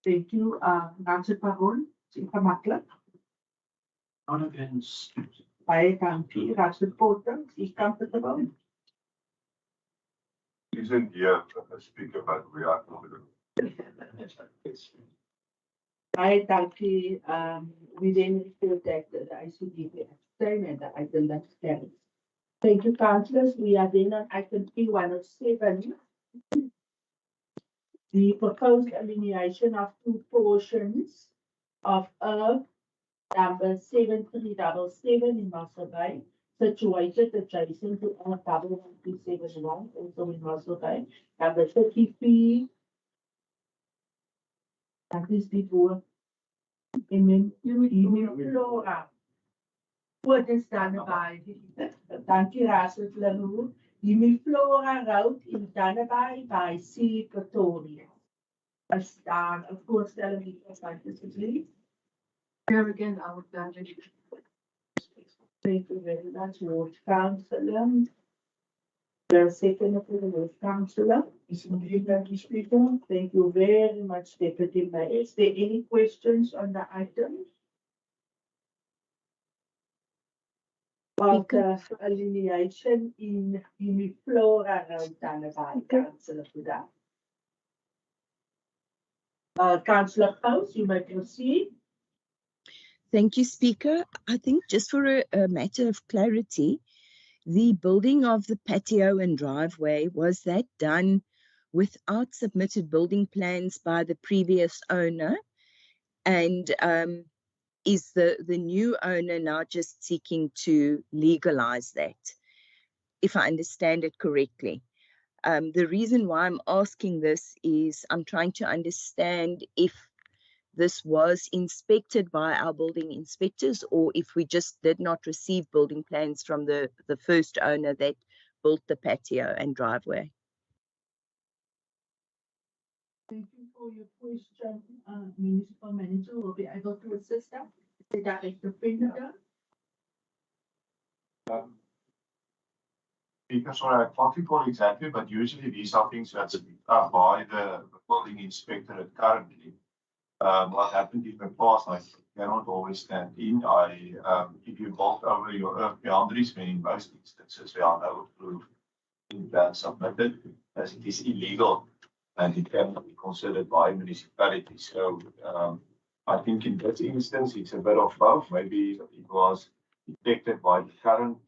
Thank you. Raadslid Baron, is gemakkelijk? Not against. Baie dankie. Raadslid Porter, is comfortable? Isn't here, Speaker, but we are confident. Baie dankie. We then report that the ICDP abstain and the item that stands. Thank you, councillors. We are then on item P107. The proposed alienation of two portions of earth number 7377 in Mossel Bay, situated adjacent to earth 11271, also in Mossel Bay, number 33. That is before. And then Flora. What is done by Thank you, Raadslid Leroux. Flora Road in Dannebai by C. Pretoria. As daar een voorstelling van discipline. Here again, I would gladly. Thank you very much, Lord Councillor. The second of the Lord Councillor is indeed Deputy Speaker. Thank you very much, Deputy Mayor. Is there any questions on the item? Of the alienation in Flora Road, Dannebai, Councillor Buda. Councillor Gous, you may proceed. Thank you, Speaker. I think just for a matter of clarity, the building of the patio and driveway, was that done without submitted building plans by the previous owner? And is the new owner now just seeking to legalize that, if I understand it correctly? The reason why I'm asking this is I'm trying to understand if this was inspected by our building inspectors or if we just did not receive building plans from the first owner that built the patio and driveway. Thank you for your question. Municipal manager will be able to assist us. The director Pender. Because I can't recall exactly, but usually these are things that's by the building inspector currently. What happened in the past, I cannot always stand in. If you build over your earth boundaries, in most instances, there are no approved plans submitted, as it is illegal and it can be considered by municipality. So I think in this instance, it's a bit of both. Maybe it was detected by the current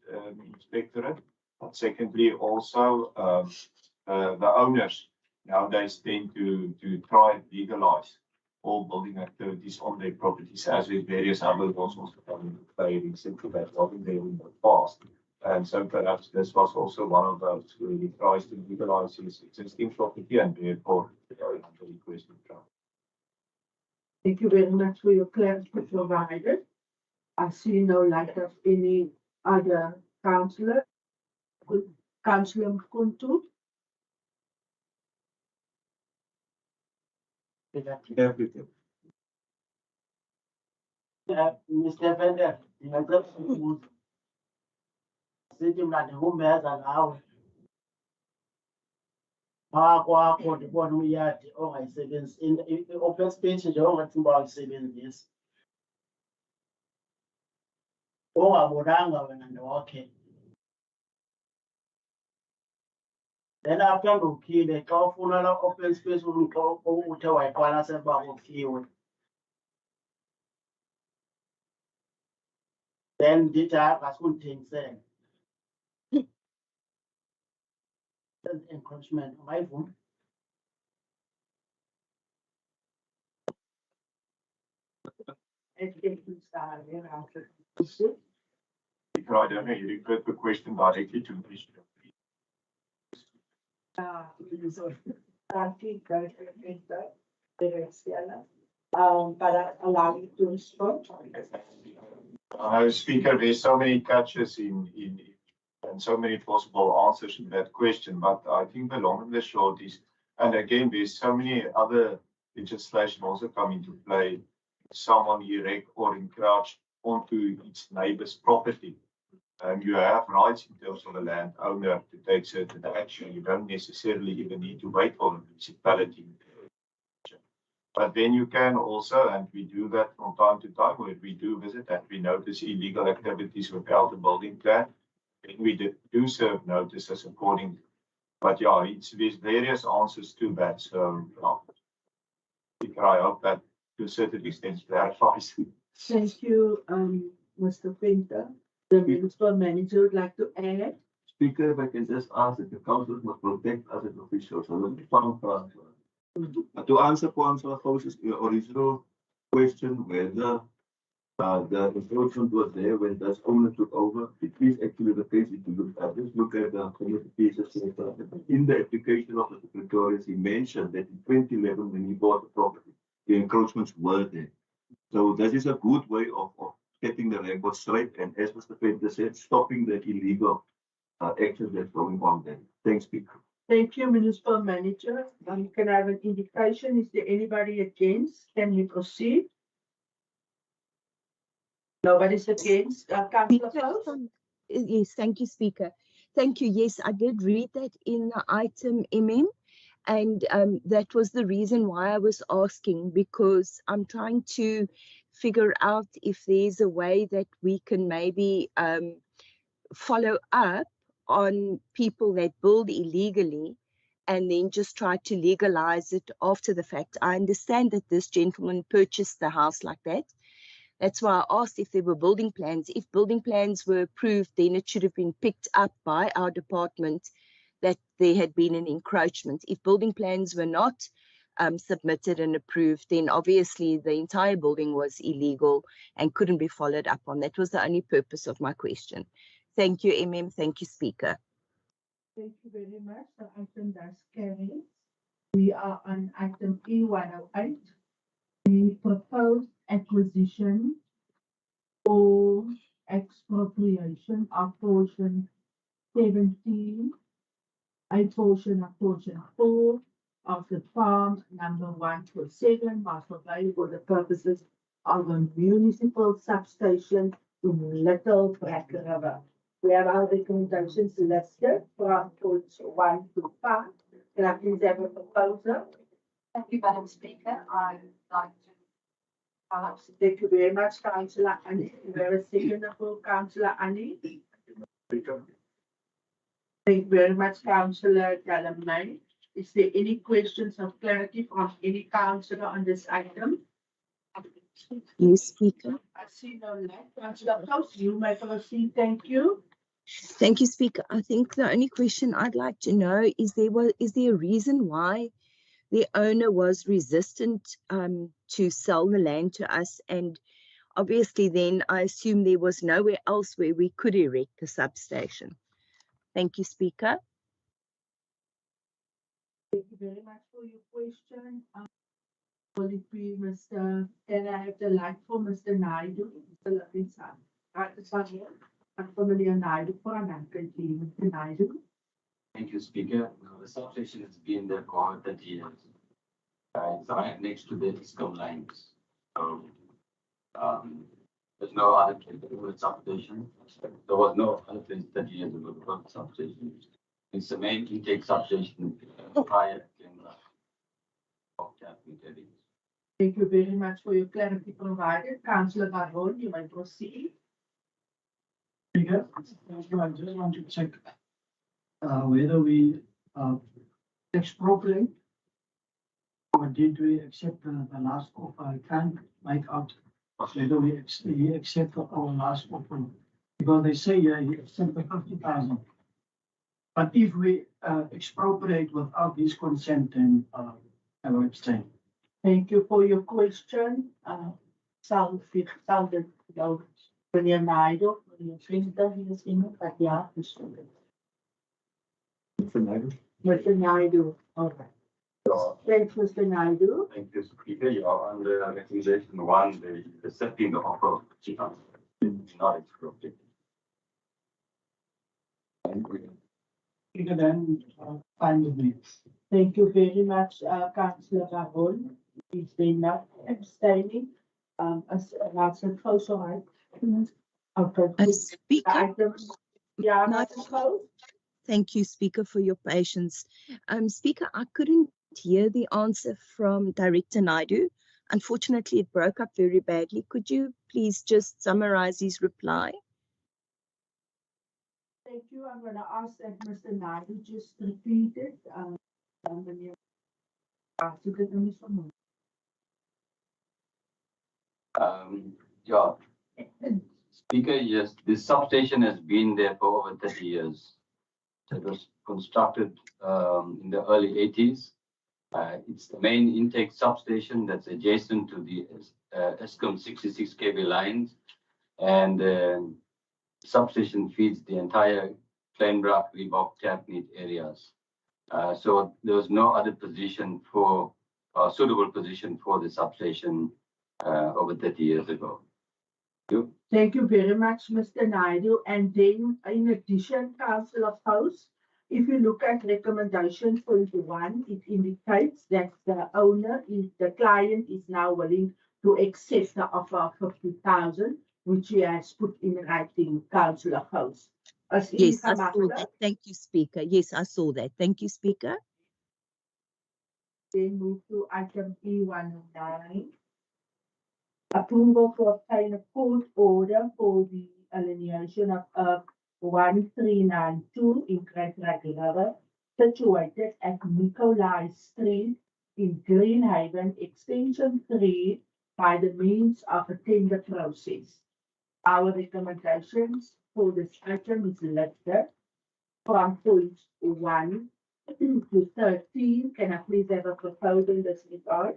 inspectorate. But secondly, also the owners nowadays tend to try and legalize all building activities on their properties, as with various other laws also coming into play recently that wasn't there in the past. And so perhaps this was also one of those where he tries to legalize his existing property and therefore going under request of trial. Thank you very much for your clarity provided. I see no light of any other councillor. Councillor Mkuntu. Everything. Mr. Vender, ngicela ukubuza. Sithi mna ndingumeza nawe. Kwakho ndibona uyadi ongayisebenzisi i-open space nje ongathi uba awuyisebenzisi. Ongabonanga wena ndokhe. Then after ndokhile xa ufuna la open space uthe wayiqwalasela uba kukhiwe. Then ndithi hayi akasundithengisele. Encroachment, ungayivuma? I don't know, you referred the question directly to the issue. Para allow you to respond. Speaker, there's so many catches in and so many possible answers to that question, but I think the long and the short is, and again, there's so many other legislation also come into play. Someone erect or encroach onto its neighbor's property. You have rights in terms of the landowner to take certain action. You don't necessarily even need to wait for the municipality. But then you can also, and we do that from time to time, when we do visit and we notice illegal activities without a building plan, then we do serve notices accordingly. But yeah, there's various answers to that. So I hope that to a certain extent clarifies. Thank you, Mr. Pinter. The municipal manager would like to add. Speaker, if I can just ask that the council must protect us as officials. So let me find to answer Councillor Gouw's original question whether the encroachment was there when this owner took over, it is actually the case if you look at this. Look at the communications in the application of the secretaries, he mentioned that in 2011 when he bought the property, the encroachments were there. So this is a good way of getting the record straight and, as Mr. Penter said, stopping the illegal action that's going on there. Thanks, Speaker. Thank you, Municipal Manager. Can I have an indication? Is there anybody against? Can we proceed? Nobody's against. Yes, thank you, Speaker. Thank you. Yes, I did read that in the item and that was the reason why I was asking, because I'm trying to figure out if there's a way that we can maybe follow up on people that build illegally and then just try to legalize it after the fact. I understand that this gentleman purchased the house like that. That's why I asked if there were building plans. If building plans were approved, then it should have been picked up by our department that there had been an encroachment. If building plans were not submitted and approved, then obviously the entire building was illegal and couldn't be followed up on. That was the only purpose of my question. Thank you, MM. Thank you, Speaker. Thank you very much. The item does carry. We are on item E108, the proposed acquisition or expropriation of portion 17, a portion of portion 4 of the farm number 127, Mossel Bay, for the purposes of a municipal substation in Little Black River. We have our recommendations listed from points 1 to 5. Can I please have a proposal? Thank you, Madam Speaker. I'd like to Thank you very much, Councillor Annie. We have a second for Councillor Annie. Thank you very much, Councillor Delamay. Is there any questions of clarity from any councillor on this item? Yes, Speaker. I see no light. Councillor Klaus, you may proceed. Thank you. Thank you, Speaker. I think the only question I'd like to know is there a reason why the owner was resistant to sell the land to us? And obviously then I assume there was nowhere else where we could erect a substation. Thank you, Speaker. Thank you very much for your question. Will it be Mr. Can I have the light for Mr. Naidu? Mr. Lavinsan. I'm familiar Naidu for an currently Mr. Naidu. Thank you, Speaker. The substation has been there for over 30 years. It's right next to the ISCOM lines. So, there's no other place to put a substation. There was no other place 30 years ago to put a substation. It's the main intake substation prior to Thank you very much for your clarity provided. Councillor Baron, you may proceed. Speaker, I just want to check whether we expropriate or did we accept the last offer. I can't make out whether we accept our last offer, because they say he accepted 50,000. But if we expropriate without his consent, then I will abstain. Thank you for your question. Sounded meneer Naidu, meneer Venter hier is iemand wat ja gesproken. Mr. Naidu, all right. Thanks, Mr. Naidu. Thank you, Speaker. You are on the recommendation 1, the accepting the offer of chief not expropriated. Thank you. Speaker, then fine with me. Thank you very much, Councillor Baron. He's been not abstaining. As a close right. Okay. Speaker. Yeah, Thank you, Speaker, for your patience. Speaker, I couldn't hear the answer from Director Naidu. Unfortunately, it broke up very badly. Could you please just summarize his reply? Thank you. I'm going to ask that Mr. Naidu just repeat it. Yeah. Speaker, yes, this substation has been there for over 30 years. It was constructed in the early 80s. It's the main intake substation that's adjacent to the ESCOM 66 kV lines, and the substation feeds the entire Kleinbrak, Reebok, Tapneat areas. So there was no other position for suitable position for the substation over 30 years ago. Thank you very much, Mr. Naidu. And then, in addition, Councillor House, if you look at recommendation 21, it indicates that the client is now willing to accept the offer of 50,000, which he has put in writing, Councillor House. Yes, I saw that. Thank you, Speaker. Yes, I saw that. Thank you, Speaker. Then move to item E109. Approval to obtain a court order for the alienation of 1392 in Great River, situated at Nicolai Street in Greenhaven, Extension 3, by the means of a tender process. Our recommendations for this item is listed from points 1 to 13. Can I please have a proposal in this regard?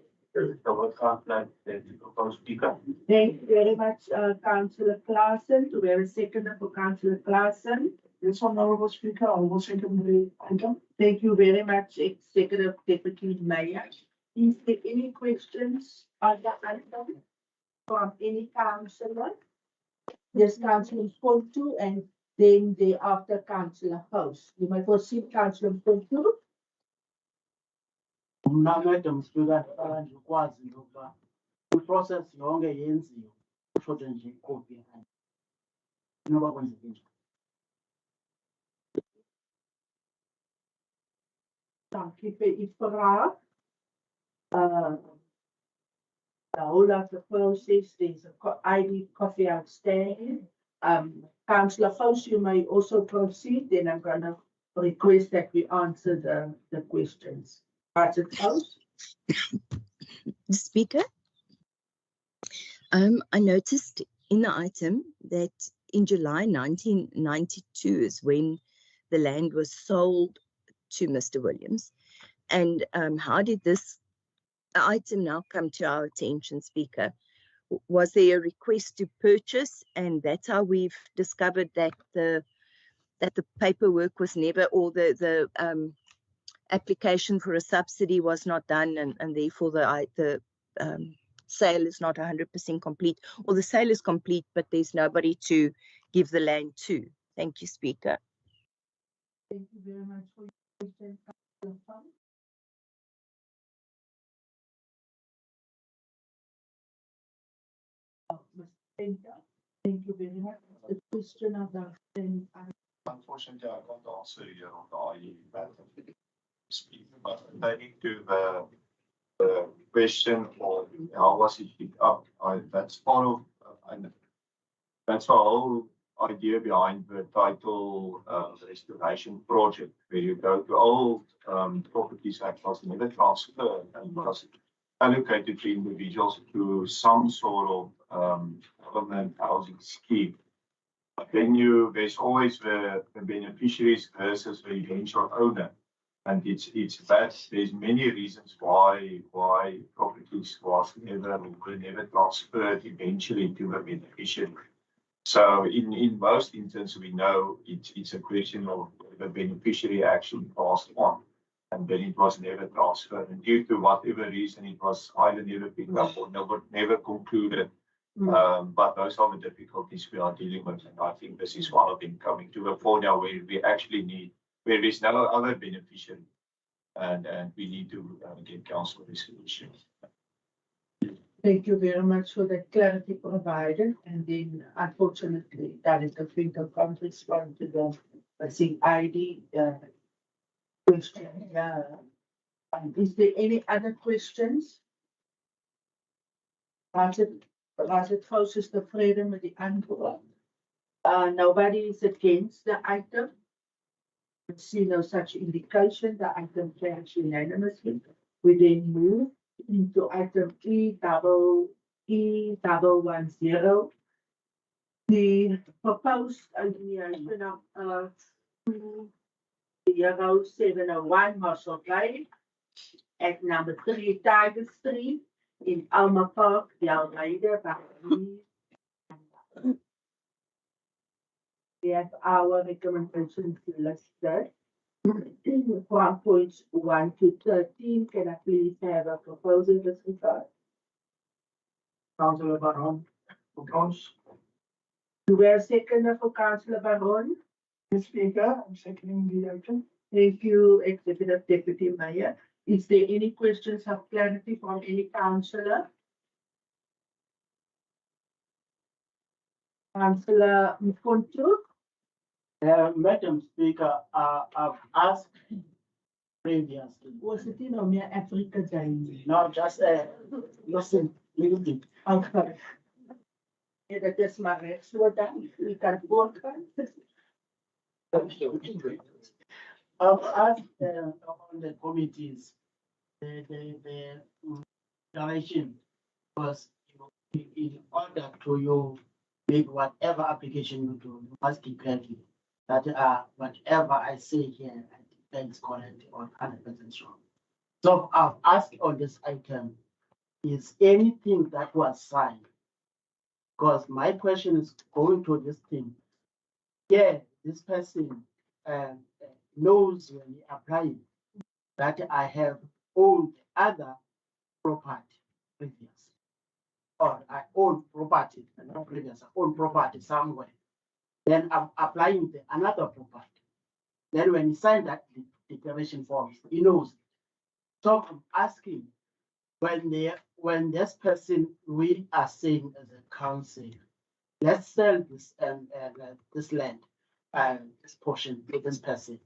Thank you very much, Councillor Claassen. Do we have a seconder for Councillor Claassen? Yes, Honourable Speaker, I will second the item. Thank you very much, Executive Deputy Mayor. Is there any questions on the item from any councillor? Yes, Councillor Pontu, and then thereafter Councillor House. You may proceed, Councillor Pontu. Ngikwazi ngoba i-process yonke yenziwe kusho nje ikopi yakhe noba kwenzeke njani. Dankie vir u vraag. The whole of the process, there's a ID coffee outstanding. Councillor House, you may also proceed, then I'm going to request that we answer the questions. Budget House. Speaker, I noticed in the item that in July 1992 is when the land was sold to Mr. Williams. And how did this item now come to our attention, Speaker? Was there a request to purchase, and that's how we've discovered that the paperwork was never, or the application for a subsidy was not done, and therefore the sale is not 100% complete, or the sale is complete but there's nobody to give the land to. Thank you, Speaker. Thank you very much for your question, Councillor Fong. Thank you very much. The question of the Unfortunately, I can't answer here on the IE matter. But relating to the question of how was it picked up, that's part of, that's the whole idea behind the title restoration project, where you go to old properties that was never transferred and was allocated to individuals to some sort of government housing scheme. But then there's always the beneficiaries versus the eventual owner. And it's that there's many reasons why properties were never transferred eventually to the beneficiary. So in most instances, we know it's a question of the beneficiary actually passed on, and then it was never transferred. And due to whatever reason, it was either never picked up or never concluded. But those are the difficulties we are dealing with, and I think this is one of them, coming to a point now where we actually need, where there's no other beneficiary, and we need to get council resolution. Thank you very much for the clarity provided. And then, unfortunately, that is the finger can't respond to the missing ID question. Is there any other questions? Was it closest to freedom with the antwoord? Nobody is against the item. I see no such indication. The item carries unanimously. We then move into item E-110. The proposed alienation of 0701 Mossel at number 3 Tiger Street in Alma Park, Delride. We have our recommendations listed. From points 1 to 13, can I please have a proposal in this regard? Councillor Baron, propose. Do we have a seconder for Councillor Baron? Mr. Speaker, I'm seconding the item. Thank you, Executive Deputy Mayor. Is there any questions of clarity from any councillor? Councillor Mfontu? Madam Speaker, I've asked previously. Was it in Omia Africa Day? No, just listen, little bit. Okay. Yeah, that is my next word. We can work on this. I've asked on the committees, the direction was in order to you make whatever application you do, you must be careful that whatever I say here, I think is correct or 100% wrong. So I've asked on this item, is anything that was signed? Because my question is going to this thing. Yeah, this person knows when he applies that I have owned other property previous, or I own property, not previous, I own property somewhere. Then I'm applying to another property. Then when he signed that declaration form, he knows. So I'm asking, when this person we are saying as a council, let's sell this this land and this portion to this person.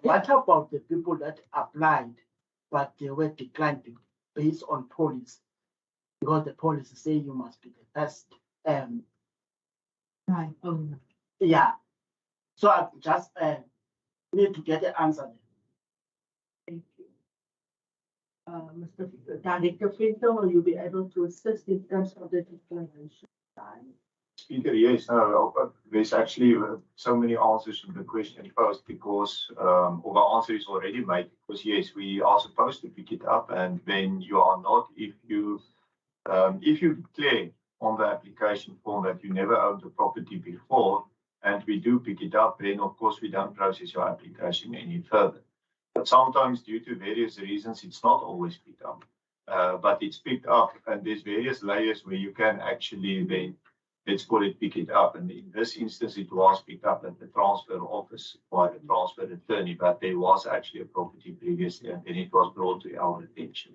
What about the people that applied, but they were declined based on policy? Because the policy say you must be the best. Right. Yeah. So I'm just need to get the answer. Thank you. Mr. Director Pinto, will you be able to assist in terms of the declaration time? Speaker, yes, there's actually so many answers to the question posed because, or the answer is already made, because yes, we are supposed to pick it up, and then you are not if you declare on the application form that you never owned the property before, and we do pick it up, then of course we don't process your application any further. But sometimes due to various reasons, it's not always picked up, but it's picked up, and there's various layers where you can actually then, let's call it, pick it up. And in this instance, it was picked up at the transfer office by the transfer attorney, but there was actually a property previously, and then it was brought to our attention.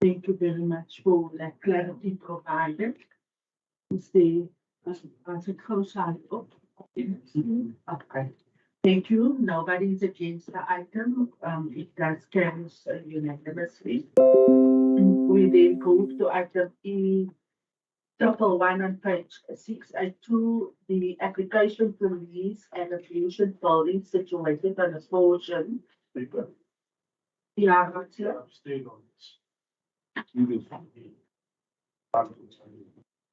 Thank you very much for that clarity provided. Is there, as it goes on, okay. Thank you. Nobody is against the item. It does carry unanimously. We then go to item E111 on page 682, the application to lease and ablution building situated on a portion. Yeah, Stayed on this.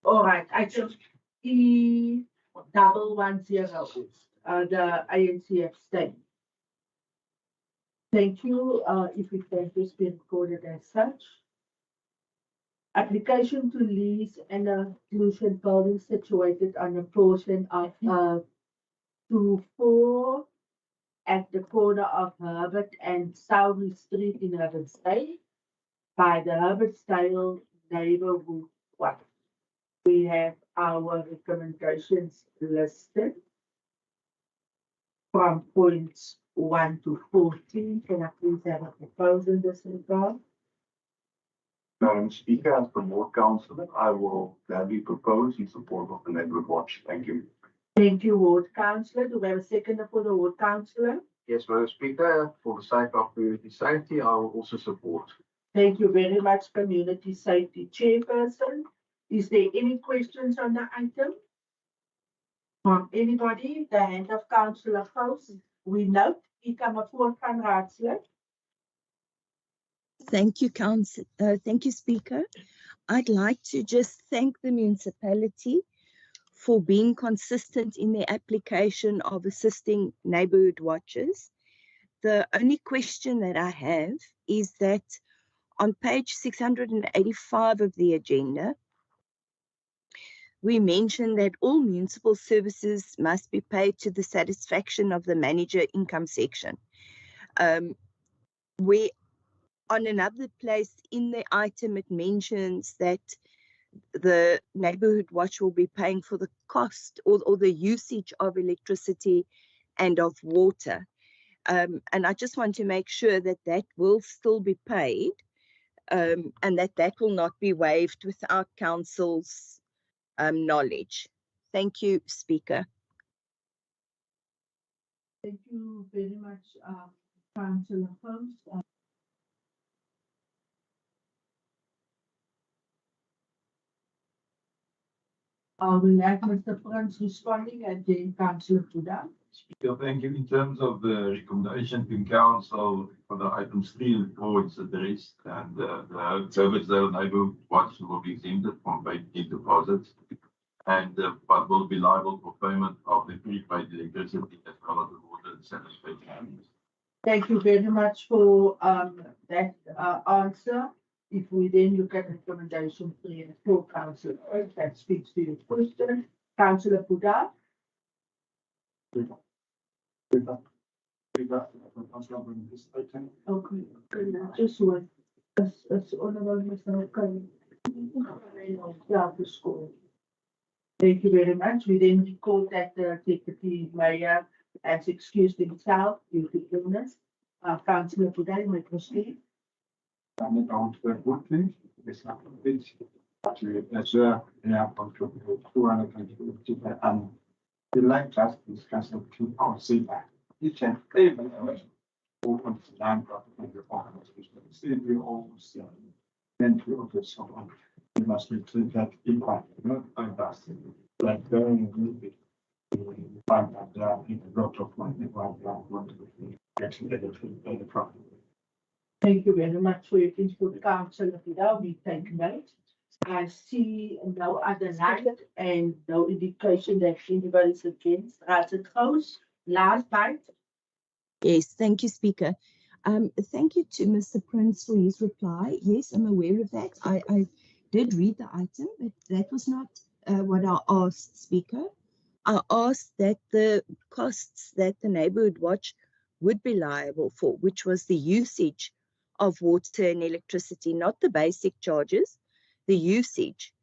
all right, item E110, the INCF state. Thank you. If it can just be recorded as such. Application to lease and ablution building situated on a portion of 2-4 at the corner of Herbert and Southern Street in Herbertsdale by the Herbertsdale neighborhood watch. We have our recommendations listed from points 1 to 14. Can I please have a proposal in this regard? Madam Speaker, as the Ward Councillor, I will gladly propose in support of the neighborhood watch. Thank you. Thank you, Ward Councillor. Do we have a seconder for the Ward Councillor? Yes, Madam Speaker, for the sake of community safety, I will also support. Thank you very much, Community Safety Chairperson. Is there any questions on the item? From anybody? The hand of Councillor House. We note, van Raadslid. Thank you, thank you, Speaker. I'd like to just thank the municipality for being consistent in their application of assisting neighborhood watches. The only question that I have is that on page 685 of the agenda, we mentioned that all municipal services must be paid to the satisfaction of the manager income section. Where on another place in the item, it mentions that the neighborhood watch will be paying for the cost or the usage of electricity and of water. And I just want to make sure that that will still be paid and that will not be waived without council's knowledge. Thank you, Speaker. Thank you very much, Councillor Holmes. I will have Mr. Frans responding and then Councillor Puda. Speaker, thank you. In terms of the recommendation to council for the items 3 and 4, it's addressed, and the Herbertsdale neighborhood watch will be exempted from paying deposits, and but will be liable for payment of the prepaid electricity as well as the water and sanitation. Thank you very much for that answer. If we then look at recommendation 3 and 4, Councillor, that speaks to your question. Councillor Puda. Okay, just one. As honorable Mr. Thank you very much. We then record that the Deputy Mayor has excused himself due to illness. Councillor Puda, you may proceed. I'm going to work quickly. It's not a bit to measure the outcome to 250 per annum. The light just discussed to consider each and every open to land property organizations. If you always then to order someone, you must include that impact, not investing, like going a little bit. find that in a lot of money, getting the problem. Thank you very much for your input, Councillor Vidal. We take note. I see no other hand and no indication that anybody is against. As it goes, last bite. Yes, thank you, Speaker. Thank you to Mr. Prince for his reply. Yes, I'm aware of that. I did read the item, but that was not what I asked, Speaker. I asked that the costs that the Neighbourhood Watch would be liable for, which was the usage of water and electricity, not the basic charges, the usage,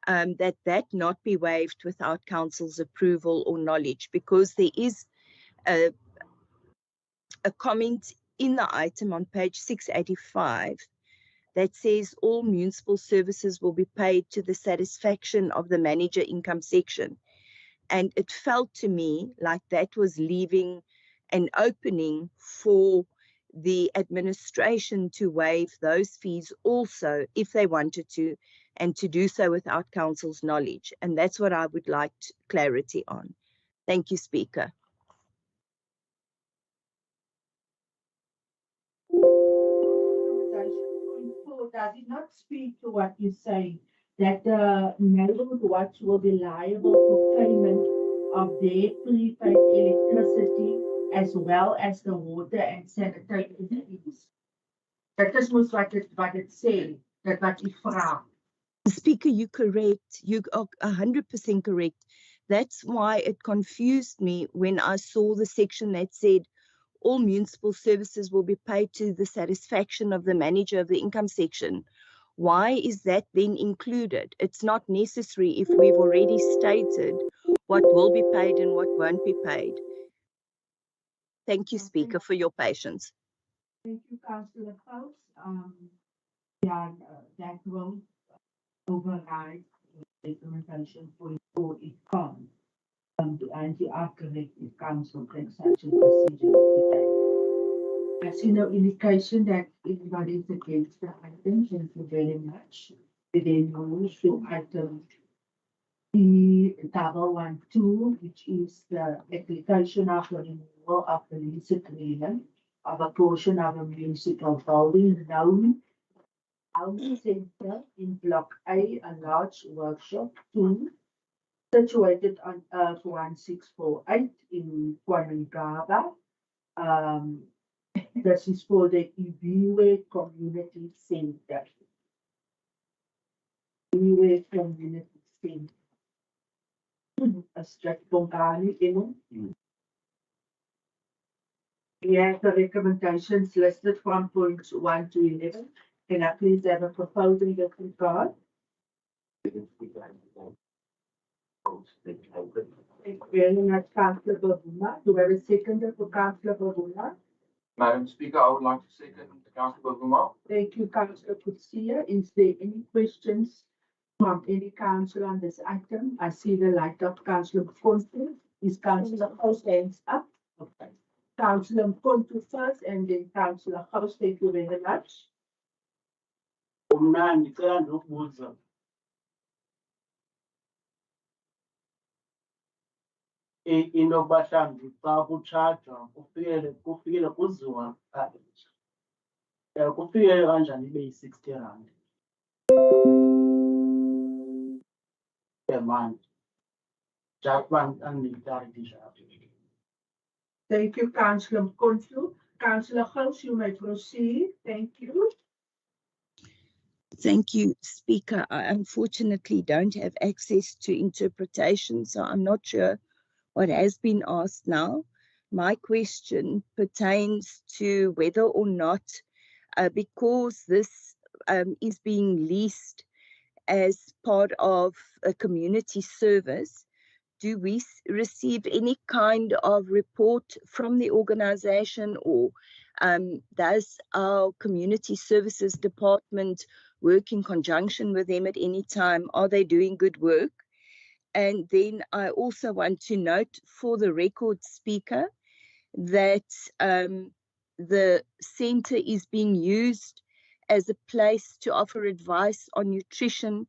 that not be waived without council's approval or knowledge, because there is a comment in the item on page 685 that says all municipal services will be paid to the satisfaction of the manager income section. And it felt to me like that was leaving an opening for the administration to waive those fees also if they wanted to, and to do so without council's knowledge. And that's what I would like clarity on. Thank you, Speaker. Does it not speak to what you say, that the Neighbourhood Watch will be liable for payment of their prepaid electricity as well as the water and sanitary fees? That is what it says, that what you vraag. Speaker, you're correct. You are 100% correct. That's why it confused me when I saw the section that said all municipal services will be paid to the satisfaction of the manager of the income section. Why is that then included? It's not necessary if we've already stated what will be paid and what won't be paid. Thank you, Speaker, for your patience. Thank you, Councillor Faust. That will override the recommendation for it can. And you are correct if council takes such a decision today. I see no indication that anybody is against the item. Thank you very much. We then move to item E112, which is the application of the renewal of the lease agreement of a portion of a municipal building known Housing Centre in Block A large workshop 2, situated on Earth 1648 in Kwanangaba. This is for the Ibiwe Community Center. Ibiwe Community Center. Astrek Bongani in. We have the recommendations listed from points 1 to 11. Can I please have a proposal in this regard? Thank you very much, Councillor Babuna. Do we have a seconder for Councillor Babuna? Madam Speaker, I would like to second Councillor Babuna. Thank you, Councillor Kutsia. Is there any questions from any councillor on this item? I see the light of Councillor Mkontu. Is Councillor House hands up? Okay. Councillor Mkontu first and then Councillor House. Thank you very much. Into mhlawumbe xa kutshajwa kufikele kuziwa kufikele kanjani ibe yi-R60 per month. Just one unlimited. Thank you, Councillor Mkontu. Councillor House, you may proceed. Thank you. Thank you, Speaker. I unfortunately don't have access to interpretation, so I'm not sure what has been asked now. My question pertains to whether or not, because this is being leased as part of a community service, do we receive any kind of report from the organization, or does our community services department work in conjunction with them at any time? Are they doing good work? And then I also want to note for the record, Speaker, that the centre is being used as a place to offer advice on nutrition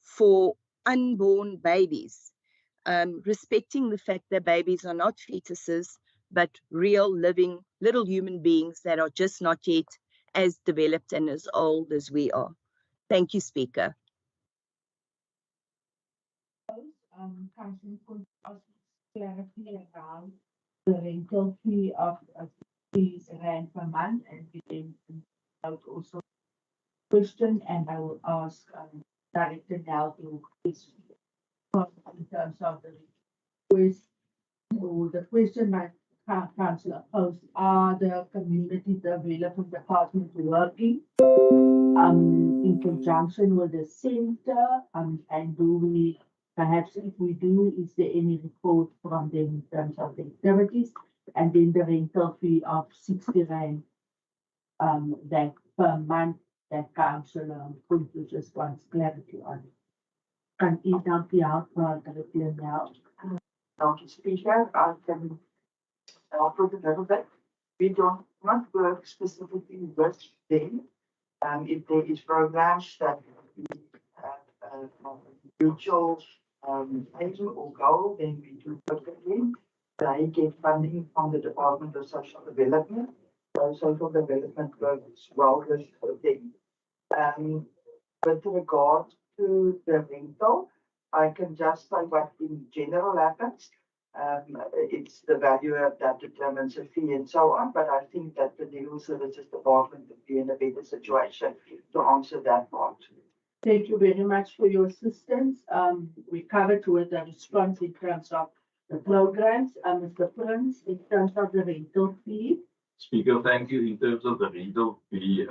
for unborn babies. respecting the fact that babies are not fetuses, but real living little human beings that are just not yet as developed and as old as we are. Thank you, Speaker. Councillor could ask clarity around the rental fee of R3 per month, and then out also question, and I will ask Director now to please in terms of the request or the question by Councillor posed, are the community development department working in conjunction with the center, and do we perhaps, if we do, is there any report from them in terms of the activities, and then the rental fee of R60 that per month that Councillor Kuntu just wants clarity on. Kan u dankie help Director now? Thank you, Speaker. I can help with a little bit. We don't not work specifically with them. If there is programs that we have mutual aim or goal, then we do work with them. They get funding from the Department of Social Development. So social development works well with them. With regard to the rental, I can just say what in general happens. It's the valuer that determines the fee and so on, but I think that the Legal Services Department would be in a better situation to answer that part. Thank you very much for your assistance. We covered with the response in terms of the programs. Mr. Prince, in terms of the rental fee. Speaker, thank you. In terms of the rental fee,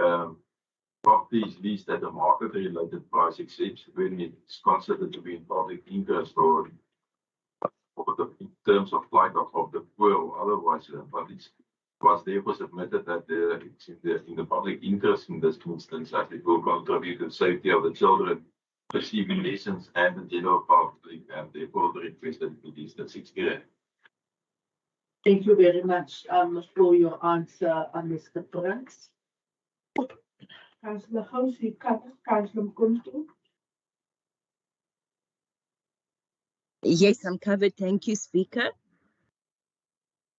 properties leased at the market-related price exceeds when it's considered to be in public interest or in terms of flight of the poor or otherwise, but it was therefore submitted that it's in the public interest in this instance, as it will contribute to the safety of the children receiving lessons and the general public, and therefore the request that it is the R60. Thank you very much for your answer, Mr. Prince. Councillor House, you covered. Councillor Kuntu. Yes, I'm covered. Thank you, Speaker.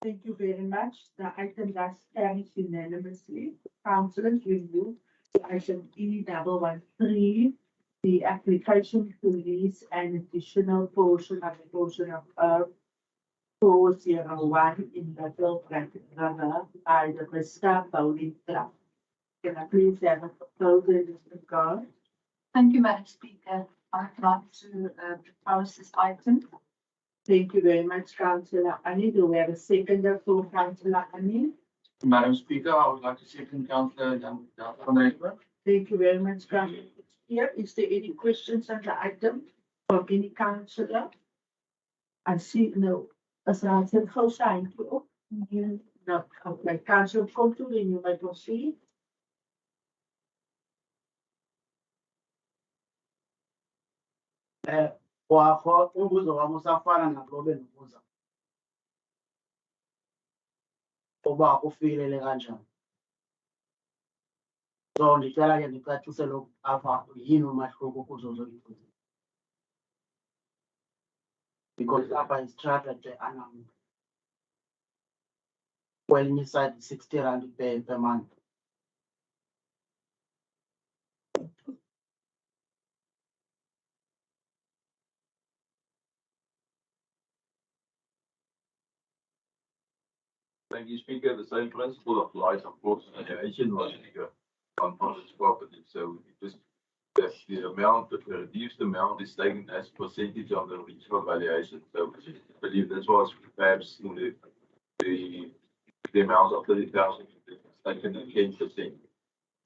Thank you very much. The item does carry unanimously. Councillors, we move to item E113, the application to lease an additional portion of Earth 401 in the Little River by the Vista Bowling Club. Can I please have a proposal in this regard? Thank you, Madam Speaker. I'd like to propose this item. Thank you very much, Councillor Annie. Do we have a seconder for Councillor Annie? Madam Speaker, I would like to second Councillor Danko. Thank you very much, Councillor. Here, is there any questions on the item from any councillor? I see no. As I said, how shine to no. Okay, Councillor Kuntu, then you may proceed. Wakho umbuzo wami usafana nalo benubuza. Uba ufilele kanjani? So ndicela ke ndicacise lokhu apha yini umahluko kuzo zonke. Because apha is chartered kwelinye side R60 per month. Thank you, Speaker. The same principle applies, of course, in valuation on this property. So it just the amount, the reduced amount is taken as percentage of the original valuation. So I believe this was perhaps in the amount of 30,000 taken at 10%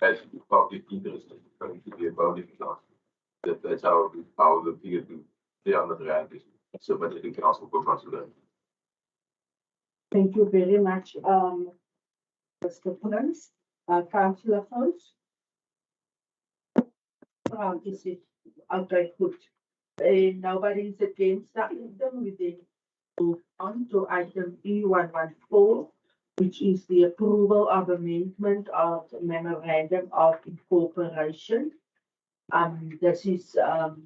as public interest is going to be above the class. That's how the figure to R300 is submitted in council for consideration. Thank you very much, Mr. Prince. Councillor House. Is it okay? Good. Nobody is against the item. We then move on to item E114, which is the approval of amendment of memorandum of incorporation. This is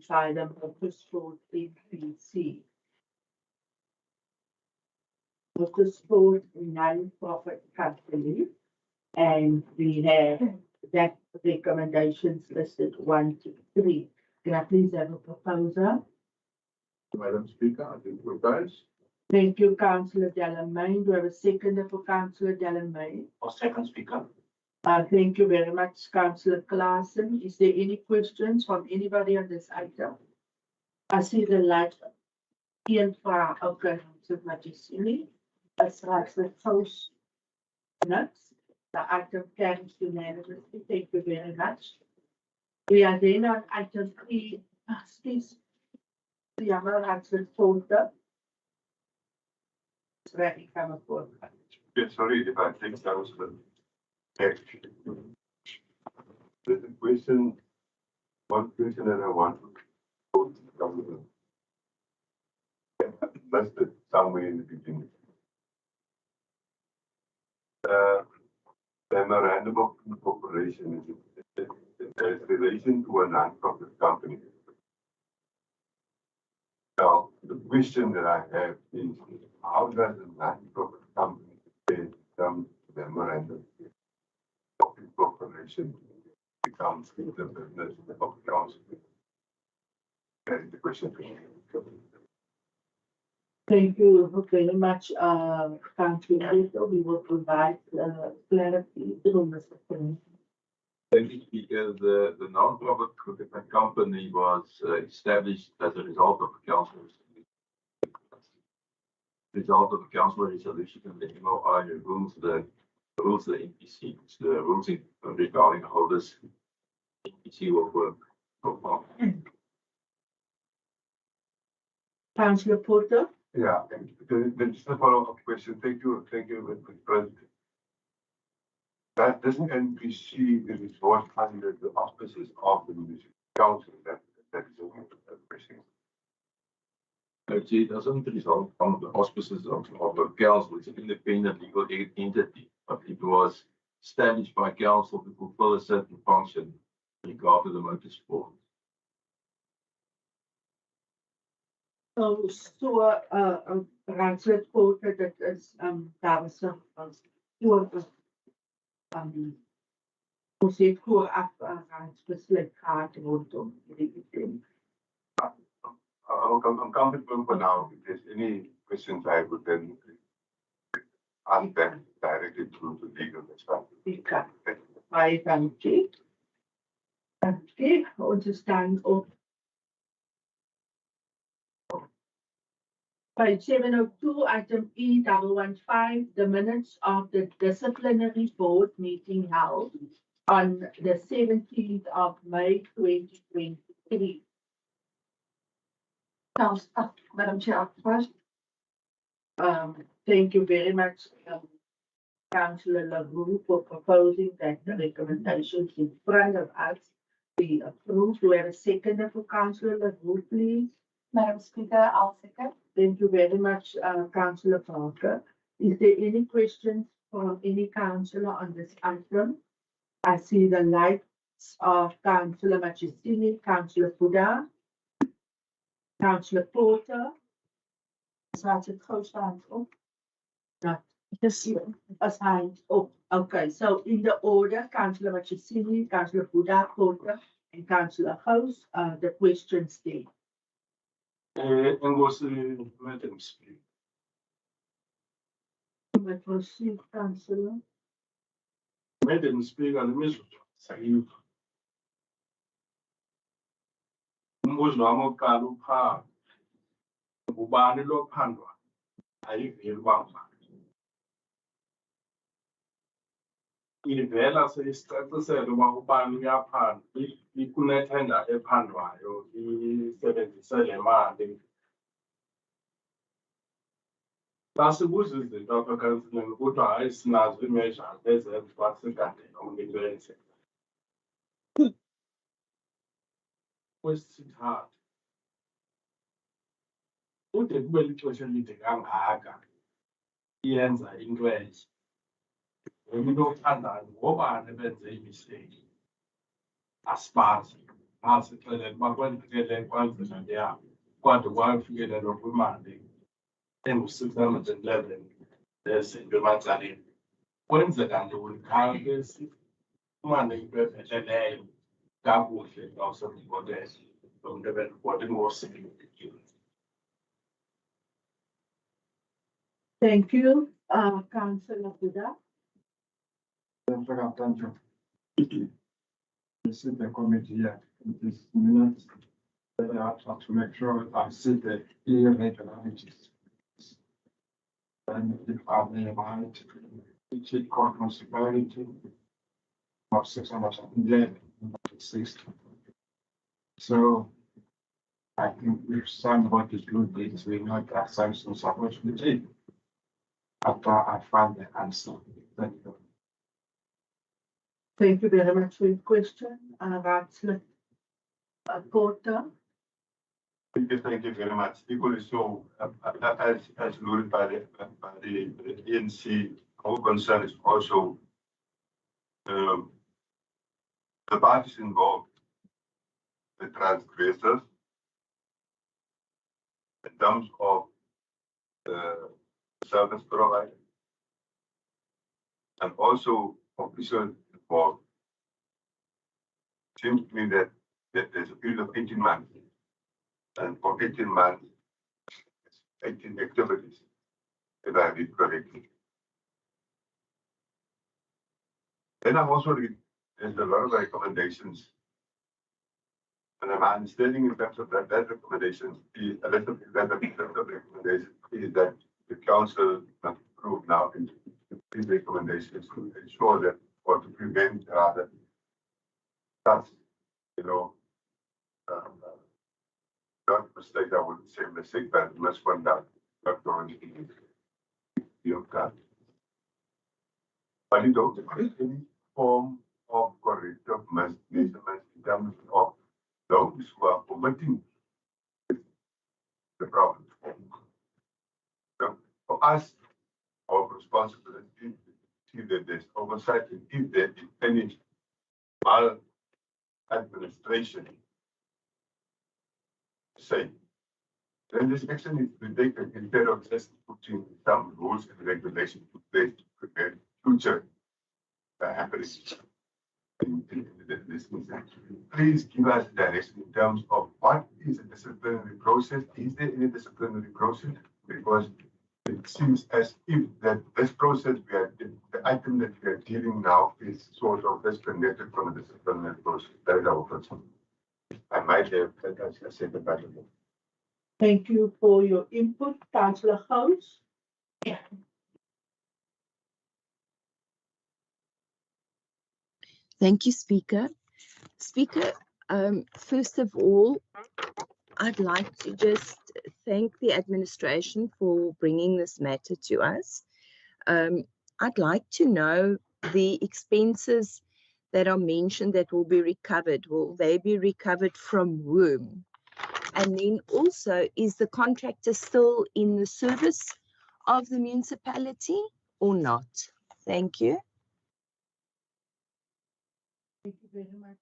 by the purpose for NPC. multi-sport non-profit company. And we have that recommendations listed 1 to 3. Can I please have a proposal? Madam Speaker, I think we're guys. Thank you, Councillor Delamain. Do I have a seconder for Councillor Delamain? Or second speaker. Thank you very much, Councillor Klaasen. Is there any questions from anybody on this item? I see the light. Ian Farah, okay, Councillor Majestini. As far as the house minutes, the item carries unanimously. Thank you very much. We are then on item 3. Please, the other answer folder. Ready, come forward. Yes, sorry if I think that was the text. There's a question, one question that I want to listed somewhere in the beginning. Memorandum of incorporation is in relation to a non-profit company. Now, the question that I have is, how does a non-profit company get some memorandum of incorporation becomes the business of the council? That is the question. Thank you very much, Councillor. We will provide clarity to Mr. King. Thank you, Speaker. The non-profit company was established as a result of a council resolution, and the MOI rules the NPC, the rules regarding how this NPC will work. Councillor Porter. Yeah, and just a follow-up question. Thank you, Mr. President. That doesn't NPC is what under the auspices of the municipal council. That is a question. Actually, it doesn't result from the auspices of the council. It's an independent legal entity, but it was established by council to fulfill a certain function regarding the motorsport. So, Councillor Porter, that is, daar was ons het vooraf besluit gehad rondom hierdie item. I'm comfortable for now. If there's any questions, I would then ask them directly through the legal response. Baie dankie. Dankie. Ons staan op page 702, item E115, the minutes of the disciplinary board meeting held on the 17th of May 2023. Madam Chair, first. Thank you very much, Councillor LaRue, for proposing that the recommendations in front of us be approved. Do we have a seconder for Councillor LaRue, please? Madam Speaker, I'll second. Thank you very much, Councillor Parker. Is there any questions from any councillor on this item? I see the lights of Councillor Majestini, Councillor Buddha, Councillor Porter. Staat het gauw staan op? Not. As hands up. Okay, so in the order, Councillor Majestini, Councillor Buddha, Porter, and Councillor House, the questions there. Enkosi, Madam Speaker. Proceed, Councillor. Madam Speaker, sayipha. Umbuzo wami wokuqala upha ubani lokuphandwa ayiveli kwamanje. Ivela sesicacisela uba ubani uyaphandwa, kunethenda ephandwayo isebenzise le mali. Xa sibuza izinto apha ekansileni kuthiwa hayi sinazo ii-measures ezenziwa sigadela umlilo endlini. Kwesithathu, kude kube lixesha elide kangaka iyenza into enje. Into othandayo ngobani benze imisteyiki. Asibazi, asixelele uba kwenzekele kwenzeka leya kwade kwafikelelwa kwimali engu-611 There's implements that in when the can do Congress, one the name, that would also be what there's from the what the more significant. Thank you, Councillor Buddha. Thank you. This is the committee here. This minutes. I have to make sure I see the irregularities. And if I may mind, which is called municipality of 611. So I think if somebody do this, we know that something supposed to be. After I find the answer. Thank you. Thank you very much for your question, Raadslid Porter. Thank you very much. Equally so, as noted by the ANC, our concern is also the parties involved, the transgressors, in terms of the service provider, and also officials involved. Seems to me that there's a period of 18 months. And for 18 months, 18 activities, if I read correctly. Then I'm also reading, there's a lot of recommendations. And I'm understanding in terms of that recommendation, a little bit that recommendation is that the council must approve now in these recommendations to ensure that, or to prevent rather, such, not mistake, I wouldn't say mistake, but misconduct, not going to be of that. But you don't have any form of corrective measurements in terms of those who are committing the problem. So for us, our responsibility is to see that there's oversight and if there is any maladministration, say, then this action is to be taken instead of just putting some rules and regulations in place to prevent future happenings in this instance. Please give us direction in terms of what is a disciplinary process. Is there any disciplinary process? Because it seems as if that this process, the item that we are dealing now is sort of disconnected from the disciplinary process. That is our concern. I might have said the better. Thank you for your input, Councillor House. Thank you, Speaker. Speaker, first of all, I'd like to just thank the administration for bringing this matter to us. I'd like to know the expenses that are mentioned that will be recovered. Will they be recovered from whom? And then also, is the contractor still in the service of the municipality or not? Thank you. Thank you very much.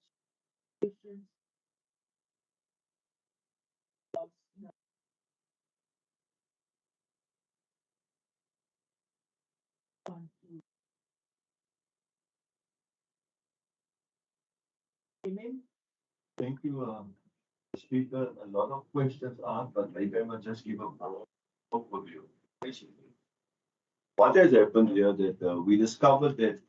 Thank you, Speaker. A lot of questions asked, but maybe I will just give a overview. Basically, what has happened here that we discovered that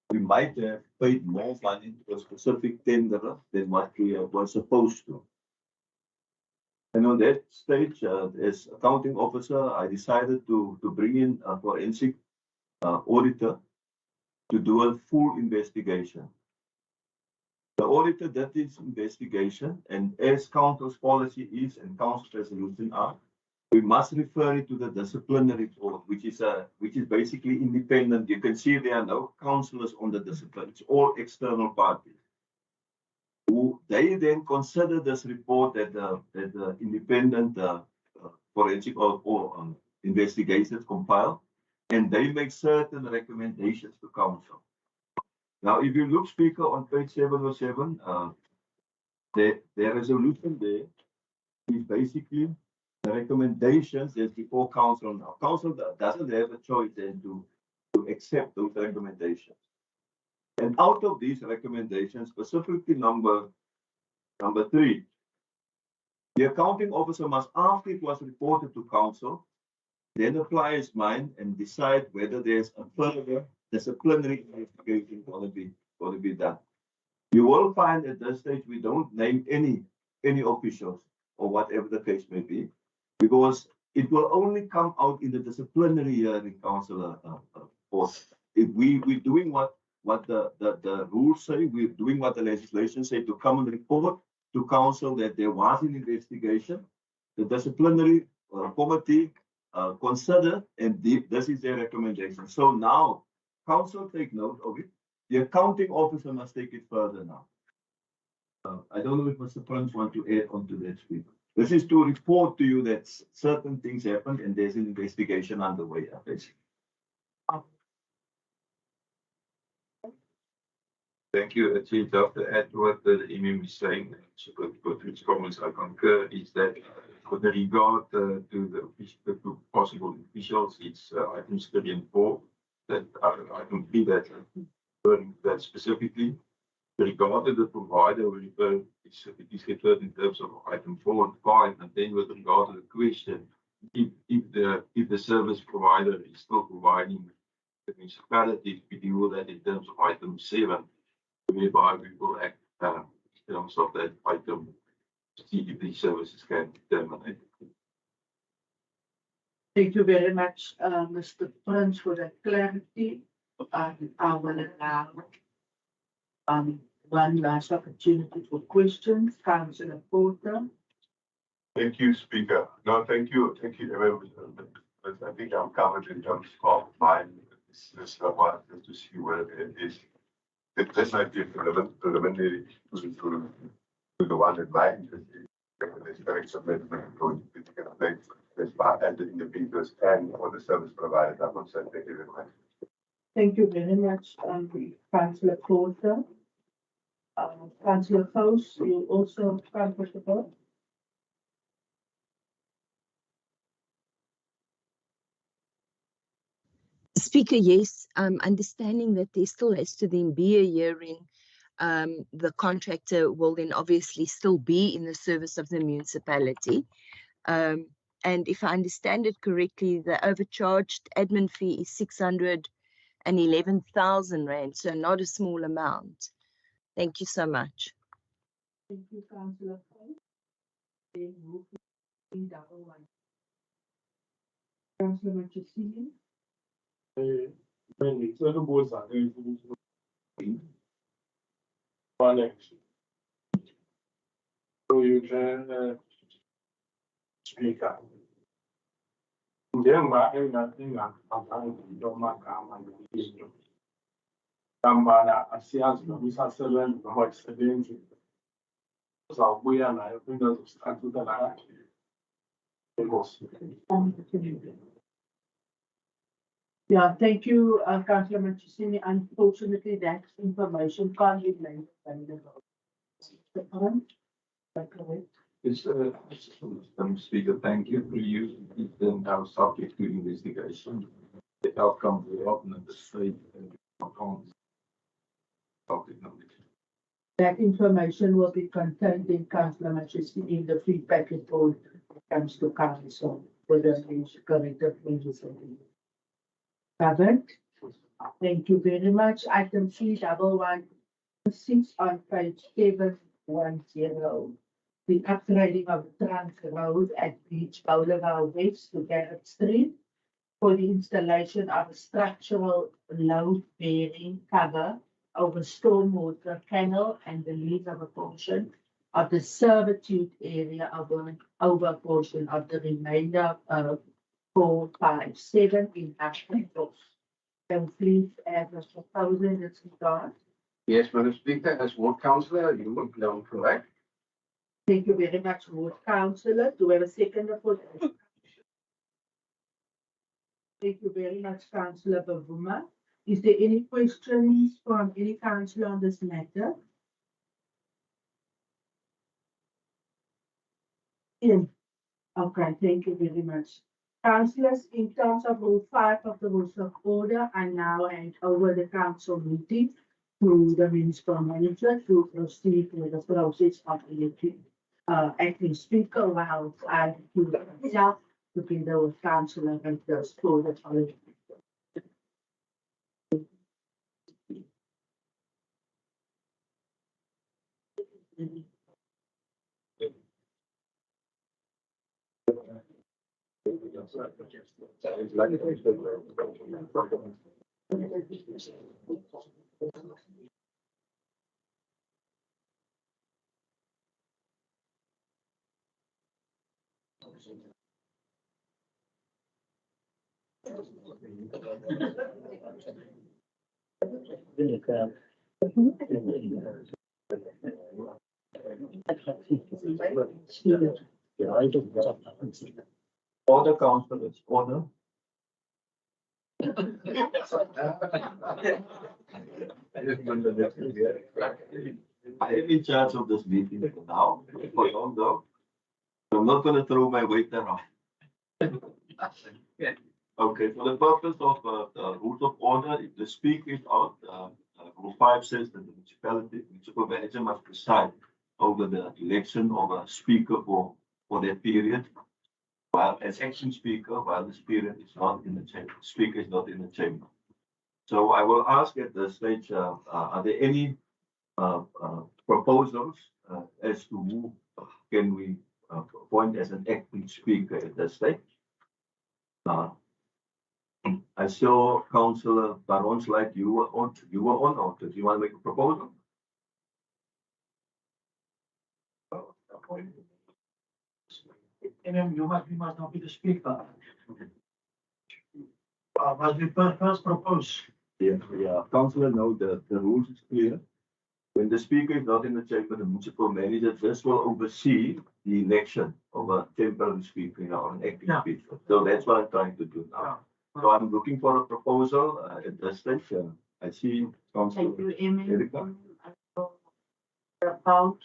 we might have paid more money to a specific tenderer than what we were supposed to. And on that stage, as accounting officer, I decided to bring in a forensic auditor to do a full investigation. The auditor did this investigation, and as council's policy is and council's resolution are, we must refer it to the disciplinary board, which is basically independent. You can see there are no councillors on the discipline; it's all external parties. They then consider this report that the independent forensic or investigations compile, and they make certain recommendations to council. Now, if you look, Speaker, on page 707, the resolution there is basically the recommendations that's before council now. Council doesn't have a choice then to accept those recommendations. And out of these recommendations, specifically number 3, the accounting officer must, after it was reported to council, then apply his mind and decide whether there's a further disciplinary investigation going to be done. You will find at this stage we don't name any officials or whatever the case may be, because it will only come out in the disciplinary hearing, councillor. If we're doing what the rules say, we're doing what the legislation say, to come and report to council that there was an investigation. The disciplinary committee consider, and this is their recommendation. So now council take note of it. The accounting officer must take it further now. I don't know if Mr. Prince want to add on to that, speaker. This is to report to you that certain things happened and there's an investigation underway. Basically. Thank you, Chief. Just to add to what the EMM is saying, with which comments I concur, is that with regard to the possible officials, it's items 3 and 4 that I can see that specifically. With regard to the provider, it is referred in terms of item 4 and 5, and then with regard to the question, if the service provider is still providing the municipality, we deal with that in terms of item 7. Whereby we will act in terms of that item to see if these services can be terminated. Thank you very much, Mr. Prince, for that clarity. I will allow one last opportunity for questions. Councillor Porter. Thank you, Speaker. No, thank you, everyone. I think I'm covered in terms of mine. This one to see where it is. This might be preliminary to the one that my interest is. There's direction that we're going to take place as part and the individuals and all the service providers are concerned. Thank you very much. Thank you very much, Councillor Porter. Councillor Faust, you also comfortable? Speaker, yes, understanding that there still has to then be a hearing. The contractor will then obviously still be in the service of the municipality. And if I understand it correctly, the overcharged admin fee is 611,000 rand, so not a small amount. Thank you so much. Thank you, Councillor Faust. Councillor Machesini. So you can speak up. Njengoba engaphambili amagama ngezinto. Kambala asiyazi noma isasebenza noma isebenzi. Uzawubuya nayo kwinto zostatute la. Enkosi. Yeah, thank you, Councillor Machesini. Unfortunately, that information can't be made available. Correct? It's, Speaker, thank you for using it now subject to investigation. The outcome will often at the state that information will be contained in Councillor Machesini in the feedback report when it comes to council for the corrective measures. Covered. Thank you very much. Item 3116 on page 710. The upgrading of the trunk road at Beach Boulevard West to Garrett Street for the installation of a structural load-bearing cover over stormwater canal and the lease of a portion of the servitude area over a portion of the remainder of 457 in Ashton. Can please add a proposal in this regard? Yes, Madam Speaker, as ward councillor, you would know correct. Thank you very much, ward councillor. Do we have a seconder for that? Thank you very much, Councillor Bavuma. Is there any questions from any councillor on this matter? Ian. Okay, thank you very much. Councillors, in terms of Rule 5 of the Rules of Order, I now hand over the council meeting to the municipal manager to proceed with the process of electing acting speaker while I do myself together with councillor and the school authority. Order, councillors, order. I am in charge of this meeting now, for long though. I'm not gonna throw my weight around. Okay, for the purpose of the rules of order, if the speaker is out, Rule 5 says that the municipal manager must preside over the election of a speaker for that period. While as action speaker, while the speaker is not in the chamber, So I will ask at this stage, are there any proposals as to who can we appoint as an acting speaker at this stage? I saw Councillor Baron's like you were on, or do you want to make a proposal? You must not be the speaker. Must be first propose. Yeah. Councillor, no, the rules is clear. When the speaker is not in the chamber, the municipal manager just will oversee the election of a temporary speaker, or an acting speaker. So that's what I'm trying to do now. So I'm looking for a proposal at this stage. I see Councillor Erika. About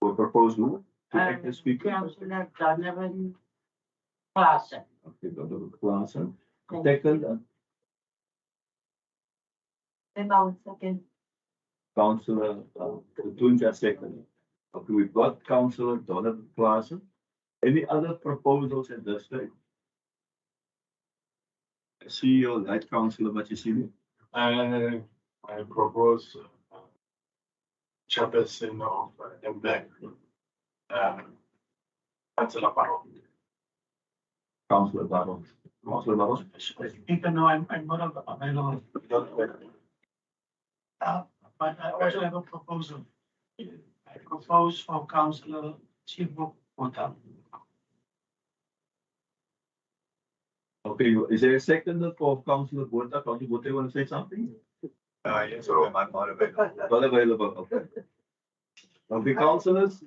Will propose who to act as speaker? Councillor Donovan Klaasen. Okay, Donovan Klaasen. Second, Second. Councillor Tunja second. Okay, we've got Councillor Donovan Klaasen. Any other proposals at this stage? I see your light, Councillor Machisini. I propose chairperson of MBAC, Councillor Baron. Councillor Baron. Councillor Baron. Speaker, no, I'm not available. But I also have a proposal. I propose for Councillor Chibu Kota. Okay, is there a second for Councillor Bota? Councillor Bota, you want to say something? Yes, I'm not available. Not available, okay. Okay, councillors,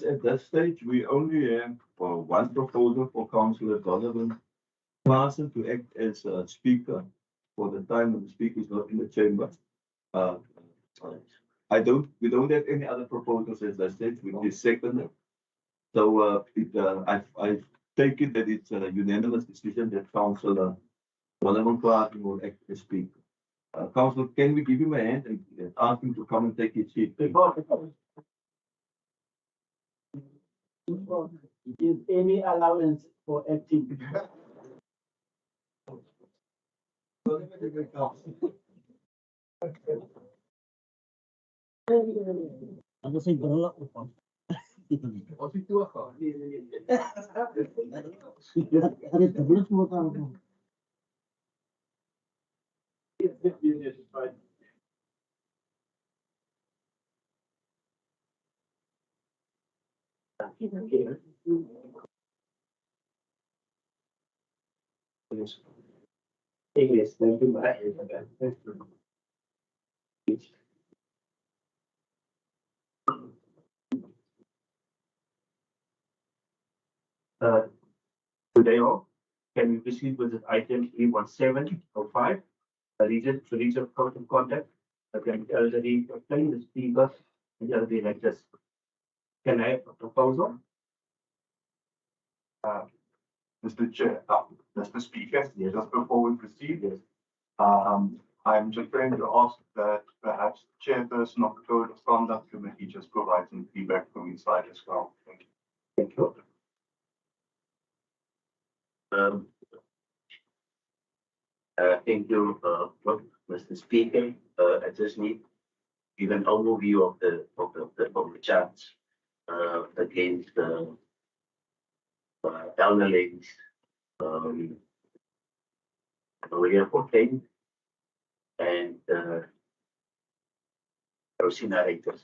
at this stage, we only have one proposal for Councillor Donovan Klaasen to act as a speaker for the time when the speaker is not in the chamber. We don't have any other proposals at this stage, which is second. So I take it that it's a unanimous decision that Councillor Donovan Klaasen will act as speaker. Councillor, can we give him a hand and ask him to come and take his seat? Is any allowance for acting? Ano sa iba ko? English, thank you. Today all, can we proceed with item 31705, the region code of conduct, that can elderly explain the speaker and elderly electors. Can I have a proposal? Mr. Chair, Mr. Speaker, just before we proceed, I'm just going to ask that perhaps Chairperson of the Code of Conduct Committee just provide some feedback from inside as well. Thank you. Thank you. Thank you, Mr. Speaker. I just need to give an overview of the charge against the elder ladies. Maria Fontaine and Rosina Reiters.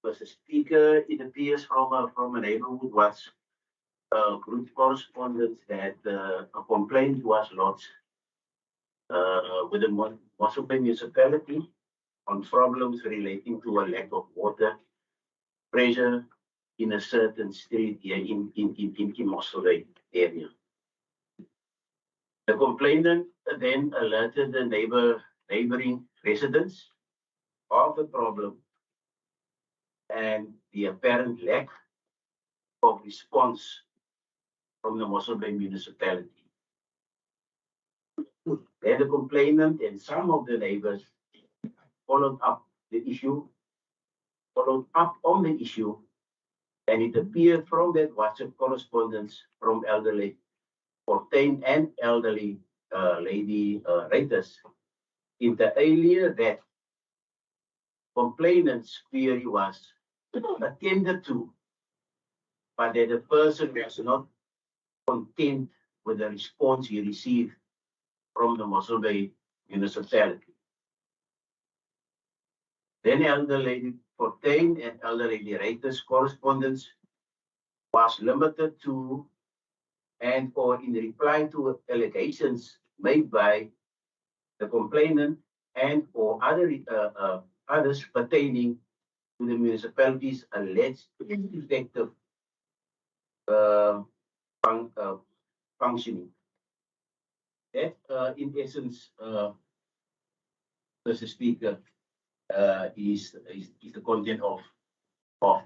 Mr. Speaker, it appears from a neighborhood was group correspondence that a complaint was lodged with the Mossel Municipality on problems relating to a lack of water pressure in a certain street here in Mossel area. The complainant then alerted the neighboring residents of the problem and the apparent lack of response from the Mossel Municipality. Then the complainant and some of the neighbors followed up on the issue, and it appeared from that WhatsApp correspondence from elderly Fontaine and elderly lady Reiters inter alia that complainant's query was attended to, but that the person was not content with the response he received from the Mossel Bay Municipality. Then elder lady Fontaine and elder lady Reiters correspondence was limited to and or in reply to allegations made by the complainant and or others pertaining to the municipality's alleged ineffective functioning. That, in essence, Mr. Speaker, is the content of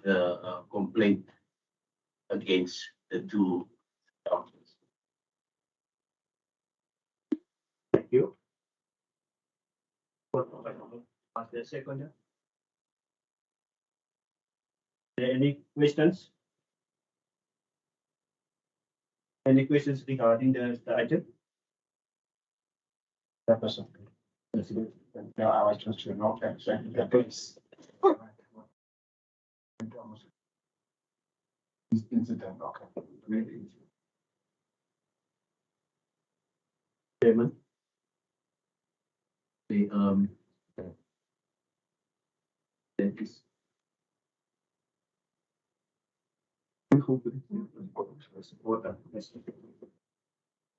the complaint against the two councils. Thank you. Ask the second. Are there any questions? Any questions regarding the item? No, I was just to note and saying that this incident, okay. Maybe. Chairman. That is.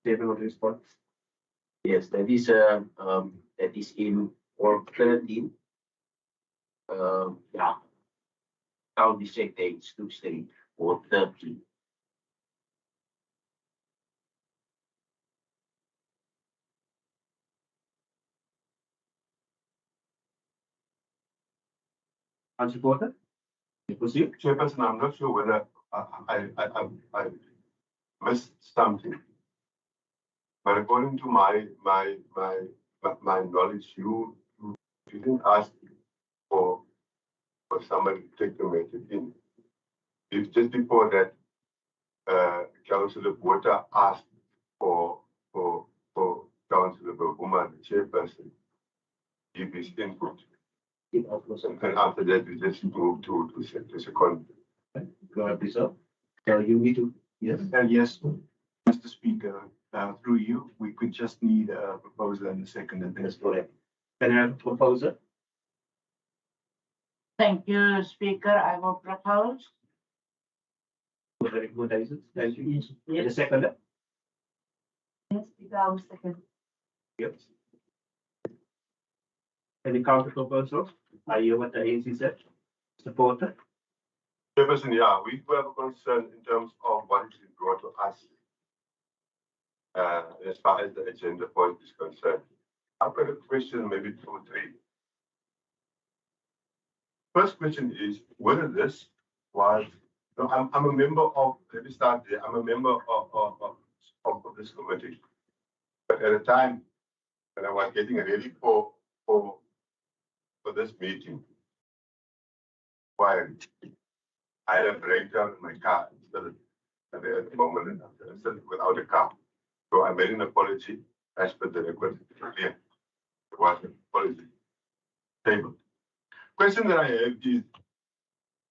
Chairman of response. Yes, that is in or 13. Yeah. County sectains to state or 13. Unsupported? Proceed. Chairperson, I'm not sure whether I missed something. But according to my knowledge, you didn't ask for somebody to take the matter in. It's just before that, Councillor Botha asked for Councillor Bavuma, the chairperson, give his input. And after that, we just moved to second. Go ahead, please, sir. You need to. Yes. Yes, Mr. Speaker, through you, we could just need a proposal and a second. And that's correct. Can I have a proposal? Thank you, Speaker. I will propose. Very good, Isaac. Thank you. Yes. The second. Yes, Speaker, I will second. Yes. Any counter proposals? Are you what the ANC said? Supported? Chairperson, yeah, we have a concern in terms of what is brought to us as far as the agenda point is concerned. I've got a question, maybe 2 or 3. First question is whether this was, no, I'm a member of, let me start there, I'm a member of this committee. But at the time when I was getting ready for this meeting, why I had a breakdown in my car, still at the moment, I'm still without a car. So I made an apology as per the request. Yeah, it was an apology. Table. Question that I have is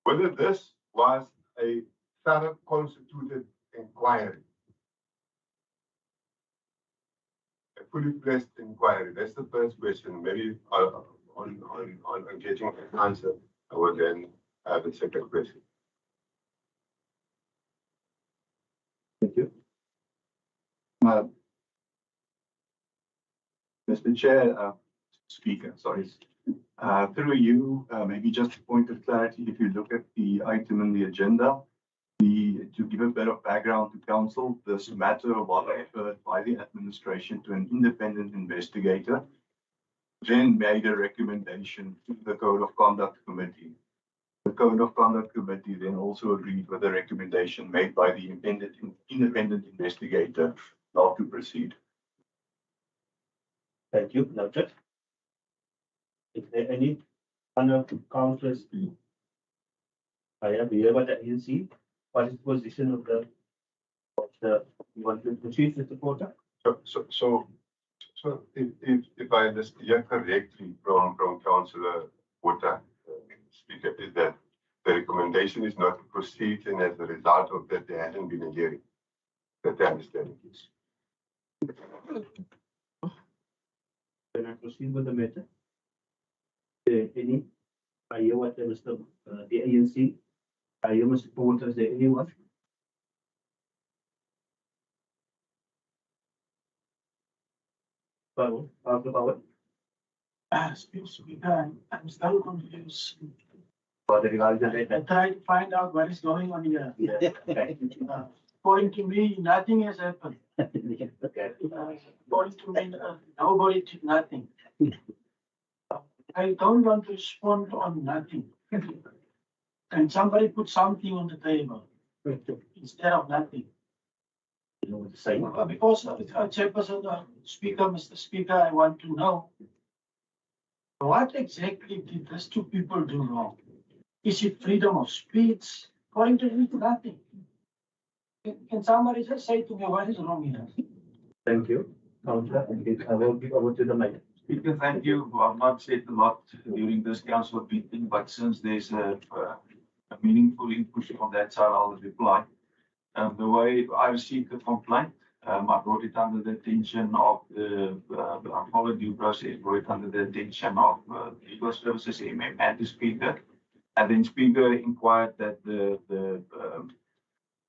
whether this was a thorough constituted inquiry, a fully placed inquiry. That's the first question. Maybe on getting an answer, I will then have the second question. Thank you. Mr. Chair, Speaker, sorry. Through you, maybe just a point of clarity, if you look at the item in the agenda, to give a bit of background to council, this matter was referred by the administration to an independent investigator, then made a recommendation to the Code of Conduct Committee. The Code of Conduct Committee then also agreed with the recommendation made by the independent investigator not to proceed. Thank you. Noted. Is there any other councillors? I have here what the ANC. What is the position of the you want to proceed, Mr. Porter? So if I understand correctly from Councillor Porter, Speaker, is that the recommendation is not to proceed, and as a result of that, there hasn't been a hearing. That the understanding is. Can I proceed with the matter? Any? I hear what the ANC. I hear Mr. Porter. Is there anyone? Power. Speaker, I'm still confused. For the regarding I tried to find out what is going on here. Yeah. According to me, nothing has happened. Okay. According to me, nobody did nothing. I don't want to respond on nothing. And somebody put something on the table instead of nothing. You know what to say? Because Chairperson, Speaker, Mr. Speaker, I want to know what exactly did these two people do wrong? Is it freedom of speech? According to me, nothing. Can somebody just say to me what is wrong here? Thank you, Councillor. I will give over to the mayor. Speaker, thank you. I've not said a lot during this council meeting, but since there's a meaningful input on that side, I'll reply. The way I received the complaint, I brought it under the attention of I followed due process, brought it under the attention of legal services, MM, and the Speaker. And then Speaker inquired that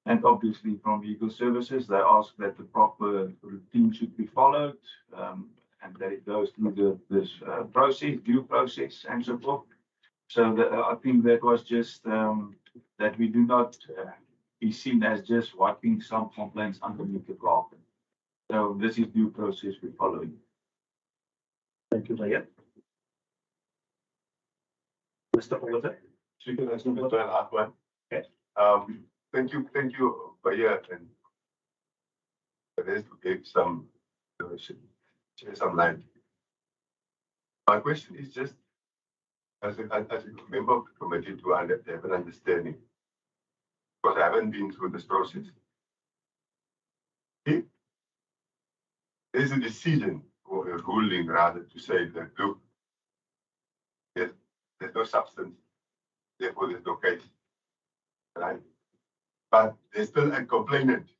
and obviously from legal services, they asked that the proper routine should be followed, and that it goes through this process, due process, and so forth. So I think that was just that we do not be seen as just wiping some complaints underneath the carpet. So this is due process we're following. Thank you, Mayor. Mr. Porter. Speaker, that's not the last one. Okay. Thank you, Mayor, and there's to give some share some light. My question is just as a member of the committee to have an understanding, because I haven't been through this process. If there's a decision or a ruling rather to say that look, there's no substance, therefore there's no case, right? But there's still a complainant.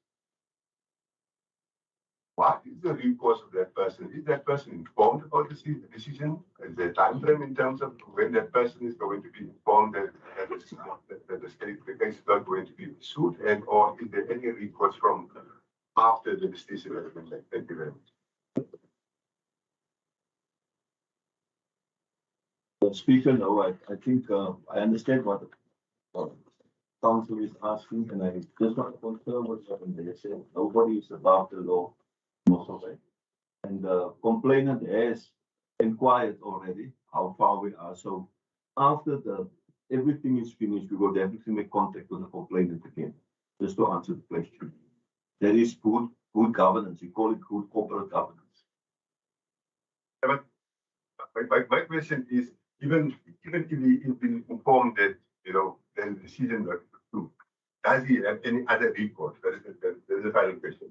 What is the recourse of that person? Is that person informed about the decision? Is there a time frame in terms of when that person is going to be informed that the case is not going to be pursued, and or is there any recourse from after the decision has been made? Thank you very much. Speaker, no, I think I understand what council is asking, and I just want to confirm what's happened. They said nobody is above the law, Mossel, and the complainant has inquired already how far we are. So after the everything is finished, we will definitely make contact with the complainant again, just to answer the question. That is good governance. We call it good corporate governance. My question is, even if he's been informed that, you know, there is a decision not approved, does he have any other recourse? That is the final question.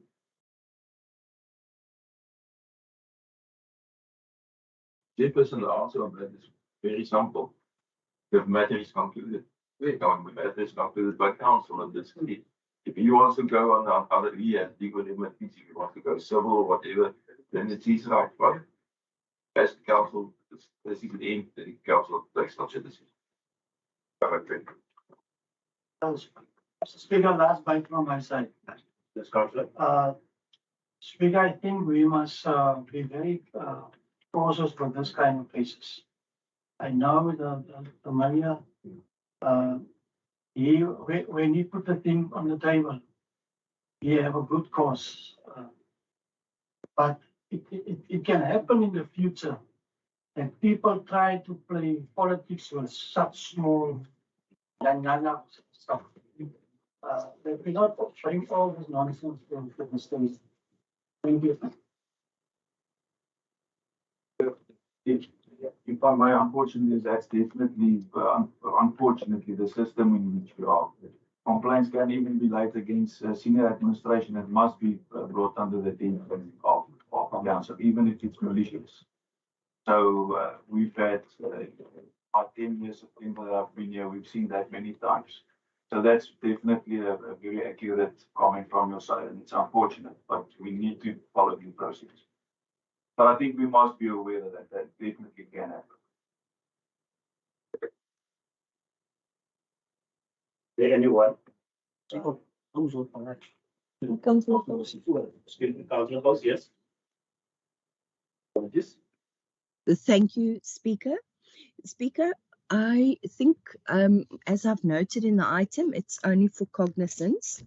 Chairperson, the answer on that is very simple. The matter is concluded. The matter is concluded by council, and that's it. If he wants to go on other deal with him, if he wants to go civil or whatever, then it's his right. But as the council, this is the end, the council takes such a decision. Speaker, last bite from my side. Yes, Councillor. Speaker, I think we must be very cautious with this kind of cases. I know the mayor, when he put the thing on the table, he have a good cause. But it can happen in the future that people try to play politics with such small stuff. That we not bring all this nonsense from the state. Thank you. If I may, unfortunately, that's definitely, unfortunately, the system in which we are. Complaints can even be laid against senior administration and must be brought under the attention of council, even if it's malicious. So we've had, our 10 years of people that have been here, we've seen that many times. So that's definitely a very accurate comment from your side, and it's unfortunate, but we need to follow the process. But I think we must be aware that that definitely can happen. Is there anyone? Yes. Thank you, Speaker. Speaker, I think, as I've noted in the item, it's only for cognizance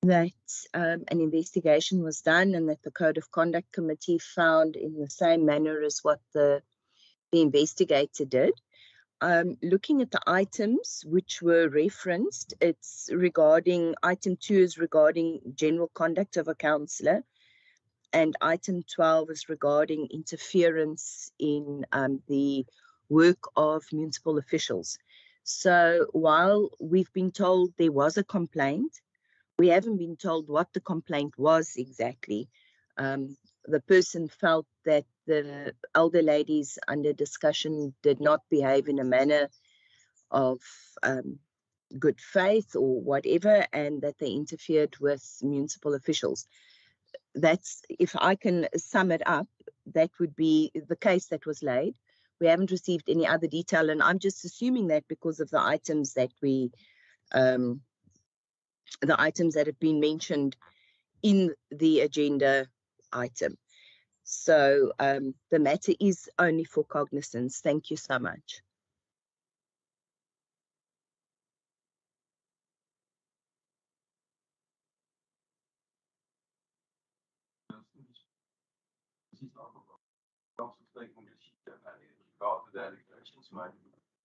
that an investigation was done and that the Code of Conduct Committee found in the same manner as what the investigator did. Looking at the items which were referenced, it's regarding, item 2 is regarding general conduct of a councillor, and item 12 is regarding interference in the work of municipal officials. So while we've been told there was a complaint, we haven't been told what the complaint was exactly. The person felt that the elder ladies under discussion did not behave in a manner of good faith or whatever, and that they interfered with municipal officials. That's, if I can sum it up, that would be the case that was laid. We haven't received any other detail, and I'm just assuming that because of the items that the items that have been mentioned in the agenda item. So the matter is only for cognizance. Thank you so much.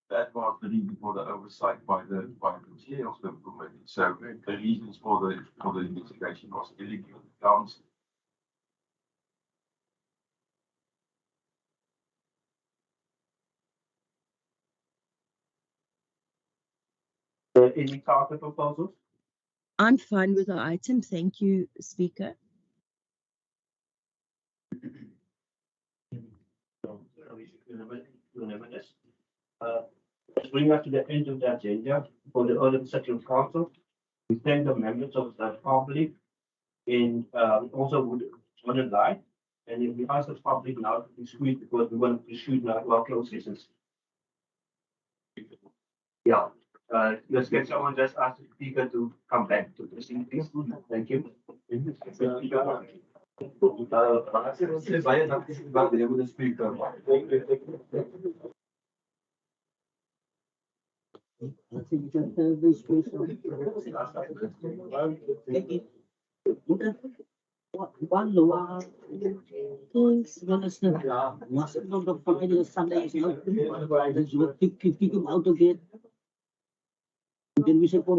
That was the reason for the oversight by the chair of the committee. So the reasons for the investigation was illegal council. Any counter proposals? I'm fine with the item. Thank you, Speaker. Let's bring us to the end of the agenda for the Urban Section Council. We thank the members of the public and also would want to lie. And if we ask the public now to be squeezed because we want to pursue now our closed sessions. Yeah. Let's get someone just ask the speaker to come back to the scene, please. Thank you. One lower things, Sunday is not, you will kick him out of it. Then we say for